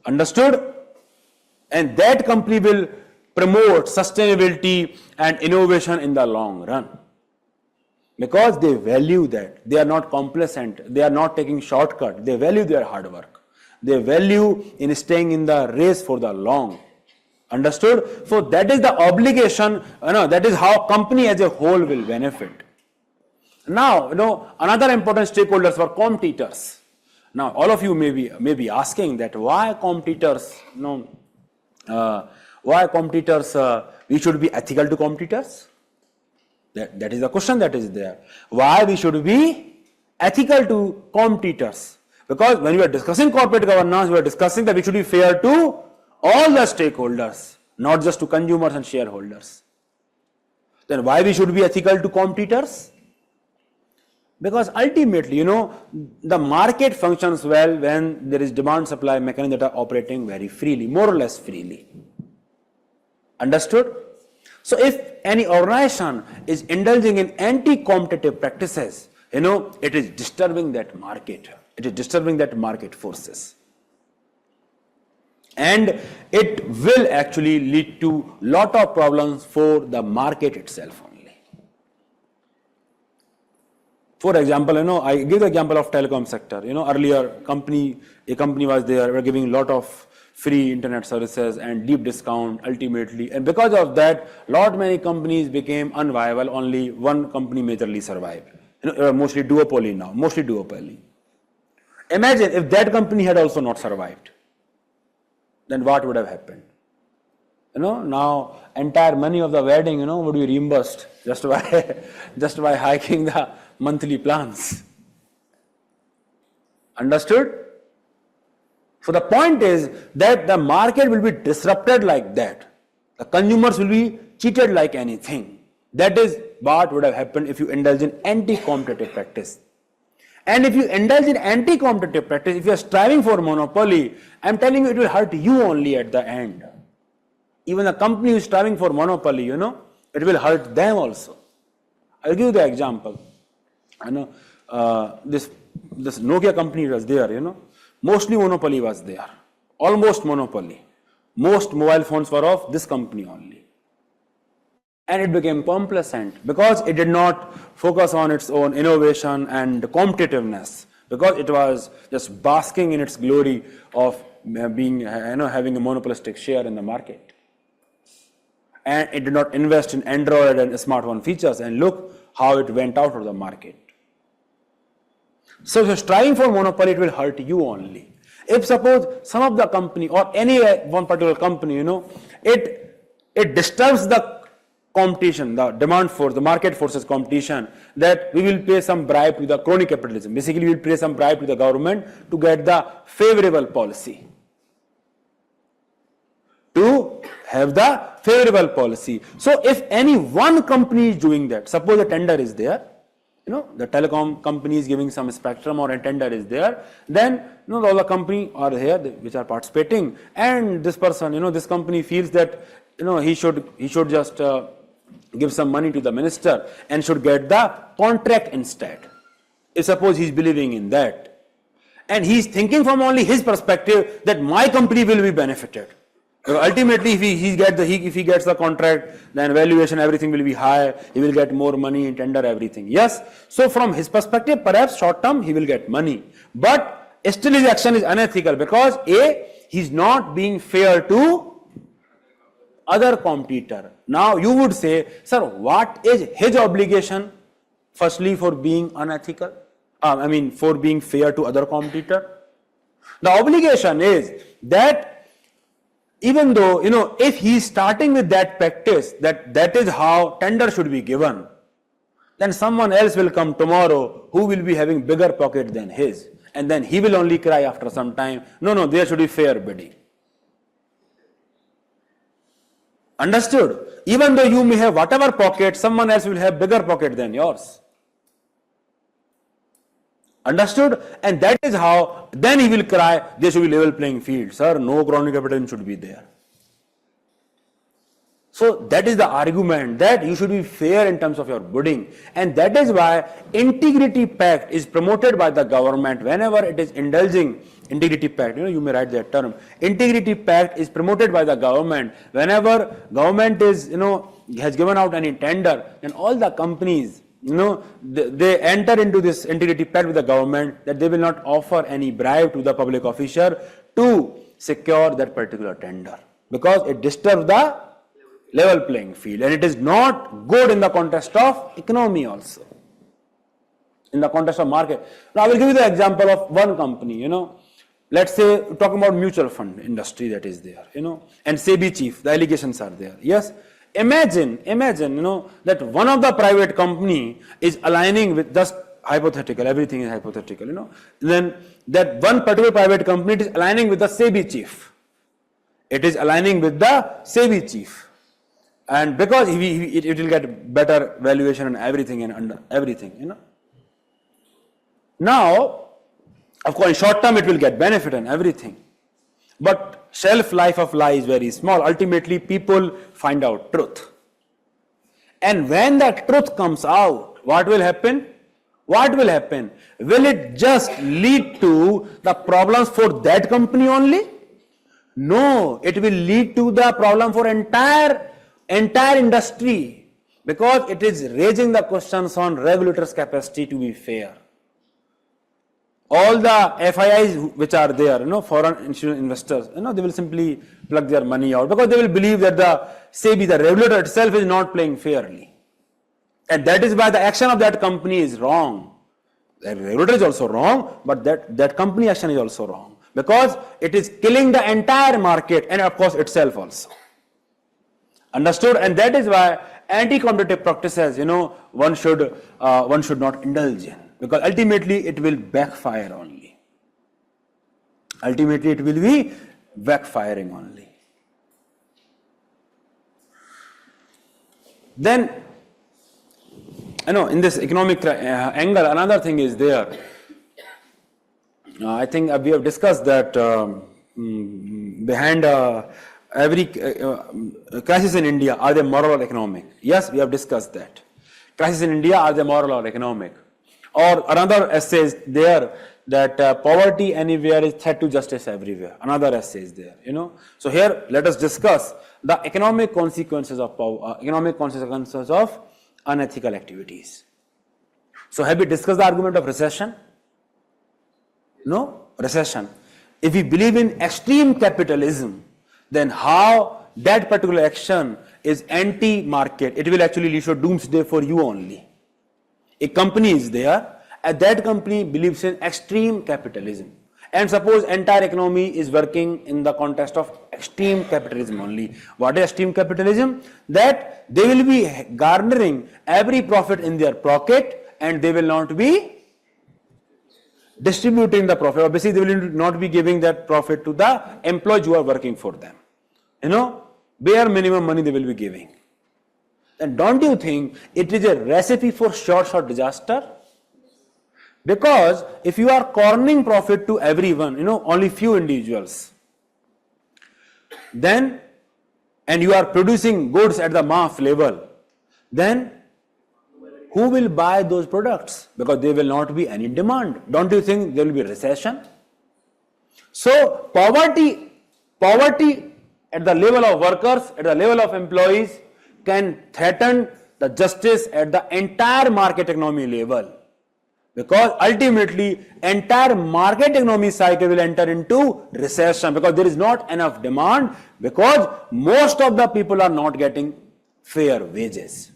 Understood? And that company will promote sustainability and innovation in the long run. Because they value that. They are not complacent. They are not taking shortcut. They value their hard work. They value in staying in the race for the long. Understood? So that is the obligation, that is how company as a whole will benefit. Now, another important stakeholders were competitors. Now, all of you may be asking that why competitors, we should be ethical to competitors? That is the question that is there. Why we should be ethical to competitors? Because when we are discussing corporate governance, we are discussing that we should be fair to all the stakeholders, not just to consumers and shareholders. Then why we should be ethical to competitors? Because ultimately, the market functions well when there is demand-supply mechanisms that are operating very freely, more or less freely. Understood? So if any organization is indulging in anti-competitive practices, it is disturbing that market. It is disturbing that market forces. And it will actually lead to lot of problems for the market itself only. For example, I give the example of telecom sector. Earlier a company was there, were giving lot of free internet services and deep discount ultimately. And because of that, many companies became unviable. Only one company majorly survived. Mostly duopoly now, mostly duopoly. Imagine if that company had also not survived, then what would have happened? Now entire money of the wedding, would be reimbursed just by hiking the monthly plans. Understood? So the point is that the market will be disrupted like that. The consumers will be cheated like anything. That is what would have happened if you indulge in anti-competitive practice. And if you indulge in anti-competitive practice, if you are striving for monopoly, I am telling you it will hurt you only at the end. Even the company who is striving for monopoly, it will hurt them also. I will give you the example. This Nokia company was there, mostly monopoly was there. Almost monopoly. Most mobile phones were of this company only. And it became complacent because it did not focus on its own innovation and competitiveness, because it was just basking in its glory of being, having a monopolistic share in the market. And it did not invest in Android and smartphone features, and look how it went out of the market. So if you're striving for monopoly, it will hurt you only. If suppose some of the company or any one particular company, it disturbs the competition, the demand force, the market forces competition, that we will pay some bribe to the crony capitalism. Basically, we will pay some bribe to the government to get the favorable policy. To have the favorable policy. So if any one company is doing that, suppose a tender is there, the telecom company is giving some spectrum or a tender is there, then all the company are here which are participating, and this person, this company feels that he should just give some money to the minister and should get the contract instead. if suppose he's believing in that, and he's thinking from only his perspective that my company will be benefited. Because ultimately, if he gets the contract, then valuation, everything will be high. He will get more money in tender, everything. Yes. So from his perspective, perhaps short term he will get money, but still his action is unethical because A, he's not being fair to other competitor. Now you would say, sir, what is his obligation? Firstly, for being unethical. For being fair to other competitor. The obligation is that even though, if he is starting with that practice, that is how tender should be given, then someone else will come tomorrow who will be having bigger pocket than his. And then he will only cry after some time, no, there should be fair bidding. Understood? Even though you may have whatever pocket, someone else will have bigger pocket than yours. Understood? And that is how, then he will cry, there should be level playing field. Sir, no crony capitalism should be there. So that is the argument that you should be fair in terms of your bidding. And that is why integrity pact is promoted by the government whenever it is indulging. Integrity pact, you may write that term. Integrity pact is promoted by the government whenever government is, has given out any tender, and all the companies, they enter into this integrity pact with the government that they will not offer any bribe to the public official to secure that particular tender because it disturbs the level playing field and it is not good in the context of economy also, in the context of market. Now I will give you the example of one company, let's say talking about mutual fund industry that is there, and SEBI chief, the allegations are there. Yes. Imagine, that one of the private company is aligning with, just hypothetical, everything is hypothetical, then that one particular private company is aligning with the SEBI chief. It is aligning with the SEBI chief. And because it will get better valuation and everything and under everything, Now, of course, in short term it will get benefit and everything. But shelf life of lie is very small. Ultimately, people find out truth. And when that truth comes out, what will happen? Will it just lead to the problems for that company only? No, it will lead to the problem for entire industry because it is raising the questions on regulators' capacity to be fair. All the FIIs which are there, foreign institutional investors, they will simply plug their money out because they will believe that the SEBI, the regulator itself, is not playing fairly. And that is why the action of that company is wrong. The regulator is also wrong, but that company action is also wrong because it is killing the entire market and of course itself also. Understood? And that is why anti-competitive practices, one should not indulge in. Because ultimately it will backfire only. Ultimately it will be backfiring only. Then, in this economic angle, another thing is there. I think we have discussed that behind every crisis in India, are they moral or economic? Yes, we have discussed that. Crisis in India, are they moral or economic? Or another essay is there that poverty anywhere is threat to justice everywhere. Another essay is there, So here, let us discuss the economic consequences of unethical activities. So have we discussed the argument of recession? No? Recession. If we believe in extreme capitalism, then how that particular action is anti-market. It will actually lead to doomsday for you only. A company is there, and that company believes in extreme capitalism. And suppose entire economy is working in the context of extreme capitalism only. What is extreme capitalism? That they will be garnering every profit in their pocket and they will not be distributing the profit. Obviously, they will not be giving that profit to the employees who are working for them. Bare minimum money they will be giving. And don't you think it is a recipe for short disaster? Because if you are cornering profit to everyone, only few individuals, then, and you are producing goods at the mass level, then who will buy those products? Because there will not be any demand. Don't you think there will be a recession? So poverty at the level of workers, at the level of employees can threaten the justice at the entire market economy level. Because ultimately entire market economy cycle will enter into recession because there is not enough demand, because most of the people are not getting fair wages.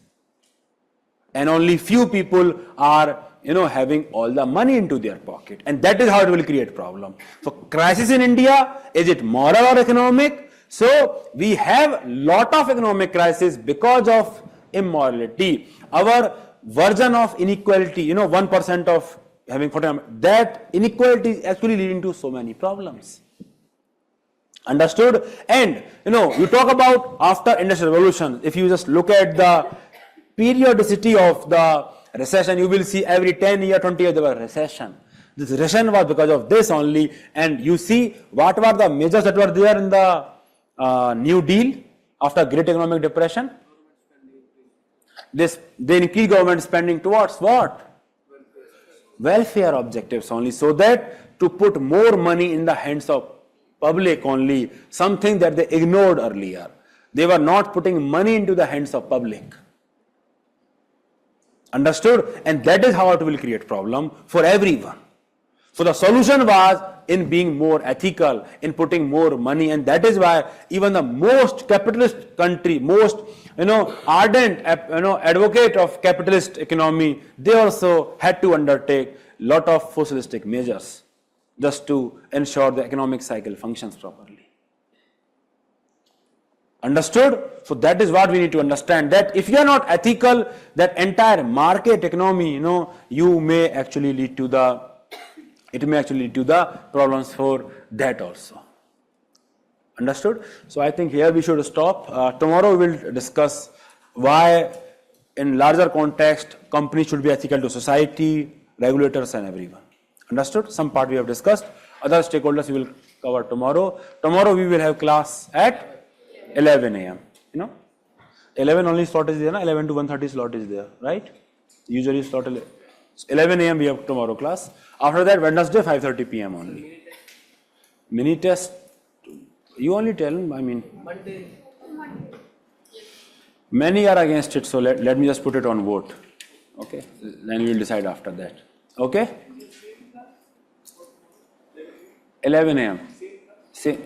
And only few people are having all the money into their pocket, and that is how it will create problem. So crisis in India, is it moral or economic? So we have lot of economic crisis because of immorality. Our version of inequality, 1% of having 40, that inequality is actually leading to so many problems. Understood? And you talk about after industrial revolution, if you just look at the periodicity of the recession, you will see every 10 years, 20 years there was recession. This recession was because of this only, and you see what were the measures that were there in the New Deal after Great Economic Depression. They increased government spending towards what? Welfare objectives only, so that to put more money in the hands of public only, something that they ignored earlier. They were not putting money into the hands of public. Understood? And that is how it will create problem for everyone. So the solution was in being more ethical, in putting more money, and that is why even the most capitalist country, most ardent advocate of capitalist economy, they also had to undertake lot of socialistic measures just to ensure the economic cycle functions properly. Understood? So that is what we need to understand, that if you are not ethical, that entire market economy, you may actually lead to the problems for that also. Understood? So I think here we should stop. Tomorrow we will discuss why in larger context companies should be ethical to society, regulators and everyone. Understood? Some part we have discussed. Other stakeholders we will cover tomorrow. Tomorrow we will have class at 11 a.m. 11 only slot is there, 11 to 1:30 slot is there, right? Usually slot 11 a.m. we have tomorrow class. After that Wednesday 5:30 p.m. only. Mini test, you only tell, Monday. Many are against it, so let me just put it on vote. Okay, then we will decide after that. Okay? 11 a.m. See.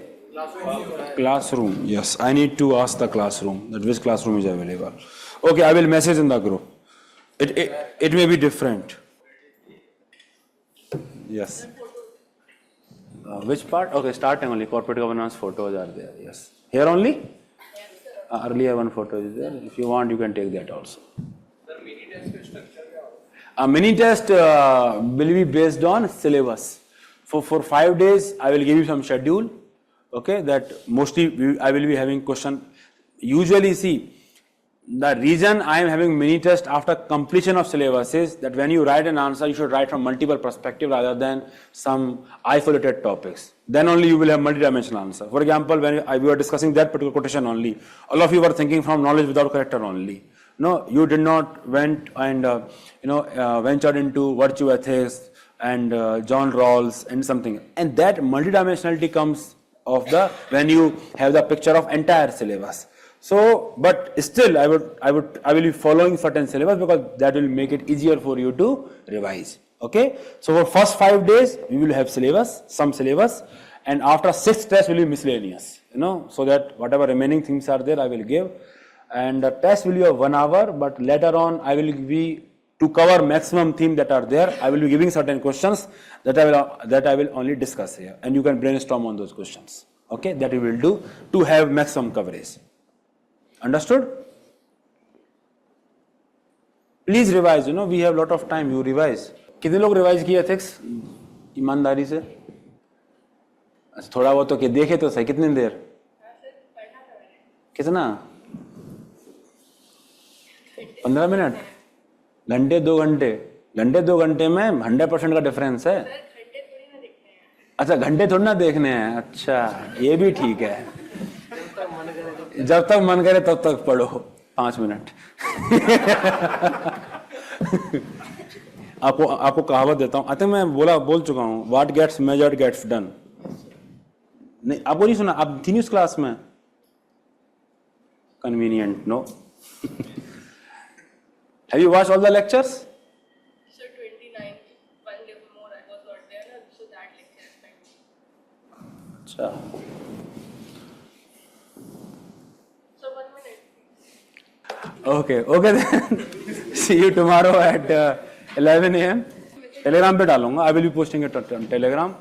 Classroom, yes. I need to ask the classroom that which classroom is available. Okay, I will message in the group. It may be different. Yes. Which part? Okay, starting only. Corporate governance photos are there. Yes. Here only? Earlier one photo is there. If you want, you can take that also. A mini test will be based on syllabus. For 5 days, I will give you some schedule. Okay, that mostly I will be having question. Usually, see, the reason I am having mini test after completion of syllabus is that when you write an answer, you should write from multiple perspectives rather than some isolated topics. Then only you will have multi-dimensional answer. For example, when we were discussing that particular quotation only, all of you were thinking from knowledge without character only. No, you did not went and ventured into virtue ethics and John Rawls and something. And that multidimensionality comes of when you have the picture of entire syllabus. So, but still, I will be following certain syllabus because that will make it easier for you to revise. Okay. So for first 5 days, we will have some syllabus, and after 6th test will be miscellaneous. So that whatever remaining things are there, I will give, and the test will be of 1 hour. But later on, I will be to cover maximum theme that are there. I will be giving certain questions that I will only discuss here, and you can brainstorm on those questions. Okay, that we will do to have maximum coverage. Understood? Please revise. We have lot of time. You revise. कितने लोग revise किए ethics ईमानदारी से? थोड़ा बहुत तो देखे तो सही. कितनी देर? कितना? 15 मिनट? घंटे 2 घंटे? घंटे 2 घंटे में 100% का डिफरेंस है. अच्छा, घंटे थोड़ी ना देखने हैं. अच्छा, ये भी ठीक है. जब तक मन करे तब तक पढ़ो 5 मिनट. आपको कहावत देता हूँ, आई थिंक मैं बोल चुका हूँ, what gets measured gets done. नहीं, आपको नहीं सुना? आप थी न्यूज क्लास में? Convenient, no. Have you watch all the lectures? So 29, one level more I was not there, na, so that lecture is pending. अच्छा, So 1 minute. okay then see you tomorrow at 11 a.m. Telegram पे डालूंगा, I will be posting it on Telegram.